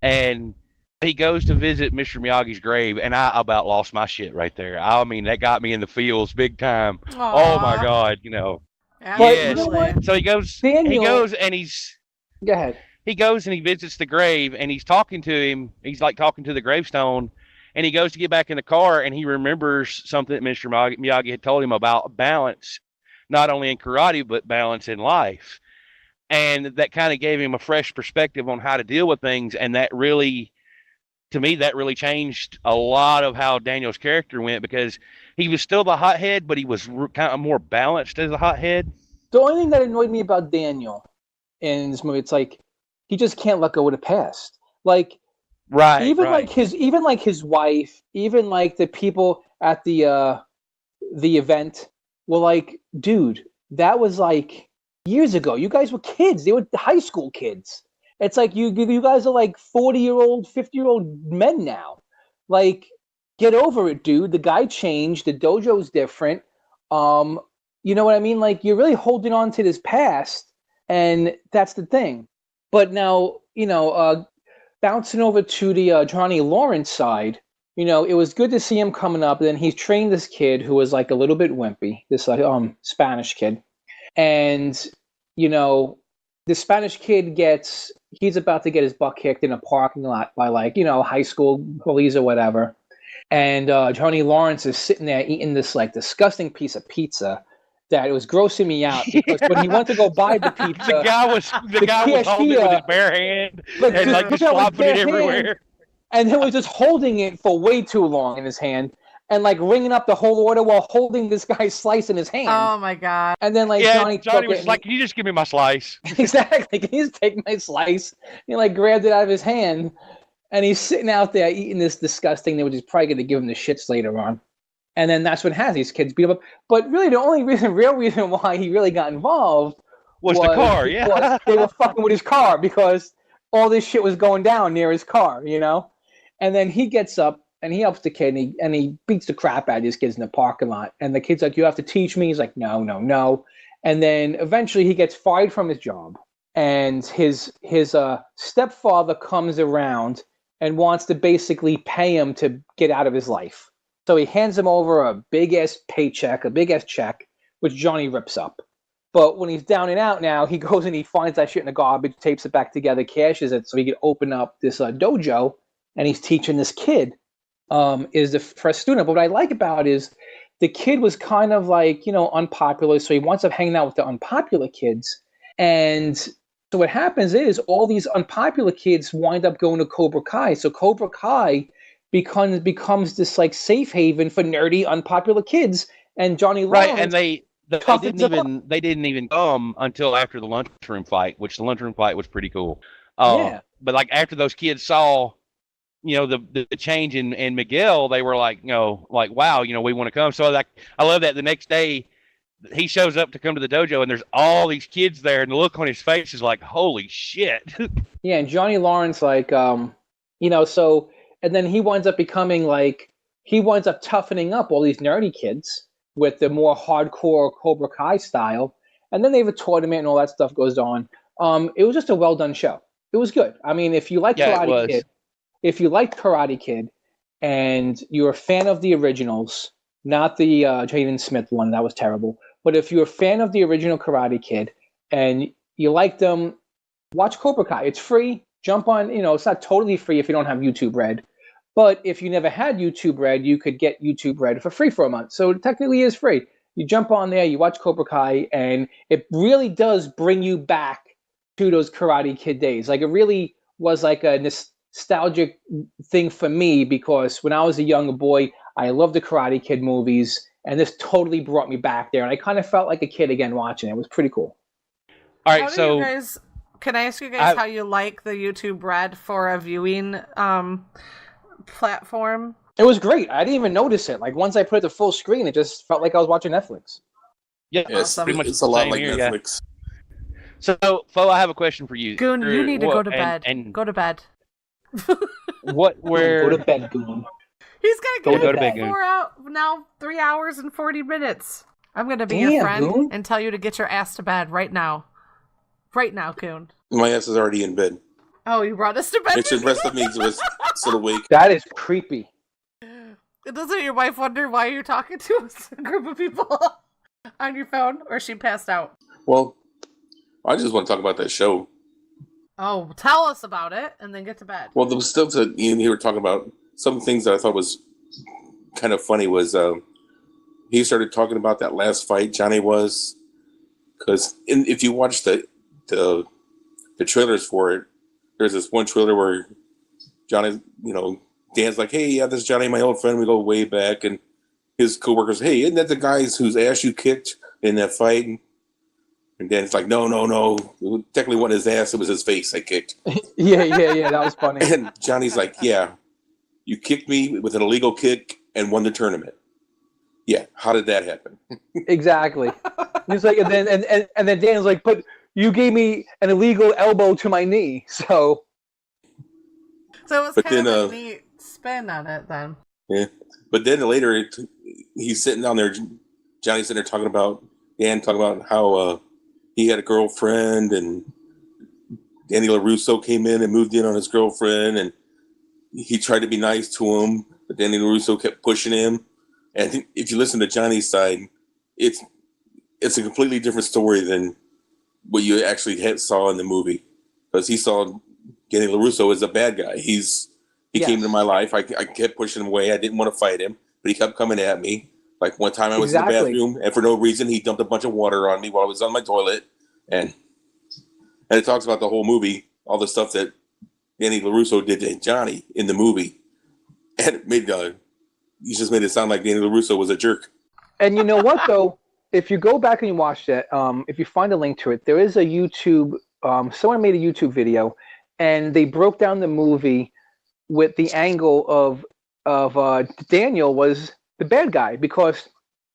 And he goes to visit Mr. Miyagi's grave, and I about lost my shit right there. I mean, that got me in the feels big time. Aww. Oh my God, Yes. So he goes, and he's. Go ahead. He goes and he visits the grave, and he's talking to him. He's like talking to the gravestone, and he goes to get back in the car, and he remembers something that Mr. Miyagi had told him about balance, not only in karate, but balance in life. And that kind of gave him a fresh perspective on how to deal with things. And that really, to me, that really changed a lot of how Daniel's character went, because he was still the hothead, but he was kind of more balanced as a hothead. The only thing that annoyed me about Daniel in this movie, it's like, he just can't let go of the past. Like, like his wife, even like the people at the event were like, dude, that was like years ago. You guys were kids. They were high school kids. It's like you guys are like 40-year-old, 50-year-old men now. Like, get over it, dude. The guy changed. The dojo's different. You know what I mean? Like, you're really holding on to this past, and that's the thing. But now, bouncing over to the Johnny Lawrence side, it was good to see him coming up. Then he's trained this kid who was like a little bit wimpy, this Spanish kid. And, the Spanish kid he's about to get his butt kicked in a parking lot by like, high school police or whatever. And Johnny Lawrence is sitting there eating this like disgusting piece of pizza that it was grossing me out, because when he went to go buy the pizza, the guy was holding it with his bare hand, and like just flopping it everywhere. And he was just holding it for way too long in his hand, and like ringing up the whole order while holding this guy's slice in his hand. Oh my God. And then like Johnny was like, "Can you just give me my slice?" Exactly. Can you just take my slice? He like grabbed it out of his hand, and he's sitting out there eating this disgusting thing, which is probably going to give him the shits later on. And then that's what has these kids beat him up. But really, the only real reason why he really got involved was the car. Yeah, was they were fucking with his car, because all this shit was going down near his car, And then he gets up and he helps the kid, and he beats the crap out of these kids in the parking lot. And the kid's like, "You have to teach me." He's like, "No." And then eventually he gets fired from his job, and his stepfather comes around and wants to basically pay him to get out of his life. So he hands him over a big-ass paycheck, a big-ass check, which Johnny rips up. But when he's down and out now, he goes and he finds that shit in the garbage, tapes it back together, cashes it so he can open up this dojo, and he's teaching this kid, is the first student. But what I like about it is the kid was kind of like, unpopular, so he winds up hanging out with the unpopular kids. And so what happens is all these unpopular kids wind up going to Cobra Kai. So Cobra Kai becomes this like safe haven for nerdy, unpopular kids, and Johnny Lawrence. Right, and they didn't even come until after the lunchroom fight, which the lunchroom fight was pretty cool. But like after those kids saw, the change in Miguel, they were like, wow, we want to come. So like, I love that the next day he shows up to come to the dojo, and there's all these kids there, and the look on his face is like, holy shit. Yeah, and Johnny Lawrence, like, so. And then he winds up toughening up all these nerdy kids with the more hardcore Cobra Kai style. And then they have a tournament and all that stuff goes on. It was just a well done show. It was good. I mean, if you like Karate Kid and you're a fan of the originals, not the Jaden Smith one, that was terrible. But if you're a fan of the original Karate Kid and you like them, watch Cobra Kai. It's free. Jump on, it's not totally free if you don't have YouTube Red. But if you never had YouTube Red, you could get YouTube Red for free for a month. So it technically is free. you jump on there, you watch Cobra Kai, and it really does bring you back to those Karate Kid days. Like, it really was like a nostalgic thing for me, because when I was a younger boy, I loved the Karate Kid movies, and this totally brought me back there, and I kind of felt like a kid again watching it. It was pretty cool. All right, can I ask you guys how you like the YouTube Red for a viewing platform? It was great. I didn't even notice it. Like, once I put it to full screen, it just felt like I was watching Netflix. Yeah, Awesome. It's a lot like Netflix. So, Fo, I have a question for you. Goon, you need to go to bed. Go to bed. Go to bed, Goon. He's gonna go to bed, Goon. 3 hours and 40 minutes. I'm gonna be your friend Goon. and tell you to get your ass to bed right now. Right now, Goon. My ass is already in bed. Oh, you brought us to bed? It's just rest of me was still awake. That is creepy. Doesn't your wife wonder why you're talking to a group of people on your phone, or she passed out? Well, I just want to talk about that show. Oh, tell us about it, and then get to bed. Well, there was still you were talking about some things that I thought was kind of funny. Was he started talking about that last fight Johnny was, because if you watch the trailers for it, there's this one trailer where Johnny, Dan's like, hey, yeah, this is Johnny, my old friend. We go way back. And his coworkers, hey, isn't that the guy whose ass you kicked in that fight? And Dan's like, no. It technically wasn't his ass. It was his face I kicked. Yeah. That was funny. And Johnny's like, yeah, you kicked me with an illegal kick and won the tournament. Yeah, how did that happen? Exactly. He's like, and then Dan's like, but you gave me an illegal elbow to my knee, so. So it was kind of a neat spin on it then. Yeah, but then later he's sitting down there. Johnny's sitting there talking about how he had a girlfriend, and Danny LaRusso came in and moved in on his girlfriend, and he tried to be nice to him, but Danny LaRusso kept pushing him. And if you listen to Johnny's side, it's a completely different story than what you actually saw in the movie, because he saw Danny LaRusso as a bad guy. He came into my life. I kept pushing him away. I didn't want to fight him, but he kept coming at me. Like one time I was in the bathroom, and for no reason, he dumped a bunch of water on me while I was on my toilet. And it talks about the whole movie, all the stuff that Danny LaRusso did to Johnny in the movie. And it made you just made it sound like Danny LaRusso was a jerk. And you know what, though? If you go back and you watch that, if you find a link to it, there is a YouTube, someone made a YouTube video, and they broke down the movie with the angle of Daniel was the bad guy, because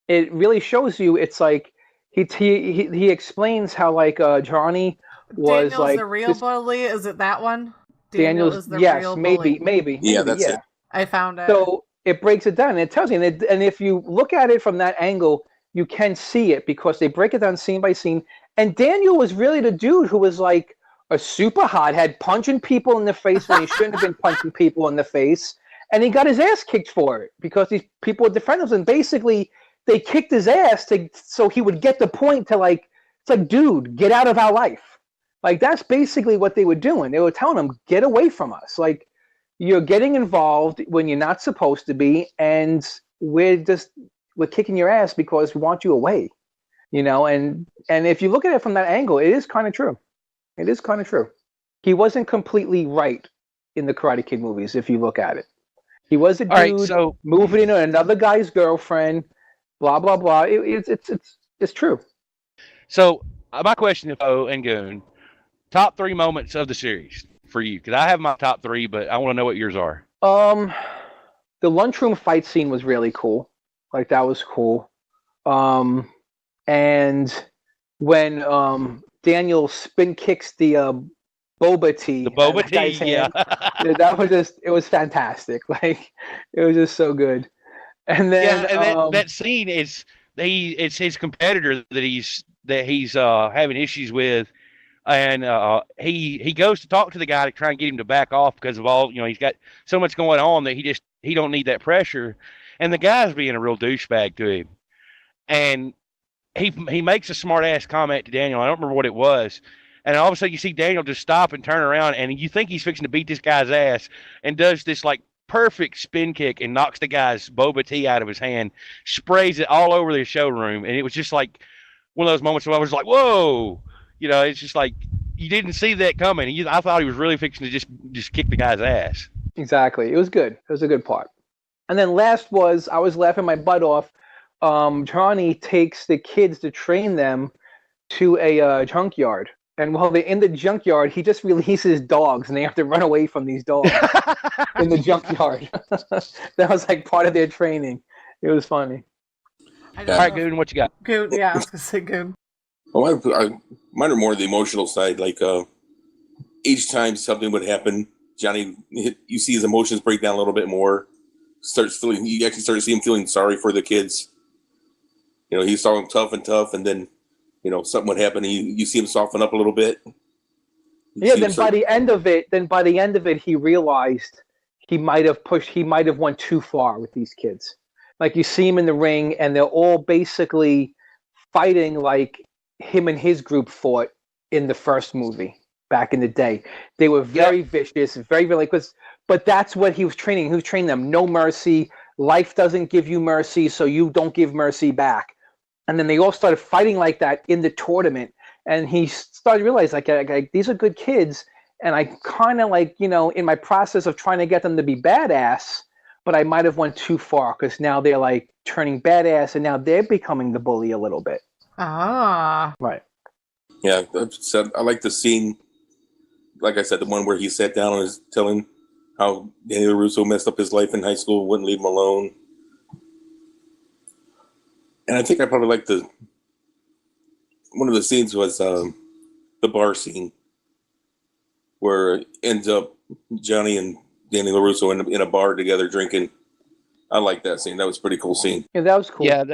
it really shows you, it's like, he explains how, like, Johnny was Daniel's like the real bully. Is it that one? Daniel's is the yes, real maybe, bully. maybe. Yeah, that's it. I found it. So it breaks it down, and it tells you, and if you look at it from that angle, you can see it, because they break it down scene by scene. And Daniel was really the dude who was like a super hothead, punching people in the face when he shouldn't have been punching people in the face. And he got his ass kicked for it, because these people were defending him. And basically, they kicked his ass so he would get the point to, like, it's like, dude, get out of our life. Like, that's basically what they were doing. They were telling him, get away from us. Like, you're getting involved when you're not supposed to be, and we're kicking your ass because we want you away. And if you look at it from that angle, it is kind of true. It is kind of true. He wasn't completely right in the Karate Kid movies, if you look at it. He was a dude moving into another guy's girlfriend, blah, blah, blah. It's true. So my question to Poe and Goon, top 3 moments of the series for you, because I have my top 3, but I want to know what yours are. The lunchroom fight scene was really cool. Like, that was cool. And when Daniel spin kicks the boba tea. The boba tea, yeah. That was it was fantastic. Like, it was just so good. And then that scene is it's his competitor that he's having issues with, and he goes to talk to the guy to try and get him to back off because of all, he's got so much going on that he don't need that pressure, and the guy's being a real douchebag to him, and he makes a smart ass comment to Daniel. I don't remember what it was. And all of a sudden you see Daniel just stop and turn around, and you think he's fixing to beat this guy's ass, and does this like perfect spin kick and knocks the guy's boba tea out of his hand, sprays it all over the showroom, and it was just like one of those moments where I was like, "Whoa!" It's just like you didn't see that coming. I thought he was really fixing to just kick the guy's ass. Exactly. It was good. It was a good part. And then last was, I was laughing my butt off. Johnny takes the kids to train them to a junkyard. And while they're in the junkyard, he just releases dogs, and they have to run away from these dogs in the junkyard. That was like part of their training. It was funny. All right, Goon, what you got? Goon, yeah, I was going to say Goon. Well, mine are more the emotional side. Like each time something would happen, Johnny, you see his emotions break down a little bit more. You actually start to see him feeling sorry for the kids. He saw them tough, and then, something would happen. And you see him soften up a little bit. By the end of it, he realized he might have went too far with these kids. Like, you see him in the ring, and they're all basically fighting like him and his group fought in the first movie back in the day. They were very vicious, very relentless. But that's what he was training. He was training them. No mercy. Life doesn't give you mercy, so you don't give mercy back. And then they all started fighting like that in the tournament. And he started to realize, like these are good kids. And I kind of in my process of trying to get them to be badass, but I might have went too far because now they're like turning badass, and now they're becoming the bully a little bit. Ah. Right. Yeah, I like the scene, like I said, the one where he sat down and was telling how Daniel Russo messed up his life in high school, wouldn't leave him alone. And I think I probably like one of the scenes was the bar scene, where it ends up Johnny and Danny LaRusso in a bar together drinking. I like that scene. That was a pretty cool scene. Yeah, that was cool. Yeah,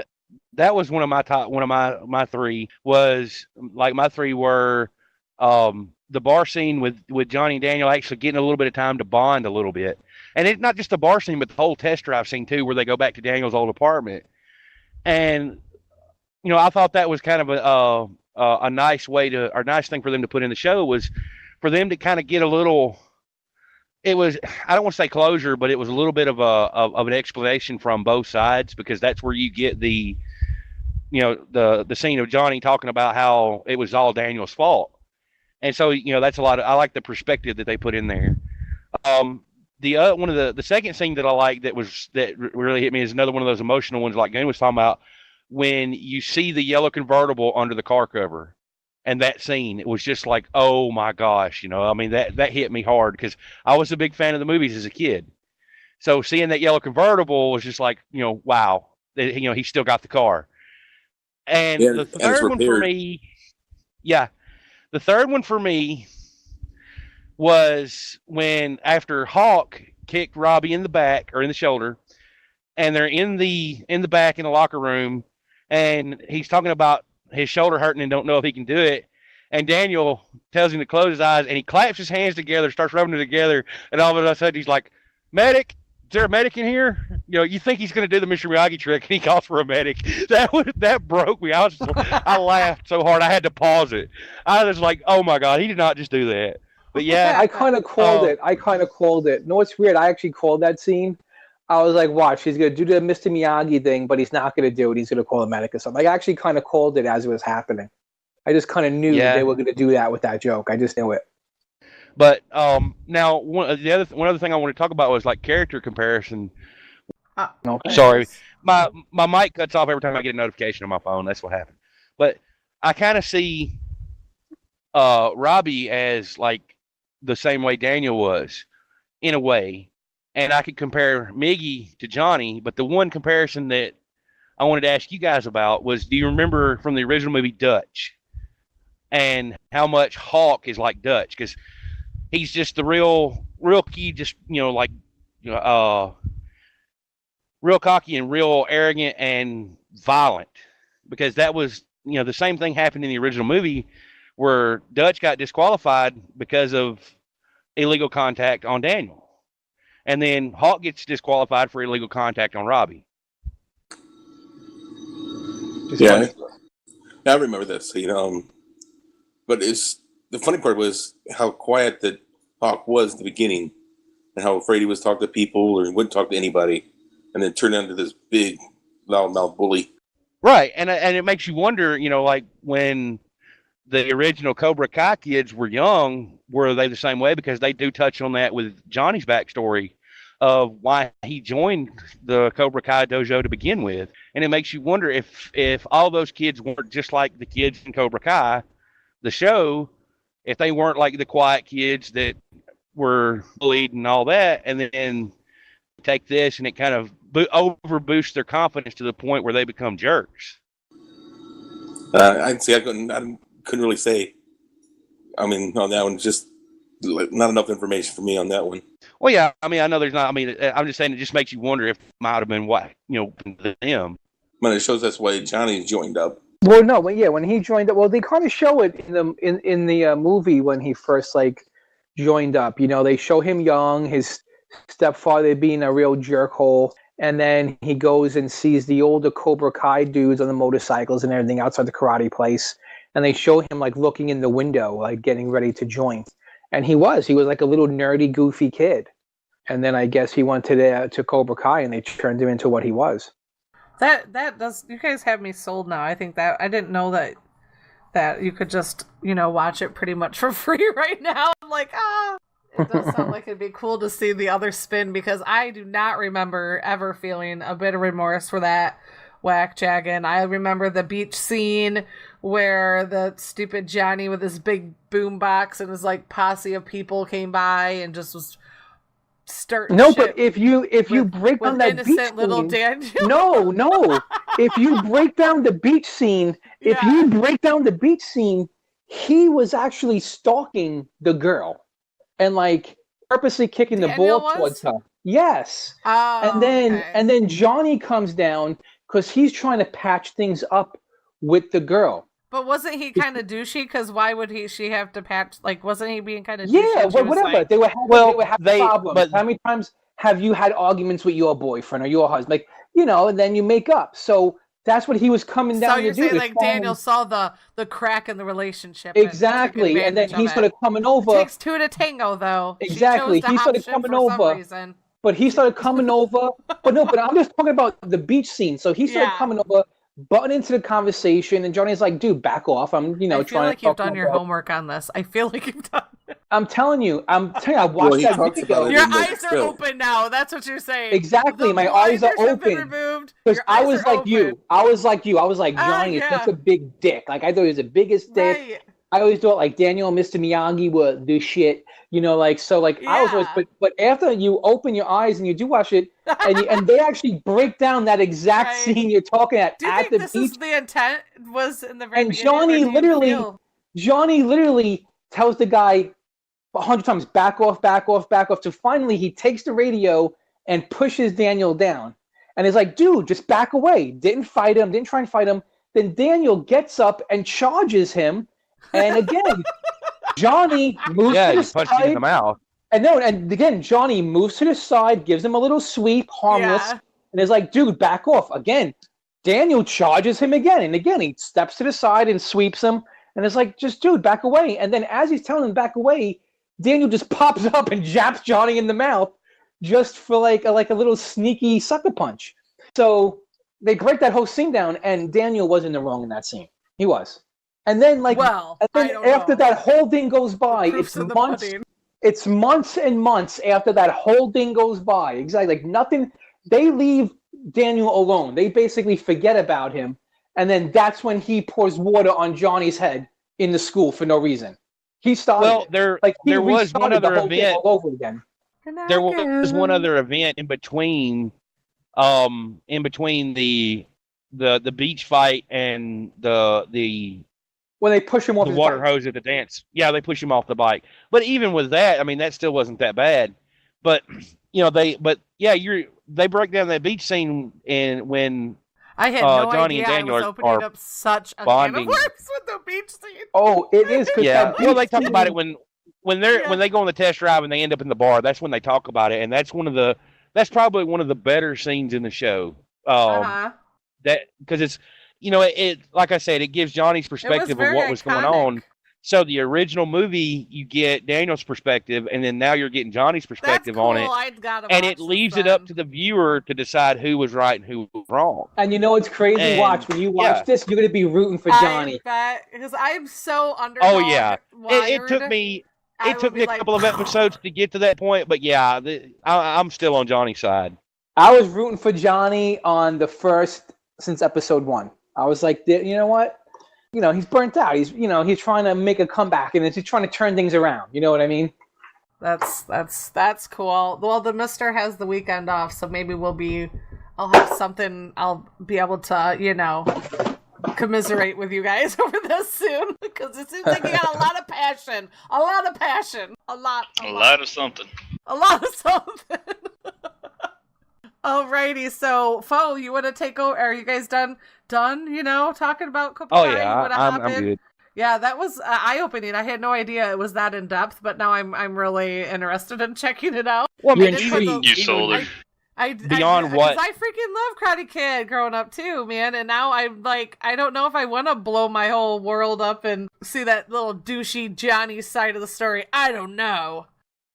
that was one of my three. Was like my three were the bar scene with Johnny and Daniel actually getting a little bit of time to bond a little bit, and it's not just the bar scene, but the whole test drive scene too, where they go back to Daniel's old apartment. And I thought that was kind of a nice thing for them to put in the show, was for them to kind of get a little. It was, I don't want to say closure, but it was a little bit of an explanation from both sides, because that's where you get the scene of Johnny talking about how it was all Daniel's fault. And so, that's I like the perspective that they put in there. One of the second scene that I like that really hit me is another one of those emotional ones, like Gunn was talking about, when you see the yellow convertible under the car cover. And that scene, it was just like, oh my gosh, that hit me hard, because I was a big fan of the movies as a kid. So seeing that yellow convertible was just like, wow, he still got the car. And the third one for me was when, after Hawk kicked Robbie in the back, or in the shoulder, and they're in the back in the locker room, and he's talking about his shoulder hurting and don't know if he can do it. And Daniel tells him to close his eyes, and he claps his hands together, starts rubbing them together, and all of a sudden he's like, "Medic, is there a medic in here?" You think he's going to do the Mr. Miyagi trick, and he calls for a medic. That broke me. I laughed so hard I had to pause it. I was like, "Oh my God, he did not just do that." But yeah, I kind of called it. No, it's weird. I actually called that scene. I was like, watch, he's going to do the Mr. Miyagi thing, but he's not going to do it. He's going to call a medic or something. I actually kind of called it as it was happening. I just kind of knew they were going to do that with that joke. I just knew it. But now one other thing I want to talk about was like character comparison. Okay. Sorry, my mic cuts off every time I get a notification on my phone. That's what happened. But I kind of see Robbie as like the same way Daniel was, in a way. And I could compare Miggy to Johnny, but the one comparison that I wanted to ask you guys about was, do you remember from the original movie Dutch, and how much Hawk is like Dutch? Because he's just the real key, just real cocky and real arrogant and violent. Because that was the same thing happened in the original movie, where Dutch got disqualified because of illegal contact on Daniel. And then Hawk gets disqualified for illegal contact on Robbie. Yeah, I remember that scene. But the funny part was how quiet that Hawk was at the beginning. and how afraid he was to talk to people or he wouldn't talk to anybody, and then turned into this big loudmouth bully. Right, and it makes you wonder, like when the original Cobra Kai kids were young, were they the same way? Because they do touch on that with Johnny's backstory of why he joined the Cobra Kai dojo to begin with. And it makes you wonder if all those kids weren't just like the kids in Cobra Kai, the show, if they weren't like the quiet kids that were bullied and all that, and then take this and it kind of over boosts their confidence to the point where they become jerks. I couldn't really say. I mean, on that one, just not enough information for me on that one. Well, yeah, I mean, I know there's not. I mean, I'm just saying it just makes you wonder if it might have been what them. But it shows that's why Johnny joined up. Well, no, when he joined up, they kind of show it in the movie when he first joined up. They show him young, his stepfather being a real jerkhole, and then he goes and sees the older Cobra Kai dudes on the motorcycles and everything outside the karate place, and they show him looking in the window, getting ready to join. And he was like a little nerdy, goofy kid. And then I guess he went to Cobra Kai, and they turned him into what he was. That does. You guys have me sold now. I think that I didn't know that you could just watch it pretty much for free right now. I'm like, it does sound like it'd be cool to see the other spin, because I do not remember ever feeling a bit of remorse for that whack jagging. I remember the beach scene where the stupid Johnny with his big boombox and his posse of people came by and just was starting. No, but if you break down that beach scene, little Daniel. No. If you break down the beach scene, he was actually stalking the girl and purposely kicking the ball towards her. Yes. Oh, and then Johnny comes down because he's trying to patch things up with the girl. But wasn't he kind of douchey? Because why would she have to patch? Wasn't he being kind of douchey? Yeah, well, whatever. They were having problems. But how many times have you had arguments with your boyfriend or your husband? And then you make up. So that's what he was coming down to do. So you're saying Daniel saw the crack in the relationship. Exactly. And then he started coming over. It takes two to tango, though. Exactly. He started coming over. But he started coming over. But I'm just talking about the beach scene. So he started coming over, butting into the conversation, and Johnny's like, dude, back off. I'm, I feel like you've done your homework on this. I feel like you've done it. I'm telling you, I watched that video. Your eyes are open now. That's what you're saying. Exactly. My eyes are open. Because I was like you. I was like, Johnny is such a big dick. I thought he was the biggest dick. Right. I always thought Daniel and Mr. Miyagi were this shit. I was always, but after you open your eyes and you do watch it, and they actually break down that exact scene you're talking at do you think the this beach. Is the intent was in the very and beginning? Johnny literally tells the guy 100 times, back off, to finally he takes the radio and pushes Daniel down. And is like, dude, just back away. Didn't try and fight him. Then Daniel gets up and charges him. And again, Johnny moves to the side. Punched him in the mouth. And again, Johnny moves to the side, gives him a little sweep, harmless, and is like, dude, back off. Again, Daniel charges him again. And again, he steps to the side and sweeps him. And is like, just, dude, back away. And then as he's telling him back away, Daniel just pops up and japs Johnny in the mouth just for like a little sneaky sucker punch. So they break that whole scene down, and Daniel was in the wrong in that scene. He was. And then after that whole thing goes by, it's months and months after that whole thing goes by. Exactly. Nothing. They leave Daniel alone. They basically forget about him. And then that's when he pours water on Johnny's head in the school for no reason. He started. Well, there was one other event all over again. There was one other event in between the beach fight and the when they push him off the his water bike. hose at the dance. Yeah, they push him off the bike. But even with that, I mean, that still wasn't that bad. But they break down that beach scene, and when I had no Johnny idea and Daniel I was opening up such a can of worms with the beach scene. Oh, it is. Yeah, well, they talk about it when they go on the test drive and they end up in the bar. That's when they talk about it, and that's probably one of the better scenes in the show. That because it's it like I said, it gives Johnny's perspective of what was going on. So the original movie, you get Daniel's perspective, and then now you're getting Johnny's perspective on it. I'd gotta And watch it leaves this it up then. to the viewer to decide who was right and who was wrong. And you know it's crazy. And, watch when you watch this, you're gonna be rooting for Johnny. I bet, because I'm so underdog. Oh yeah, it took me. It took me a couple of episodes to get to that point, but yeah, I'm still on Johnny's side. I was rooting for Johnny on the first since episode 1. I was like, you know what? You know, he's burnt out. He's trying to make a comeback, and he's trying to turn things around. You know what I mean? That's cool. Well, the Mister has the weekend off, so maybe I'll have something. I'll be able to, commiserate with you guys over this soon, because it seems like you got a lot of passion. A lot of something. Alrighty, so Fo, you want to take over? Are you guys done? Talking about Cobra Kai? Oh yeah, I'm good. Yeah, that was eye-opening. I had no idea it was that in depth, but now I'm really interested in checking it out. Well, You're You sold it. Beyond what? I freaking love Karate Kid growing up too, man. And now I'm like, I don't know if I want to blow my whole world up and see that little douchey Johnny side of the story. I don't know.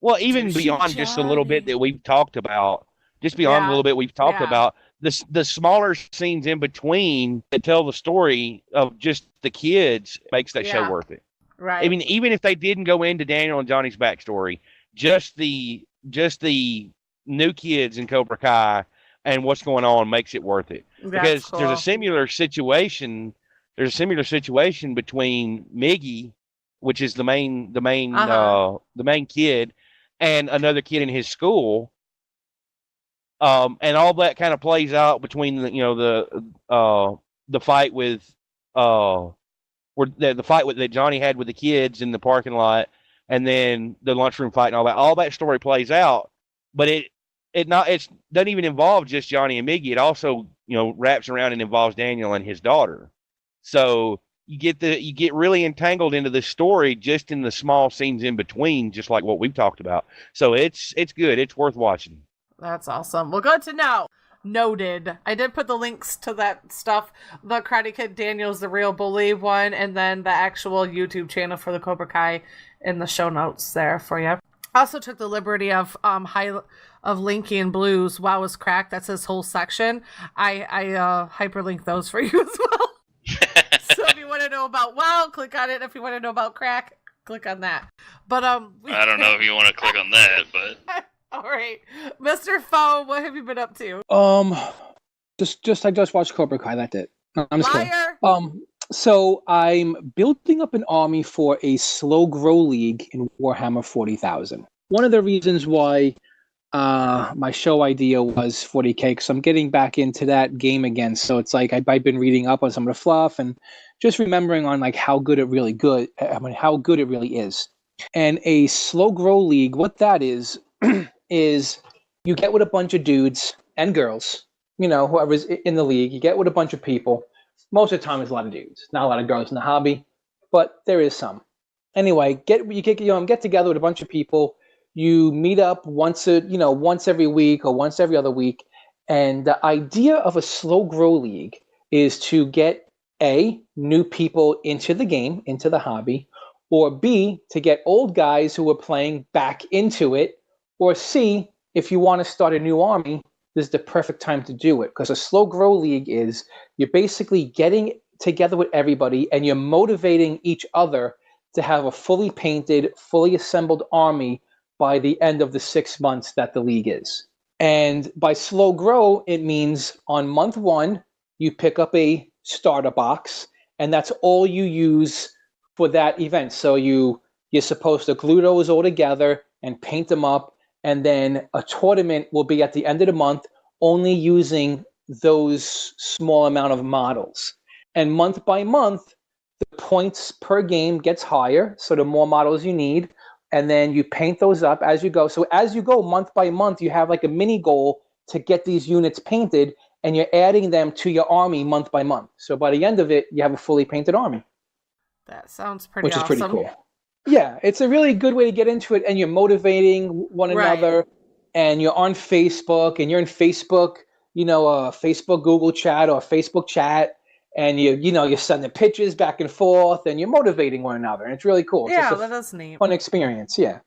Well, even beyond just a little bit that we've talked about, about the smaller scenes in between that tell the story of just the kids makes that show worth it. Right. I mean, even if they didn't go into Daniel and Johnny's backstory, just the new kids in Cobra Kai and what's going on makes it worth it. Because there's a similar situation. There's a similar situation between Miggy, which is the main kid, and another kid in his school. And all that kind of plays out between the fight with the fight that Johnny had with the kids in the parking lot, and then the lunchroom fight and all that. All that story plays out, but it doesn't even involve just Johnny and Miggy. It also wraps around and involves Daniel and his daughter. So you get really entangled into the story just in the small scenes in between, just like what we've talked about. So it's good. It's worth watching. That's awesome. Well, good to know. Noted. I did put the links to that stuff. The Karate Kid Daniel's the Real Bully one, and then the actual YouTube channel for the Cobra Kai in the show notes there for you. I also took the liberty of linking Blues Wow is Crack. That's his whole section. I hyperlink those for you as well. So if you want to know about Wow, click on it. If you want to know about Crack, click on that. But I don't know if you want to click on that, but all right, Mr. Fo, what have you been up to? I just watched Cobra Kai. That's it. I'm just Liar. kidding. So I'm building up an army for a slow grow league in Warhammer 40,000. One of the reasons why my show idea was 40K, because I'm getting back into that game again. So it's like I've been reading up on some of the fluff and just remembering on like how good it really is. And a slow grow league, what that is you get with a bunch of dudes and girls, whoever's in the league. You get with a bunch of people. Most of the time, there's a lot of dudes, not a lot of girls in the hobby, but there is some. Anyway, get together with a bunch of people. You meet up once every week or once every other week, and the idea of a slow grow league is to get new people into the game, into the hobby, or B, to get old guys who are playing back into it, or C, if you want to start a new army, this is the perfect time to do it, because a slow grow league is you're basically getting together with everybody and you're motivating each other to have a fully painted, fully assembled army by the end of the 6 months that the league is. And by slow grow, it means on month 1, you pick up a starter box, and that's all you use for that event. So you're supposed to glue those all together and paint them up. And then a tournament will be at the end of the month, only using those small amount of models. And month by month, the points per game gets higher, so the more models you need, and then you paint those up as you go. So as you go month by month, you have like a mini goal to get these units painted, and you're adding them to your army month by month. So by the end of it, you have a fully painted army. That sounds pretty awesome. Which is pretty cool. Yeah, it's a really good way to get into it, and you're motivating one another, and you're on Facebook, and you're in Facebook, Facebook Google chat or Facebook chat, and you're sending pitches back and forth, and you're motivating one another, and it's really cool. It's Yeah, just that is neat. fun experience. Yeah,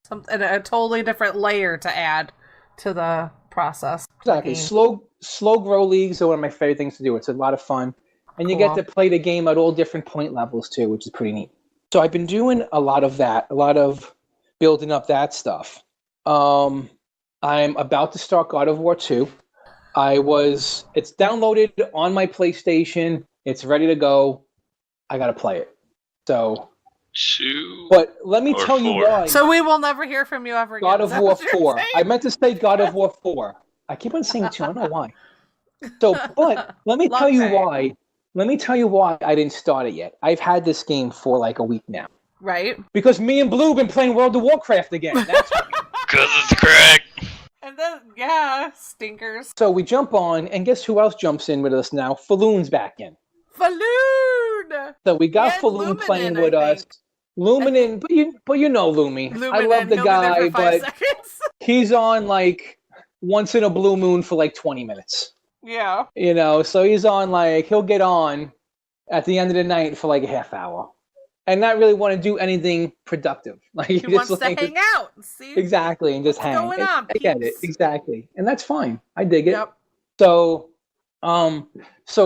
And a totally different layer to add to the process. exactly. Slow grow leagues are one of my favorite things to do. It's a lot of fun, and you Cool. get to play the game at all different point levels too, which is pretty neat. So I've been doing a lot of that, a lot of building up that stuff. I'm about to start God of War 2. It's downloaded on my PlayStation. It's ready to go. I gotta play it. So, 2. but let me Or tell you 4. why. So we will never hear from you ever again. God Is of that War what you're 4. saying? I meant to say God of War 4. I keep on saying 2. I don't know why. So, but let me Love tell you that. why. Let me tell you why I didn't start it yet. I've had this game for like a week now. Right. Because me and Blue have been playing World of Warcraft again. That's why. Because it's crack. And then, yeah, stinkers. So we jump on, and guess who else jumps in with us now? Falloon's back in. Falloon! So we got And Falloon Luminen, playing I with us. think. Luminen, but you know Lumi. I love the Luminen, guy, he'll be there for 5 but seconds. he's on like once in a blue moon for like 20 minutes. Yeah. So he's on like, he'll get on at the end of the night for like a half hour and not really want to do anything productive. Like He wants to hang out. See? Exactly, and just What's hang. going on, I get it, peeps? exactly. And that's fine. I dig it. Yep. So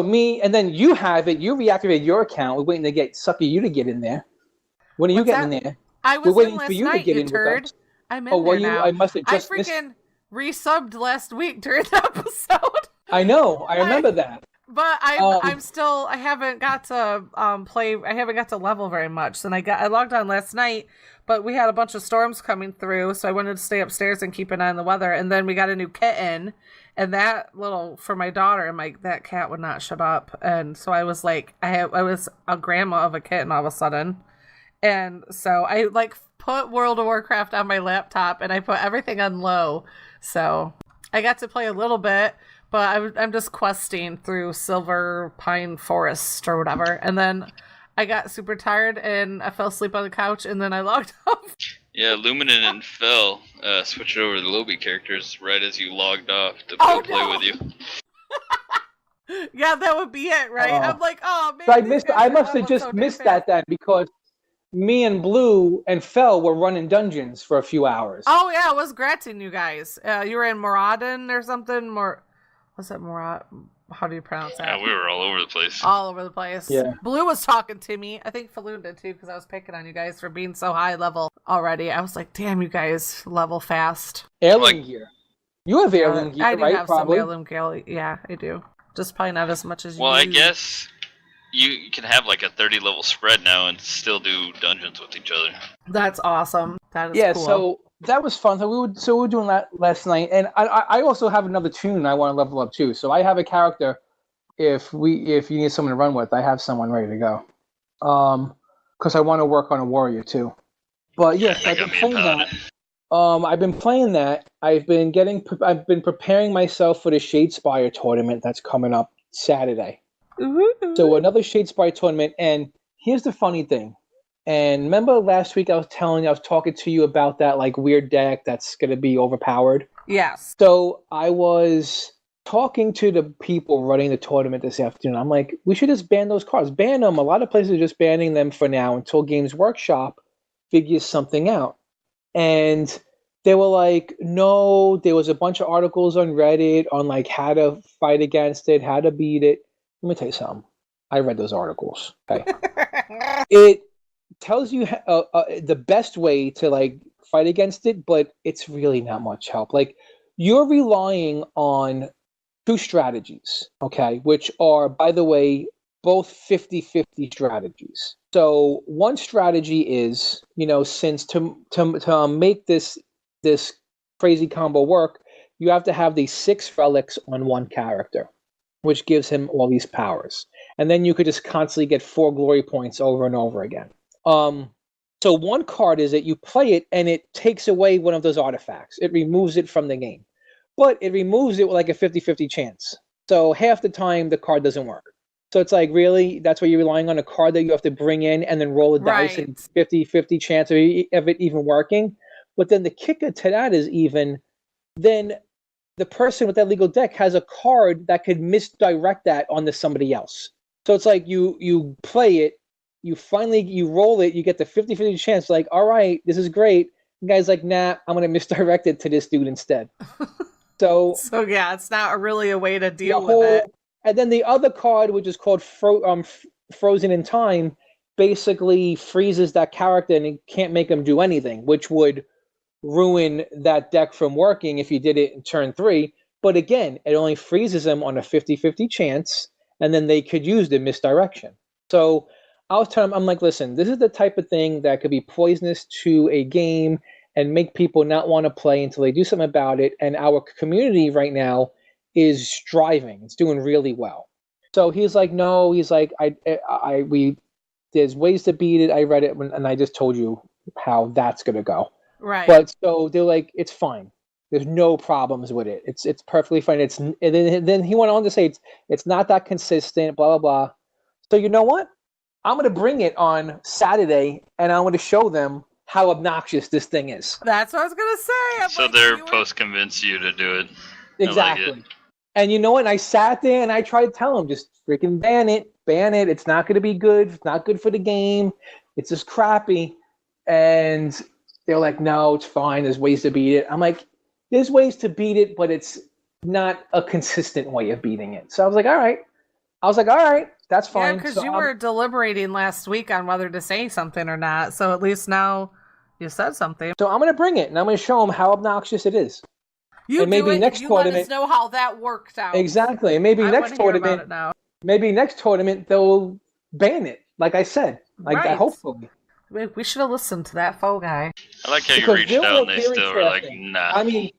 me, and then you have it, you reactivated your account. We're waiting to get Sucky you to get in there. When are you What's getting that? in there? I We're was waiting in for last you to night, get you in with turd. us. I'm in Oh, were there you? now. I must have I just missed. freaking resubbed last week during the episode. I know. I remember that. But I'm still, I haven't got to play, I haven't got to level very much. And I logged on last night, but we had a bunch of storms coming through, so I wanted to stay upstairs and keep an eye on the weather. And then we got a new kitten, and that little, for my daughter, and that cat would not shut up. And so I was like, I was a grandma of a kitten all of a sudden. And so I like put World of Warcraft on my laptop, and I put everything on low. So I got to play a little bit. But I'm just questing through Silver Pine Forest or whatever. And then I got super tired and I fell asleep on the couch and then I logged off. Yeah, Luminen and Fell switched over to the Lobby characters right as you logged off to go play with you. Yeah, that would be it, right? I'm like, oh, man. So I must have just missed that then, because me and Blue and Fell were running dungeons for a few hours. Oh, yeah, it was gratting you guys. You were in Moradin or something? What's that, Murad? How do you pronounce that? Yeah, we were all over the place. All over the place. Yeah. Blue was talking to me. I think Falloon did too, because I was picking on you guys for being so high level already. I was like, damn, you guys level fast. Heirloom gear. You have heirloom gear, I do right? have Probably. some heirloom gear. Yeah, I do. Just probably not as much as you. Well, I guess you can have like a 30 level spread now and still do dungeons with each other. That's awesome. That is cool. So that was fun. So we were doing that last night, and I also have another tune I want to level up too. So I have a character. If you need someone to run with, I have someone ready to go. Because I want to work on a warrior too. But yes, I've been playing that. I've been playing that. I've been preparing myself for the Shadespire tournament that's coming up Saturday. Ooh. So another Shadespire tournament, and here's the funny thing. And remember last week I was talking to you about that like weird deck that's going to be overpowered? Yes. So I was talking to the people running the tournament this afternoon. I'm like, we should just ban those cards. Ban them. A lot of places are just banning them for now until Games Workshop figures something out. And they were like, no, there was a bunch of articles on Reddit on like how to fight against it, how to beat it. Let me tell you something. I read those articles. Okay. It tells you the best way to like fight against it, but it's really not much help. Like you're relying on two strategies, okay, which are, by the way, both 50-50 strategies. So one strategy is, since to make this crazy combo work, you have to have these 6 relics on one character, which gives him all these powers. And then you could just constantly get 4 glory points over and over again. So one card is that you play it and it takes away one of those artifacts. It removes it from the game. But it removes it with like a 50-50 chance. So half the time the card doesn't work. So it's like, really? That's why you're relying on a card that you have to bring in and then roll the dice and 50-50 chance of it even working? But then the kicker to that is then the person with that legal deck has a card that could misdirect that onto somebody else. So it's like you play it, you roll it, you get the 50-50 chance. Like, all right, this is great. The guy's like, nah, I'm gonna misdirect it to this dude instead. So yeah, it's not really a way to deal with it. And then the other card, which is called Frozen in Time, basically freezes that character and it can't make him do anything, which would ruin that deck from working if you did it in turn 3. But again, it only freezes them on a 50-50 chance, and then they could use the misdirection. So I was telling them, I'm like, listen, this is the type of thing that could be poisonous to a game and make people not want to play until they do something about it. And our community right now is striving. It's doing really well. So he's like, no, he's like, there's ways to beat it. I read it and I just told you how that's going to go. Right. But so they're like, it's fine. There's no problems with it. It's perfectly fine. And then he went on to say it's not that consistent, blah, blah, blah. So you know what? I'm going to bring it on Saturday and I'm going to show them how obnoxious this thing is. That's what I was going to say. So they're post-convince you to do it. Exactly. I like it. And you know what? I sat there and I tried to tell them, just freaking ban it. It's not going to be good. It's not good for the game. It's just crappy. And they're like, no, it's fine. There's ways to beat it. I'm like, there's ways to beat it, but it's not a consistent way of beating it. So I was like, all right. That's fine. Yeah, because you were deliberating last week on whether to say something or not. So at least now you said something. So I'm going to bring it and I'm going to show them how obnoxious it is. You let us know how that worked out. Exactly. And maybe next tournament they'll ban it. Like I said, hopefully. We should have listened to that faux guy. I like how you reached out and they still were like, nah. I mean,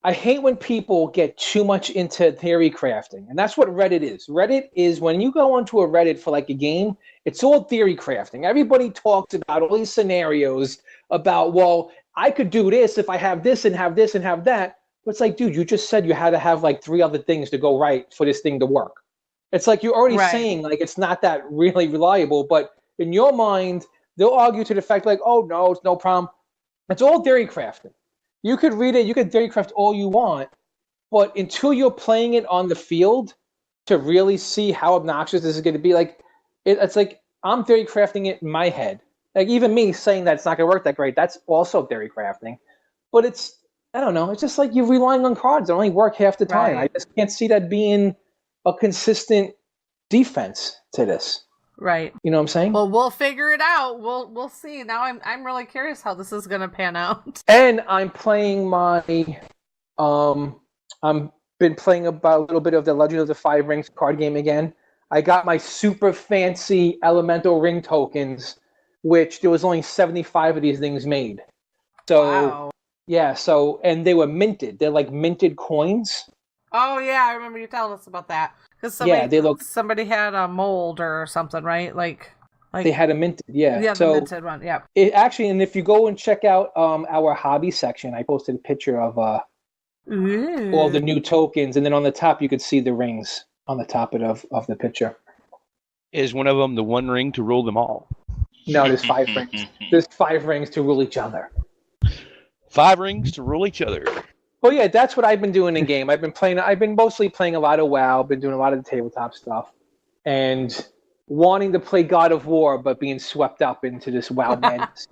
I hate when people get too much into theory crafting. And that's what Reddit is. Reddit is when you go onto a Reddit for like a game, it's all theory crafting. Everybody talks about all these scenarios about, well, I could do this if I have this and have this and have that. But it's like, dude, you just said you had to have like 3 other things to go right for this thing to work. It's like you're already saying like it's not that really reliable, but in your mind, they'll argue to the fact like, oh no, it's no problem. It's all theory crafting. You could read it, you could theory craft all you want, but until you're playing it on the field to really see how obnoxious this is going to be, like it's like I'm theory crafting it in my head. Like even me saying that it's not going to work that great, that's also theory crafting. But it's, I don't know, it's just like you're relying on cards that only work half the time. Right. I just can't see that being a consistent defense to this. Right. You know what I'm saying? Well, we'll figure it out. We'll see. Now I'm really curious how this is going to pan out. And I'm playing my I'm been playing about a little bit of the Legend of the Five Rings card game again. I got my super fancy elemental ring tokens, which there was only 75 of these things made. So wow. Yeah, so and they were minted. They're like minted coins. Oh yeah, I remember you telling us about that. Because somebody had a mold or something, right? Like they had a minted, yeah. Yeah, the minted one, yeah. It actually, and if you go and check out our hobby section, I posted a picture of all the new tokens, and then on the top you could see the rings on the top of the picture. Is one of them the one ring to rule them all? No, there's 5 rings. There's 5 rings to rule each other. 5 rings to rule each other. Well, yeah, that's what I've been doing in game. I've been mostly playing a lot of WoW, been doing a lot of the tabletop stuff, and wanting to play God of War, but being swept up into this WoW madness.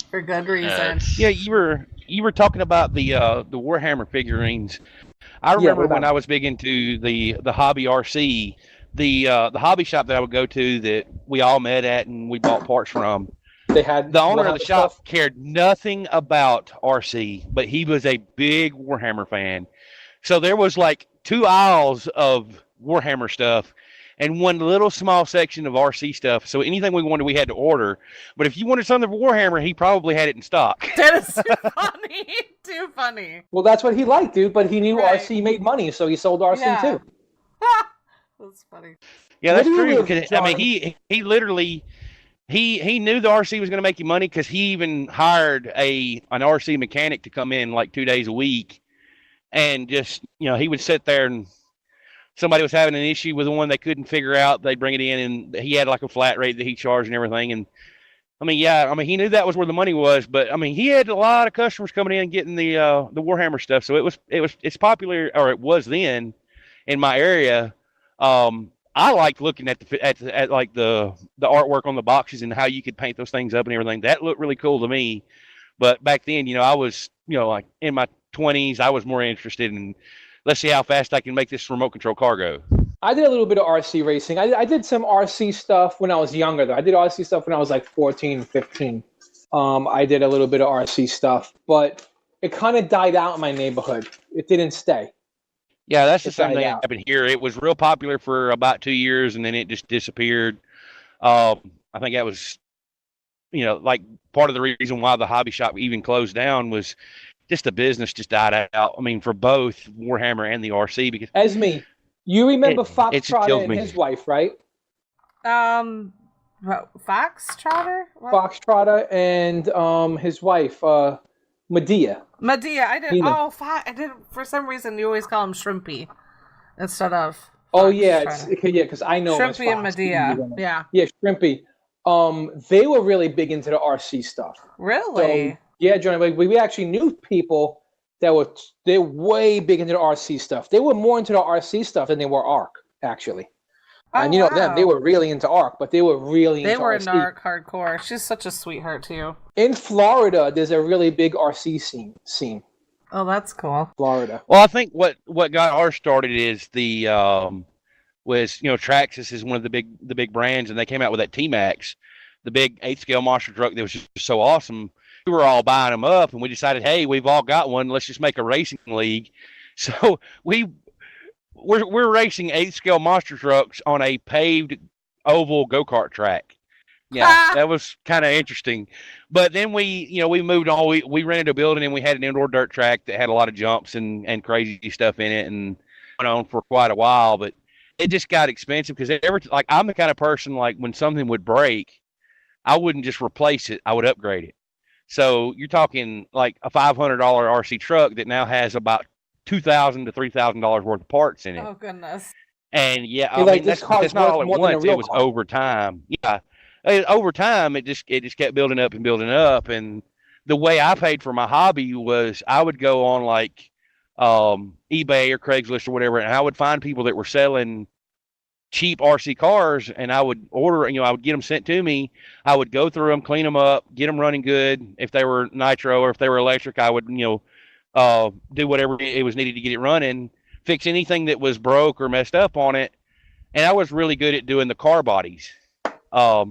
For good reason. Yeah, you were talking about the Warhammer figurines. I remember when I was big into the hobby RC, the hobby shop that I would go to that we all met at and we bought parts from. They had the owner of the shop cared nothing about RC, but he was a big Warhammer fan. So there was like 2 aisles of Warhammer stuff and one little small section of RC stuff. So anything we wanted, we had to order. But if you wanted something for Warhammer, he probably had it in stock. That is too funny. Too funny. Well, that's what he liked, dude. But he knew RC made money, so he sold RC too. That's funny. Yeah, that's true. Because I mean, he literally. He knew the RC was going to make him money because he even hired an RC mechanic to come in like 2 days a week, and just he would sit there and somebody was having an issue with the one they couldn't figure out, they'd bring it in and he had like a flat rate that he charged and everything. And I mean he knew that was where the money was, but I mean he had a lot of customers coming in and getting the Warhammer stuff, so it's popular, or it was then in my area. I liked looking at at like the artwork on the boxes and how you could paint those things up and everything. That looked really cool to me. But back then, I was, like in my 20s, I was more interested in, let's see how fast I can make this remote control car go. I did a little bit of RC racing. I did some RC stuff when I was younger, though. I did RC stuff when I was like 14, 15. I did a little bit of RC stuff, but it kind of died out in my neighborhood. It didn't stay. Yeah, that's the same thing that happened here. It was real popular for about 2 years, and then it just disappeared. I think that was, like part of the reason why the hobby shop even closed down was just the business just died out. I mean, for both Warhammer and the RC. Because Esme, you remember Foxtrotter and his wife, right? Foxtrotter? What? Foxtrotter and his wife, Medea. Medea, I did. Oh, I did. For some reason, you always call him Shrimpy instead of. Oh yeah, because I know Shrimpy and Medea. Yeah, Shrimpy. They were really big into the RC stuff. Really? So, yeah, Johnny. We actually knew people that they're way big into the RC stuff. They were more into the RC stuff than they were ARC, actually. Oh, and them, they were really into ARC, but they were really into RC. They were into ARC hardcore. She's such a sweetheart too. In Florida, there's a really big RC scene. Oh, that's cool. Florida. Well, I think what got ours started is Traxxas is one of the big brands, and they came out with that T-Max, the big 8-scale monster truck that was just so awesome. We were all buying them up, and we decided, hey, we've all got one. Let's just make a racing league. So we're racing 8-scale monster trucks on a paved oval go-kart track. Yeah, that was kind of interesting. But then we moved on. We rented a building, and we had an indoor dirt track that had a lot of jumps and crazy stuff in it, and went on for quite a while. But it just got expensive because I'm the kind of person, like, when something would break, I wouldn't just replace it. I would upgrade it. So you're talking like a $500 RC truck that now has about $2,000 to $3,000 worth of parts in it. Oh goodness! And that's not all at once. It was over time. Yeah, over time it just kept building up and building up. And the way I paid for my hobby was I would go on like eBay or Craigslist or whatever, and I would find people that were selling cheap RC cars, and I would order, I would get them sent to me. I would go through them, clean them up, get them running good. If they were nitro or if they were electric, I would, do whatever it was needed to get it running, fix anything that was broke or messed up on it. And I was really good at doing the car bodies. I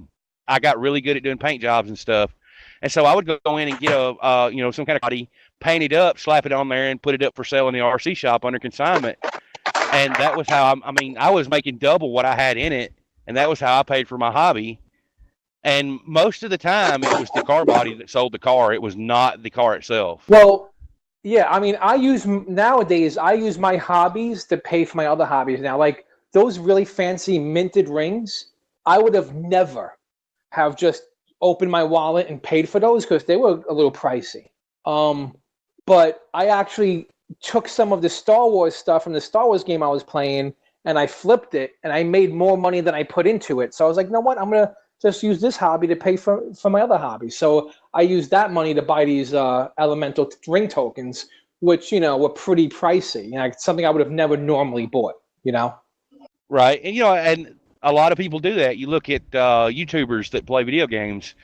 got really good at doing paint jobs and stuff. And so I would go in and get some kind of body, paint it up, slap it on there, and put it up for sale in the RC shop under consignment. And that was how I was making double what I had in it, and that was how I paid for my hobby. And most of the time, it was the car body that sold the car. It was not the car itself. Well, yeah, nowadays I use my hobbies to pay for my other hobbies now. Like those really fancy minted rings, I would have never have just opened my wallet and paid for those because they were a little pricey. But I actually took some of the Star Wars stuff from the Star Wars game I was playing, and I flipped it, and I made more money than I put into it. So I was like, you know what? I'm going to just use this hobby to pay for my other hobby. So I used that money to buy these elemental ring tokens, which, were pretty pricey. Something I would have never normally bought, Right. And, and a lot of people do that. You look at YouTubers that play video games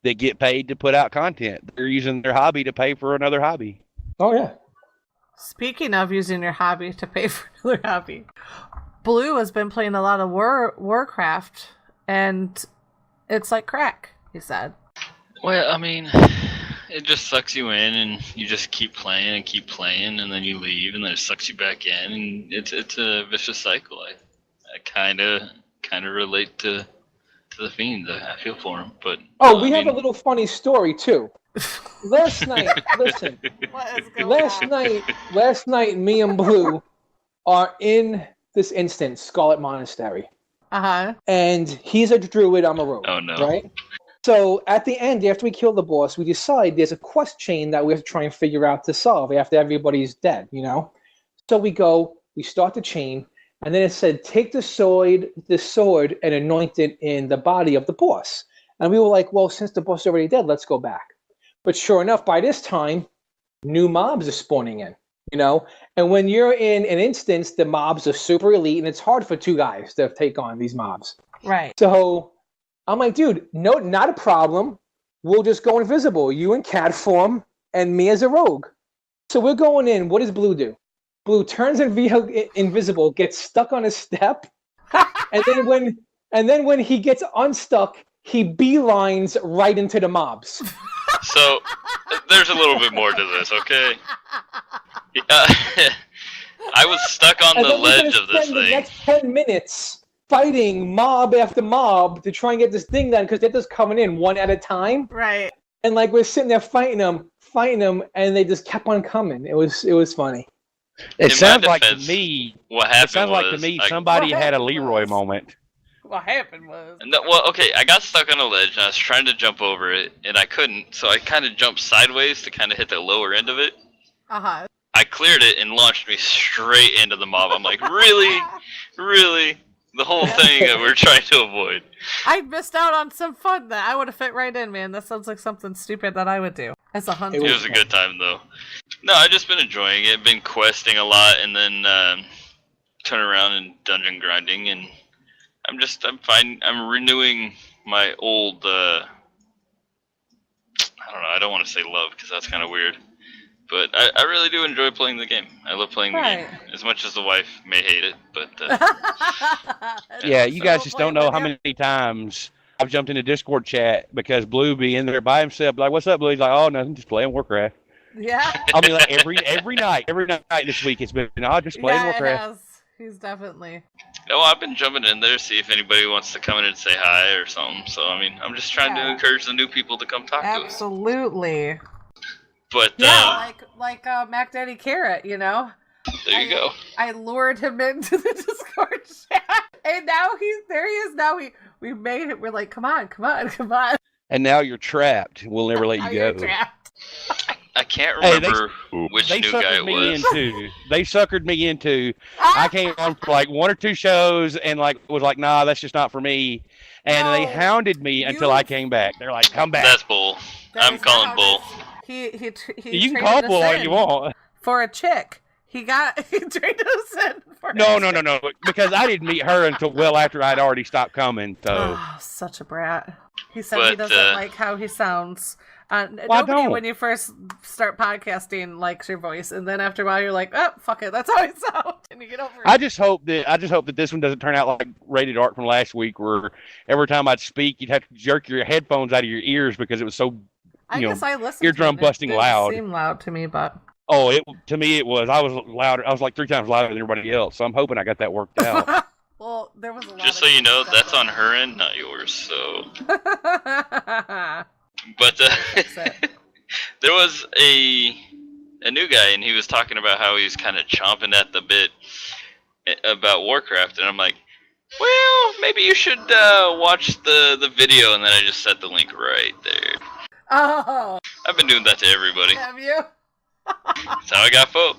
that get paid to put out content. They're using their hobby to pay for another hobby. Oh, yeah. Speaking of using your hobby to pay for another hobby, Blue has been playing a lot of Warcraft, and it's like crack, he said. Well, it just sucks you in, and you just keep playing, and then you leave, and then it sucks you back in, and it's a vicious cycle. I kind of relate to the Fiend. I feel for him, but we have a little funny story too. Last night, listen. Last night, me and Blue are in this instance, Scarlet Monastery. Uh-huh. And he's a druid, I'm a rogue. Oh, no. Right? So at the end, after we kill the boss, we decide there's a quest chain that we have to try and figure out to solve after everybody's dead, So we start the chain, and then it said, take the sword and anoint it in the body of the boss. And we were like, well, since the boss is already dead, let's go back. But sure enough, by this time, new mobs are spawning in, you know. And when you're in an instance, the mobs are super elite, and it's hard for two guys to take on these mobs. Right. So I'm like, dude, no, not a problem. We'll just go invisible. You in cat form, and me as a rogue. So we're going in. What does Blue do? Blue turns invisible, gets stuck on a step, and then when he gets unstuck, he beelines right into the mobs. So there's a little bit more to this, okay? I was stuck on the ledge of this thing. The next 10 minutes fighting mob after mob to try and get this thing done because they're just coming in one at a time. Right. And like we're sitting there fighting them, and they just kept on coming. It was funny. It sounds like to me. What happened? It sounds like to me somebody had a Leroy moment. What happened was. No, well, okay, I got stuck on a ledge and I was trying to jump over it and I couldn't, so I kind of jumped sideways to kind of hit the lower end of it. Uh-huh. I cleared it and launched me straight into the mob. I'm like, really? Really? The whole thing that we're trying to avoid. I missed out on some fun that I would have fit right in, man. That sounds like something stupid that I would do as a hunter. It was a good time, though. No, I've just been enjoying it. Been questing a lot and then turn around and dungeon grinding and I'm fine. I'm renewing my old, I don't know, I don't want to say love because that's kind of weird. But I really do enjoy playing the game. I love playing the game. As much as the wife may hate it, but... yeah, you guys just don't know how many times I've jumped in a Discord chat because Blue be in there by himself. Like, what's up, Blue? He's like, oh, nothing, just playing Warcraft. Yeah. I mean, like, every night this week it's been, just playing Warcraft. It has. He's definitely... No, I've been jumping in there to see if anybody wants to come in and say hi or something. So, I mean, I'm just trying to encourage the new people to come talk to us. Absolutely. But, like Mac Daddy Carrot, you know? There you go. I lured him into the Discord chat. And now there he is. Now we made it. We're like, come on. And now you're trapped. We'll never let you go. You're trapped. I can't remember which new guy it was. They suckered me into. I came on for like one or two shows and was like, nah, that's just not for me. And they hounded me until I came back. They're like, come back. That's bull. I'm calling bull. He you can call bull all you want. For a chick. He traded us in for No, because I didn't meet her until well after I'd already stopped coming. So. Oh, such a brat. He said he doesn't like how he sounds. Nobody, when you first start podcasting, likes your voice, and then after a while, you're like, "Oh, fuck it, that's how I sound," and you get over it. I just hope that this one doesn't turn out like Rated Art from last week, where every time I'd speak, you'd have to jerk your headphones out of your ears because it was so, I listened eardrum busting loud. It seemed loud to me, but to me it was. I was louder. I was like 3 times louder than everybody else. So I'm hoping I got that worked out. Well, there was a lot. Just so you know, that's on her end, not yours. So. But there was a new guy, and he was talking about how he's kind of chomping at the bit about Warcraft, and I'm like, well, maybe you should watch the video, and then I just set the link right there. Oh. I've been doing that to everybody. Have you? That's how I got folk.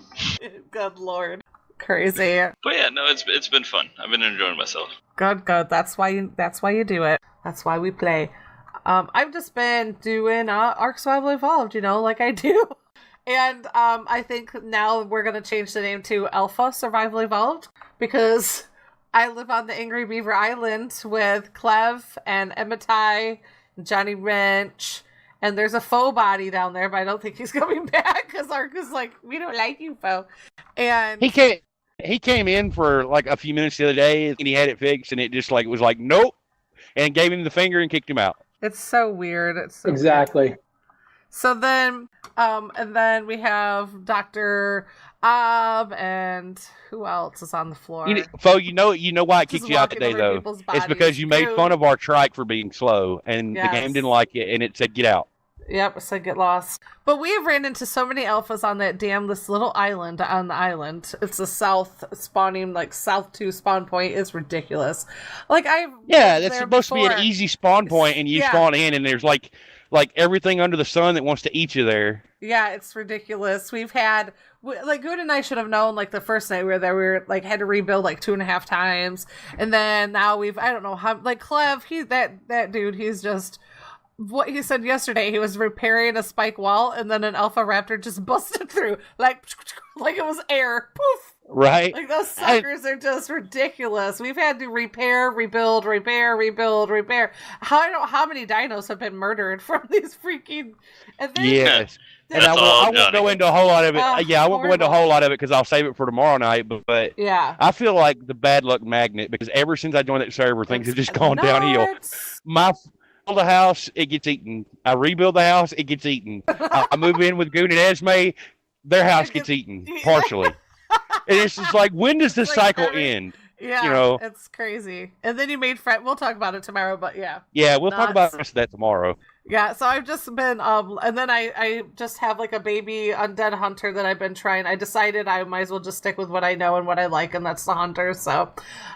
Good lord. Crazy. But yeah, no, it's been fun. I've been enjoying myself. Good. That's why you do it. That's why we play. I've just been doing Ark Survival Evolved, like I do. And I think now we're going to change the name to Alpha Survival Evolved because I live on the Angry Beaver Island with Clev and Emitai and Johnny Wrench. And there's a faux body down there, but I don't think he's coming back because Ark is like, we don't like you, faux. And he came in for like a few minutes the other day and he had it fixed and it just was like, nope. And gave him the finger and kicked him out. It's so weird. Exactly. Weird. So then, and then we have Dr. Ob and who else is on the floor? You know why it kicked you out today, though? It's because you made fun of our trike for being slow, and the game didn't like it, and it said, get out. Yep, it said get lost. But we have ran into so many alphas on this little island on the island. It's a south 2 spawn point. It's ridiculous. That's supposed to be an easy spawn point, and you spawn in, and there's like everything under the sun that wants to eat you there. Yeah, it's ridiculous. We've had Good and I should have known the first night we were there. We were had to rebuild 2.5 times, and then now I don't know how Clev. That dude. He's just what he said yesterday. He was repairing a spike wall, and then an alpha raptor just busted through, like it was air. Poof! Right? Like, those suckers are just ridiculous. We've had to repair, rebuild, repair, rebuild, repair. I don't know how many dinos have been murdered from these freaking... And then, Yes. And I won't go into a whole lot of it. I won't go into a whole lot of it because I'll save it for tomorrow night. But yeah, I feel like the bad luck magnet because ever since I joined that server, things have just gone downhill. I build a house, it gets eaten. I rebuild the house, it gets eaten. I move in with Goon and Esme, their house gets eaten partially. And it's just like, when does this cycle end? Yeah, it's crazy. And then you made friends. We'll talk about it tomorrow, but yeah. Yeah, we'll talk about the rest of that tomorrow. Yeah, so I've just been, and then I just have like a baby undead hunter that I've been trying. I decided I might as well just stick with what I know and what I like, and that's the hunter. So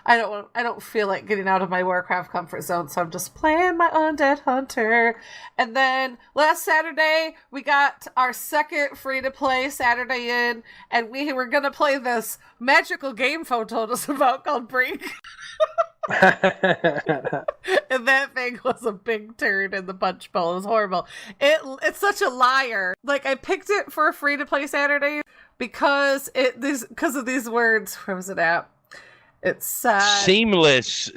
I don't feel like getting out of my Warcraft comfort zone, so I'm just playing my undead hunter. And then last Saturday, we got our second free-to-play Saturday in, and we were going to play this magical game Fo told us about called Brink. And that thing was a big turd in the punch bowl. It was horrible. It's such a liar. Like, I picked it for a free to play Saturday because of these words. Where was it at? It's seamless,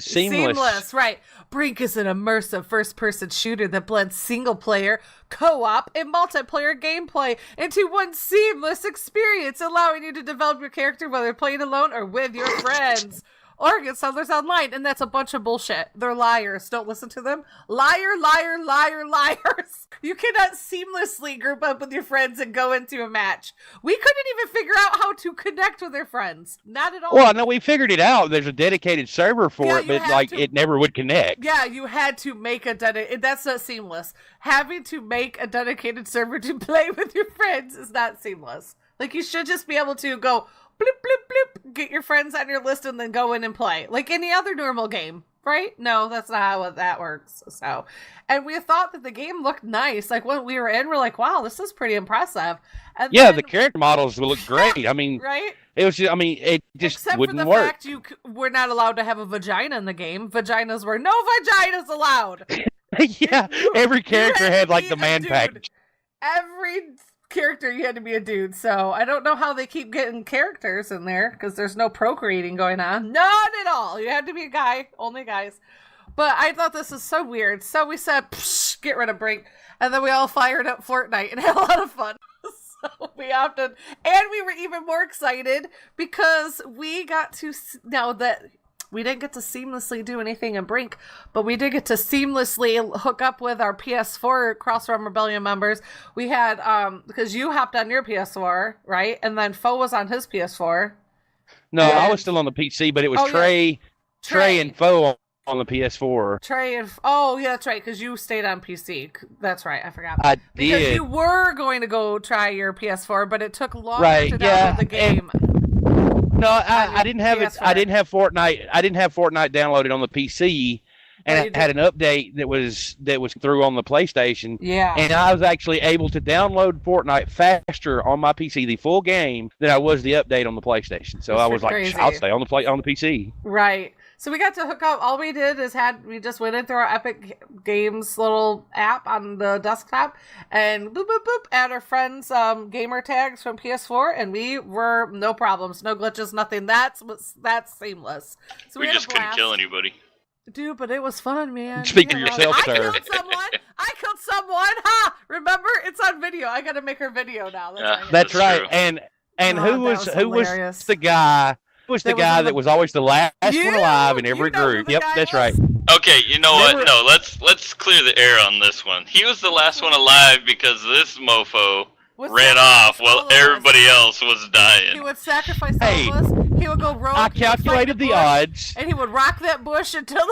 right? Brink is an immersive first-person shooter that blends single-player, co-op, and multiplayer gameplay into one seamless experience, allowing you to develop your character whether playing alone or with your friends. Or get settlers online, and that's a bunch of bullshit. They're liars. Don't listen to them. Liar, liar, liar, liars. You cannot seamlessly group up with your friends and go into a match. We couldn't even figure out how to connect with our friends. Not at all. Well, no, we figured it out. There's a dedicated server for it, but it never would connect. Yeah, you had to make a dedicated... That's not seamless. Having to make a dedicated server to play with your friends is not seamless. Like, you should just be able to go... Bloop, bloop, bloop, get your friends on your list and then go in and play. Like any other normal game, right? No, that's not how that works. So, and we thought that the game looked nice. Like when we were in, we're like, wow, this is pretty impressive. And yeah, the character models look great. I mean, right? It was just, I mean, it just Except wouldn't for the work. fact we're not allowed to have a vagina in the game. Vaginas were no vaginas allowed. Yeah, every character had like the man package. Every character you had to be a dude, so I don't know how they keep getting characters in there because there's no procreating going on. Not at all. You had to be a guy, only guys. But I thought this was so weird, so we said, psh, get rid of Brink, and then we all fired up Fortnite and had a lot of fun. So we opted, and we were even more excited because we got to, now that we didn't get to seamlessly do anything in Brink, but we did get to seamlessly hook up with our PS4 Cross-Realm Rebellion members. We had, because you hopped on your PS4, right? And then Fo was on his PS4. No, I was still on the PC, but it was Trey and Fo on the PS4. Oh, yeah, that's right, because you stayed on PC. That's right, I forgot. I did. Because you were going to go try your PS4, but it took longer to download the game. No, I didn't have it. I didn't have Fortnite. I didn't have Fortnite downloaded on the PC, and I had an update that was through on the PlayStation. Yeah. And I was actually able to download Fortnite faster on my PC, the full game, than I was the update on the PlayStation. So I was like, I'll stay on the PC. Right. So we got to hook up. All we did is we just went in through our Epic Games little app on the desktop and boop, boop, boop, add our friends' gamer tags from PS4, and we were no problems, no glitches, nothing. That's seamless. So we just couldn't kill anybody. Dude, but it was fun, man. Speak for yourself, sir. I killed someone. Ha! Remember? It's on video. I got to make her video now. That's right. True. And who was the guy? Who was the guy that was always the last one alive in every group? Yep, that's right. Okay, you know what? No, let's clear the air on this one. He was the last one alive because this mofo ran off while everybody else was dying. He would sacrifice all of us. He would go rogue. I calculated the odds. And he would rock that bush until...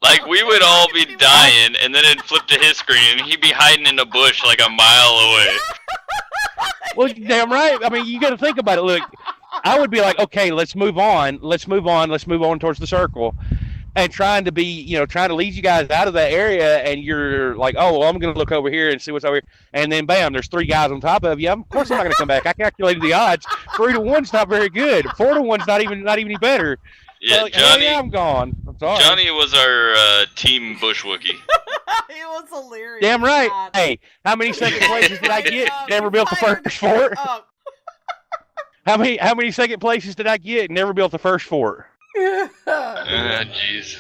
Like, we would all be dying, and then it'd flip to his screen, and he'd be hiding in a bush like a mile away. Well, damn right. I mean, you got to think about it. Look, I would be like, okay, let's move on towards the circle. And trying to lead you guys out of that area, and you're like, oh, well, I'm going to look over here and see what's over here. And then, bam, there's 3 guys on top of you. Of course I'm not going to come back. I calculated the odds. 3-1's not very good. 4-1's not even any better. Yeah, so, like, Johnny. I'm gone. Sorry. Johnny was our team Bush Wookie. It was hilarious. Damn right. God. Hey, how many second places did I get? Never built the Fired first fort. up. How many second places did I get? Never built the first fort. Jeez.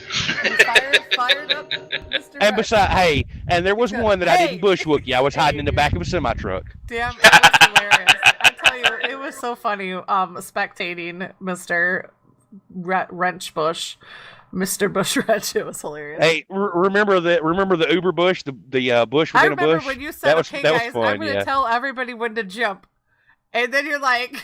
Fired up, Mr. And besides, hey, and there was one that I Hey. didn't bush wookie. I was hiding in the back of a semi truck. Damn, it was hilarious. I tell you, it was so funny. Spectating Mr. Wrench Bush, Mr. Bush Wrench. It was hilarious. Hey, remember the Uber bush, the bush I within a bush. remember when you said, that "Okay, was guys, fun, I'm going to tell everybody when to jump," and then you're like,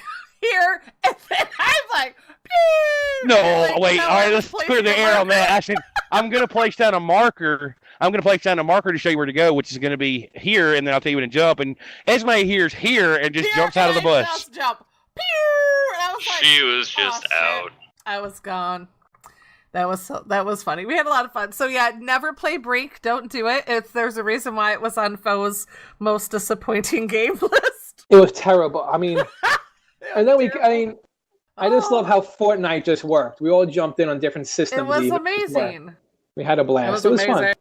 "Here," and then I'm like, "Pew!" No, Like, wait. All right, let's place clear the the air on marker. that. I said I'm going to place down a marker. I'm going to place down a marker to show you where to go, which is going to be here, and then I'll tell you when to jump. And Esme hears here and just Here, jumps out of the and I bus. just jump. Pew! And I was like, She was just "Oh, shit." out. I was gone. That was funny. We had a lot of fun. So yeah, never play Brink. Don't do it. There's a reason why it was on Foe's most disappointing game list. It was terrible. I mean, and then I just love how Fortnite just worked. We all jumped in on different systems. It was even. amazing. We had a blast. It was fun.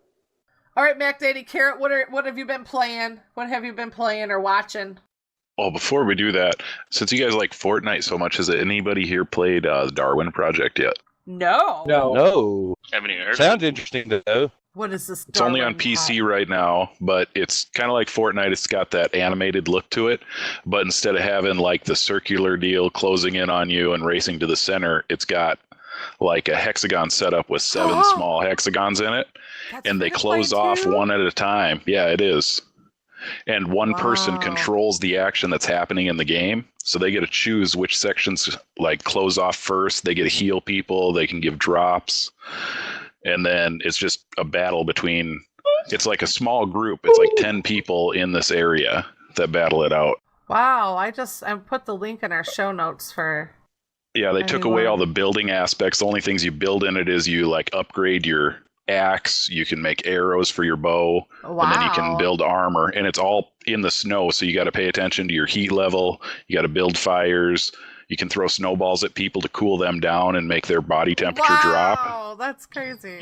All right, Mac Daddy Carrot, what have you been playing? What have you been playing or watching? Oh, before we do that, since you guys like Fortnite so much, has anybody here played the Darwin Project yet? No. No. Haven't even heard Sounds interesting though. What is this? It's only on PC right now, but it's kind of like Fortnite. It's got that animated look to it, but instead of having like the circular deal closing in on you and racing to the center, it's got like a hexagon setup with 7 small hexagons in it, and they close off one at a time. Yeah, it is. And one person controls the action that's happening in the game, so they get to choose which sections like close off first. They get to heal people. They can give drops. And then it's just a battle between, it's like a small group. It's like 10 people in this area that battle it out. Wow, I put the link in our show notes for... Yeah, they took away all the building aspects. The only things you build in it is you like upgrade your axe, you can make arrows for your bow, and then you can build armor. And it's all in the snow, so you got to pay attention to your heat level. You got to build fires. You can throw snowballs at people to cool them down and make their body temperature drop. Wow, that's crazy.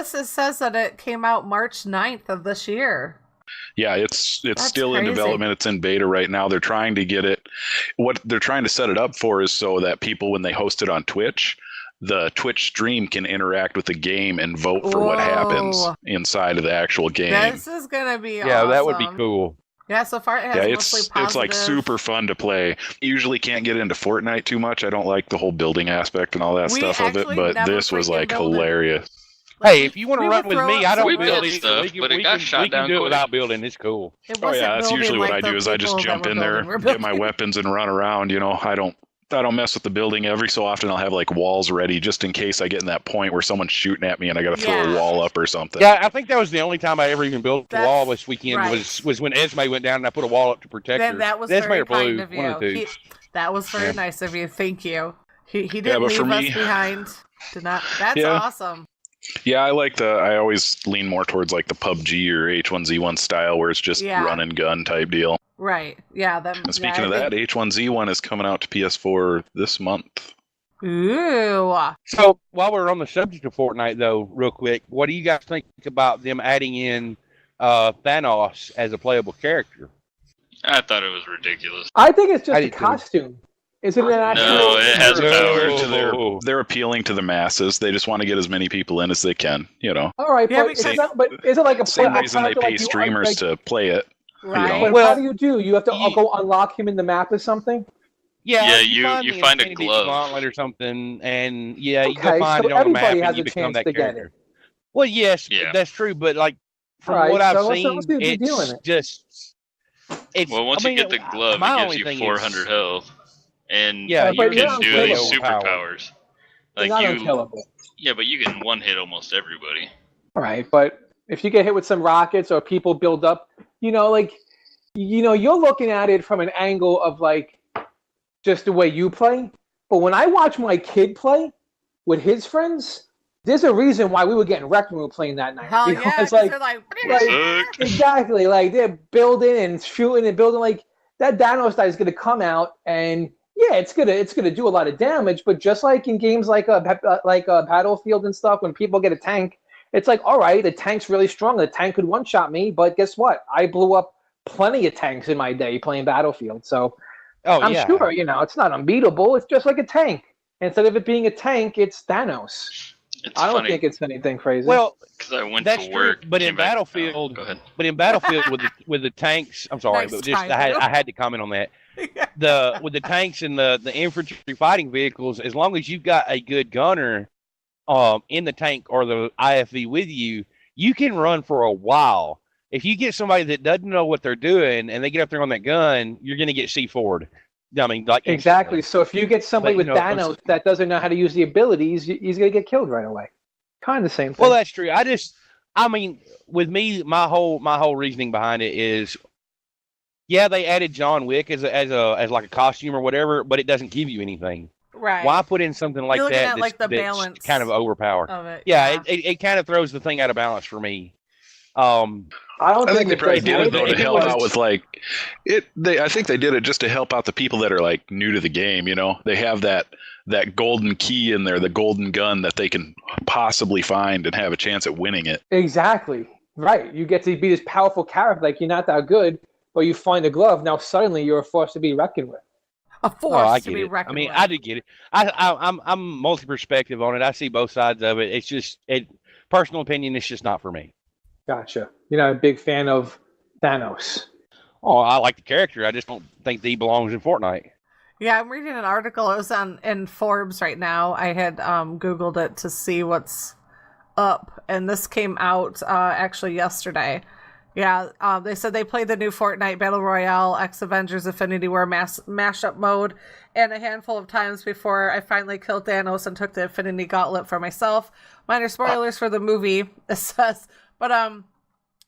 Says that it came out March 9th of this year. Yeah, it's That's still in crazy. development. It's in beta right now. They're trying to get it. What they're trying to set it up for is so that people, when they host it on Twitch, the Twitch stream can interact with the game and vote for what happens inside of the actual game. This is going to be awesome. Yeah, that would be cool. Yeah, so far it has mostly it's positive. like super fun to play. Usually can't get into Fortnite too much. I don't like the whole building aspect and all that stuff of it, but this was like hilarious. Hey, if you want to run with me, I don't We build built stuff, either. but it got shot we down can do it quick. without building. It's cool. Oh yeah, that's usually what I do. Is I just jump in there, get my weapons, and run around. You know, I don't mess with the building. Every so often, I'll have like walls ready just in case I get in that point where someone's shooting at me and I got to throw a wall up or something. Yeah, I think that was the only time I ever even built a wall this weekend. right. Was when Esme went down and I put a wall up to protect her. That was Esme very or Blue, kind of one of the you. two. That was very nice of you. Thank you. He didn't but for leave us me- behind. Did not. That's awesome. Yeah, I always lean more towards like the PUBG or H1Z1 style where it's just run and gun type deal. Right. Yeah. And speaking of that, H1Z1 is coming out to PS4 this month. Ooh. So while we're on the subject of Fortnite, though, real quick, what do you guys think about them adding in Thanos as a playable character? I thought it was ridiculous. I think it's just a costume. Isn't it actually? No, it has power. They're appealing to the masses. They just want to get as many people in as they can, you know. All right, but is it like a same reason they pay streamers to play it. Right. You know? But how do you do? You have to go unlock him in the map or something? Yeah, you find a glove gauntlet or something, and you go Okay, find so it on the map everybody has and you a become chance that to get character. it. Well, yes, Yeah. that's true, but like from Right, what I've so seen, what's the big deal in it's it? just. Well, once you get the glove, my it only gives thing you is- 400 health, and Yeah, you but you're can not do these overpowered. superpowers. They're Like not you, unkillable. yeah, but you can one hit almost everybody. All right, but if you get hit with some rockets or people build up, you're looking at it from an angle of like just the way you play. But when I watch my kid play with his friends, there's a reason why we were getting wrecked when we were playing that night. Hell yeah. Because, 'Cause they're like, exactly, like they're building and shooting and building. Like that Thanos guy is going to come out and Yeah, it's gonna do a lot of damage, but just like in games like Battlefield and stuff, when people get a tank, it's like, all right, the tank's really strong. The tank could one-shot me, but guess what? I blew up plenty of tanks in my day playing Battlefield, so I'm sure it's not unbeatable. It's just like a tank. Instead of it being a tank, it's Thanos. I don't think it's anything crazy. Well, because I went that's to work. true, but in Battlefield, with the tanks, I'm sorry, Nice but just time, I had to comment on that. With the tanks and the infantry fighting vehicles, as long as you've got a good gunner in the tank or the IFV with you, you can run for a while. If you get somebody that doesn't know what they're doing and they get up there on that gun, you're going to get C4'd. I mean, like exactly. instantly. So if you get somebody with Thanos that doesn't know how to use the abilities, he's going to get killed right away. Kind of the same thing. Well, that's true. I mean, with me, my whole reasoning behind it is, yeah, they added John Wick as like a costume or whatever, but it doesn't give you anything. Right. Why put in something like You're looking that at, like, the that's balance kind of overpowered? of it. Yeah, it kind of throws the thing out of balance for me. I think they probably did it though to help out was- with I think they did it just to help out the people that are like new to the game. You know, they have that golden key in there, the golden gun that they can possibly find and have a chance at winning it. Exactly. Right. You get to be this powerful character, like you're not that good, but you find a glove. Now suddenly you're a force to be reckoned with. A force to be it. reckoned with. I did get it. I'm multi-perspective on it. I see both sides of it. It's just personal opinion. It's just not for me. Gotcha. You're not a big fan of Thanos. Oh, I like the character. I just don't think that he belongs in Fortnite. Yeah, I'm reading an article. It was in Forbes right now. I had Googled it to see what's up, and this came out actually yesterday. Yeah, they said they played the new Fortnite Battle Royale X Avengers Infinity War mashup mode and a handful of times before I finally killed Thanos and took the Infinity Gauntlet for myself. Minor spoilers for the movie, it says. But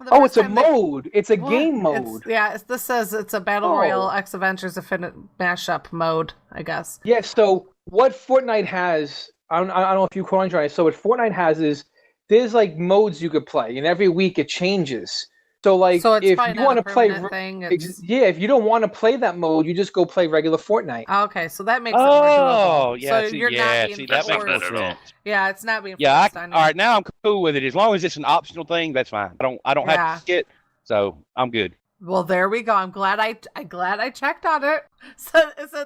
it's a mode. It's a game mode. This says it's a Battle Royale X Avengers Infinite mashup mode, I guess. Yeah, so what Fortnite has, I don't know if you call it right. So what Fortnite has is there's like modes you could play, and every week it changes. So it's if you want to play, if you don't want to play that mode, you just go play regular Fortnite. Okay, so that makes it more doable. Yeah, so you're not being that forced. makes sense. Yeah, it's not being forced on you. All right, now I'm cool with it. As long as it's an optional thing, that's fine. I don't have to skip, so I'm good. Well, there we go. I'm glad I checked on it. So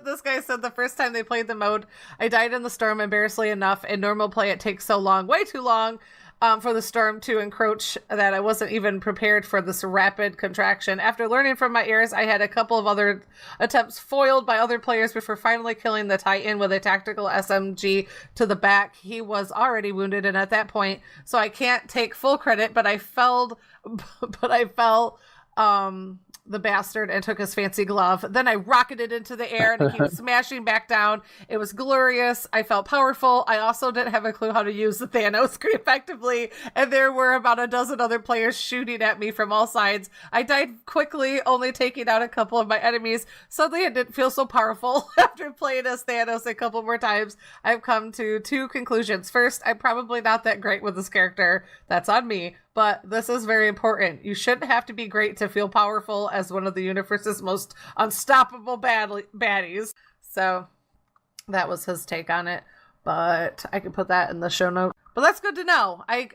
this guy said the first time they played the mode, I died in the storm embarrassingly enough. In normal play, it takes so long, way too long, for the storm to encroach that I wasn't even prepared for this rapid contraction. After learning from my errors, I had a couple of other attempts foiled by other players before finally killing the Titan with a tactical SMG to the back. He was already wounded, and at that point, so I can't take full credit, but I fell the bastard and took his fancy glove. Then I rocketed into the air and it kept smashing back down. It was glorious. I felt powerful. I also didn't have a clue how to use the Thanos screen effectively, and there were about a dozen other players shooting at me from all sides. I died quickly, only taking out a couple of my enemies. Suddenly I didn't feel so powerful. After playing as Thanos a couple more times, I've come to two conclusions. First, I'm probably not that great with this character. That's on me. But this is very important. You shouldn't have to be great to feel powerful as one of the universe's most unstoppable baddies. So that was his take on it. But I can put that in the show note. But that's good to know. I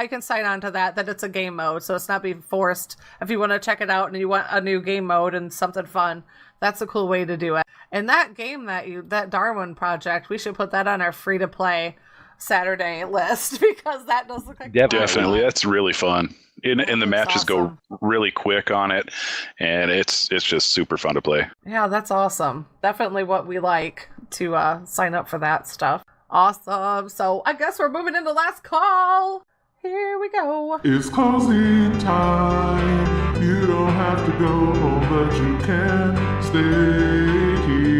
can sign on to that it's a game mode, so it's not being forced. If you want to check it out and you want a new game mode and something fun, that's a cool way to do it. And that game that Darwin project, we should put that on our free to play Saturday list, because that does look like definitely that's really fun. And the matches awesome. go really quick on it, and it's just super fun to play. Yeah, that's awesome. Definitely what we like to sign up for that stuff. Awesome. So I guess we're moving into last call. Here we go. It's closing time. You don't have to go home, but you can stay here.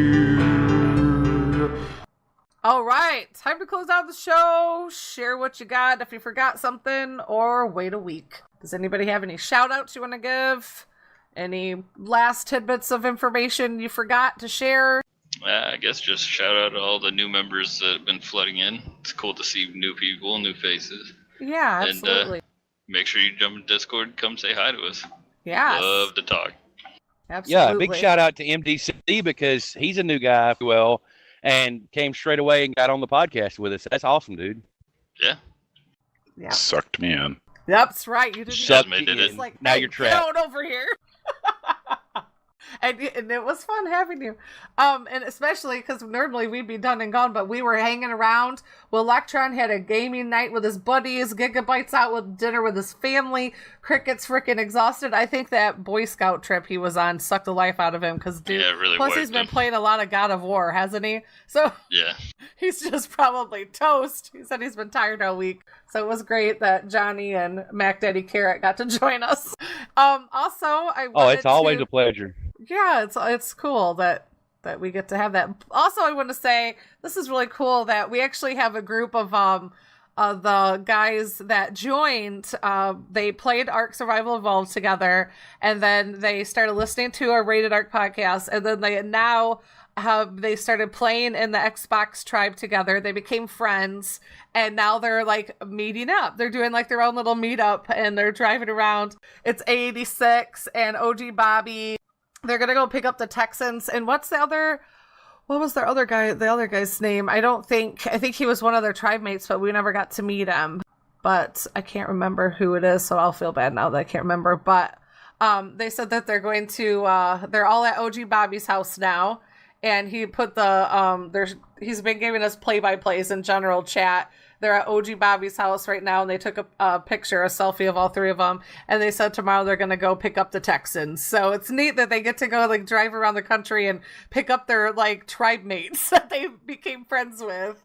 All right, time to close out the show. Share what you got if you forgot something, or wait a week. Does anybody have any shout outs you want to give? Any last tidbits of information you forgot to share? I guess just shout out to all the new members that have been flooding in. It's cool to see new people, new faces. Yeah, absolutely. And make sure you jump in Discord and come say hi to us. Yeah. Love to talk. Absolutely. Yeah, big shout out to MDC because he's a new guy, and came straight away and got on the podcast with us. That's awesome, dude. Yeah. Yeah. Sucked me in. That's right. You didn't. Esme did it. It's like, Now hey, you're get trapped. on over here. And it was fun having you. And especially because normally we'd be done and gone, but we were hanging around. Well, Electron had a gaming night with his buddies, Gigabytes out with dinner with his family, Cricket's freaking exhausted. I think that Boy Scout trip he was on sucked the life out of him because, dude, Yeah, it really plus he's been playing a lot of God of War, hasn't he? So Yeah. he's just probably toast. He said he's been tired all week. So it was great that Johnny and Mac Daddy Carrot got to join us. Also, It's always a pleasure. Yeah, it's cool that we get to have that. Also, I want to say this is really cool that we actually have a group of the guys that joined. They played Ark Survival Evolved together, and then they started listening to our Rated Ark podcast, and then they started playing in the Xbox tribe together. They became friends, and now they're like meeting up. They're doing like their own little meetup, and they're driving around. It's A86 and OG Bobby. They're gonna go pick up the Texans. And what was the other guy's name? I think he was one of their tribe mates, but we never got to meet him. But I can't remember who it is, so I'll feel bad now that I can't remember. But they said that they're going to they're all at OG Bobby's house now. And he put he's been giving us play-by-plays in general chat. They're at OG Bobby's house right now, and they took a selfie of all three of them. And they said tomorrow they're going to go pick up the Texans. So it's neat that they get to go like drive around the country and pick up their like tribe mates that they became friends with.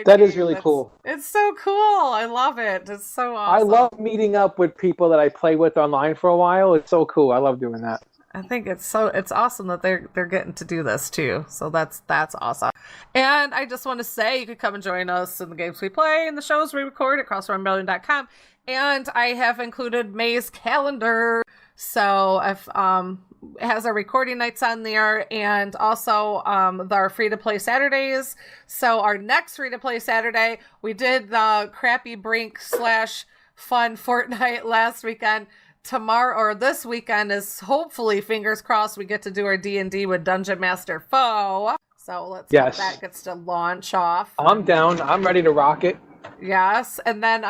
That is really cool. It's so cool. I love it. It's so awesome. I love meeting up with people that I play with online for a while. It's so cool. I love doing that. I think it's awesome that they're getting to do this too. So that's awesome. And I just want to say you could come and join us in the games we play and the shows we record at crossrunrebellion.com. And I have included May's calendar. So if it has our recording nights on there, and also our free to play Saturdays. So our next free to play Saturday, we did the Crappy Brink / fun Fortnite last weekend. Tomorrow or this weekend is hopefully, fingers crossed, we get to do our D&D with Dungeon Master Foe. So let's hope that gets to launch off. I'm down. I'm ready to rock it. Yes. And then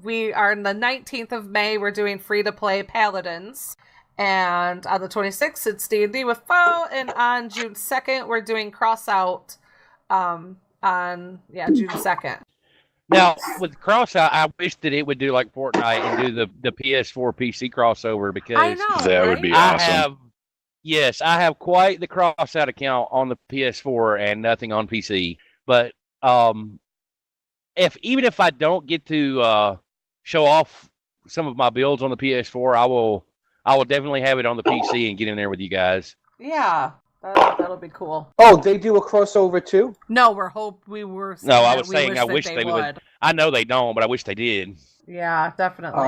we are on the 19th of May. We're doing free to play Paladins. And on the 26th, it's D&D with Foe. And on June 2nd, we're doing Crossout on June 2nd. Now, with Crossout, I wish that it would do like Fortnite and do the PS4 PC crossover because I know, that would be awesome. I have quite the Crossout account on the PS4 and nothing on PC. But even if I don't get to show off some of my builds on the PS4, I will definitely have it on the PC and get in there with you guys. Yeah. That'll be cool. Oh, they do a crossover too? No, we were. No, I was saying I wish they would. I know they don't, but I wish they did. Yeah, definitely.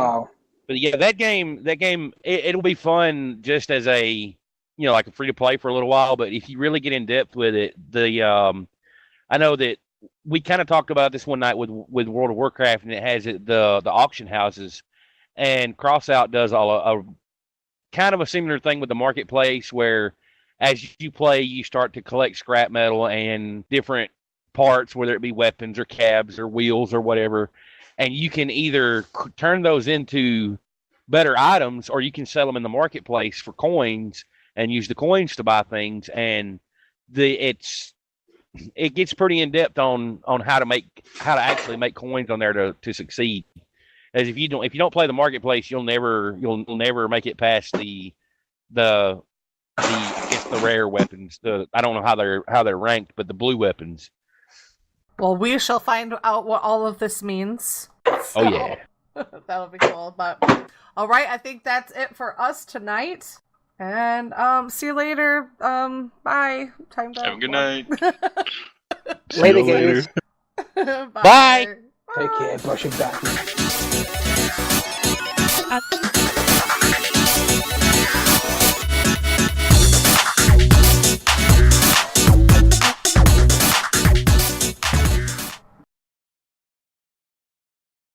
But yeah, that game, it'll be fun just as a, like a free to play for a little while. But if you really get in depth with it, I know that we kind of talked about this one night with World of Warcraft, and it has the auction houses, and Crossout does a kind of a similar thing with the marketplace where, as you play, you start to collect scrap metal and different parts, whether it be weapons or cabs or wheels or whatever. And you can either turn those into better items, or you can sell them in the marketplace for coins and use the coins to buy things. And it gets pretty in depth on how to actually make coins on there to succeed. As if you don't play the marketplace, you'll never make it past the rare weapons. I don't know how they're ranked, but the blue weapons. Well, we shall find out what all of this means. Oh yeah, that'll be cool. But all right, I think that's it for us tonight. And see you later. Bye. Time to have a good night. Later, guys. Bye. Take care. Brush your back.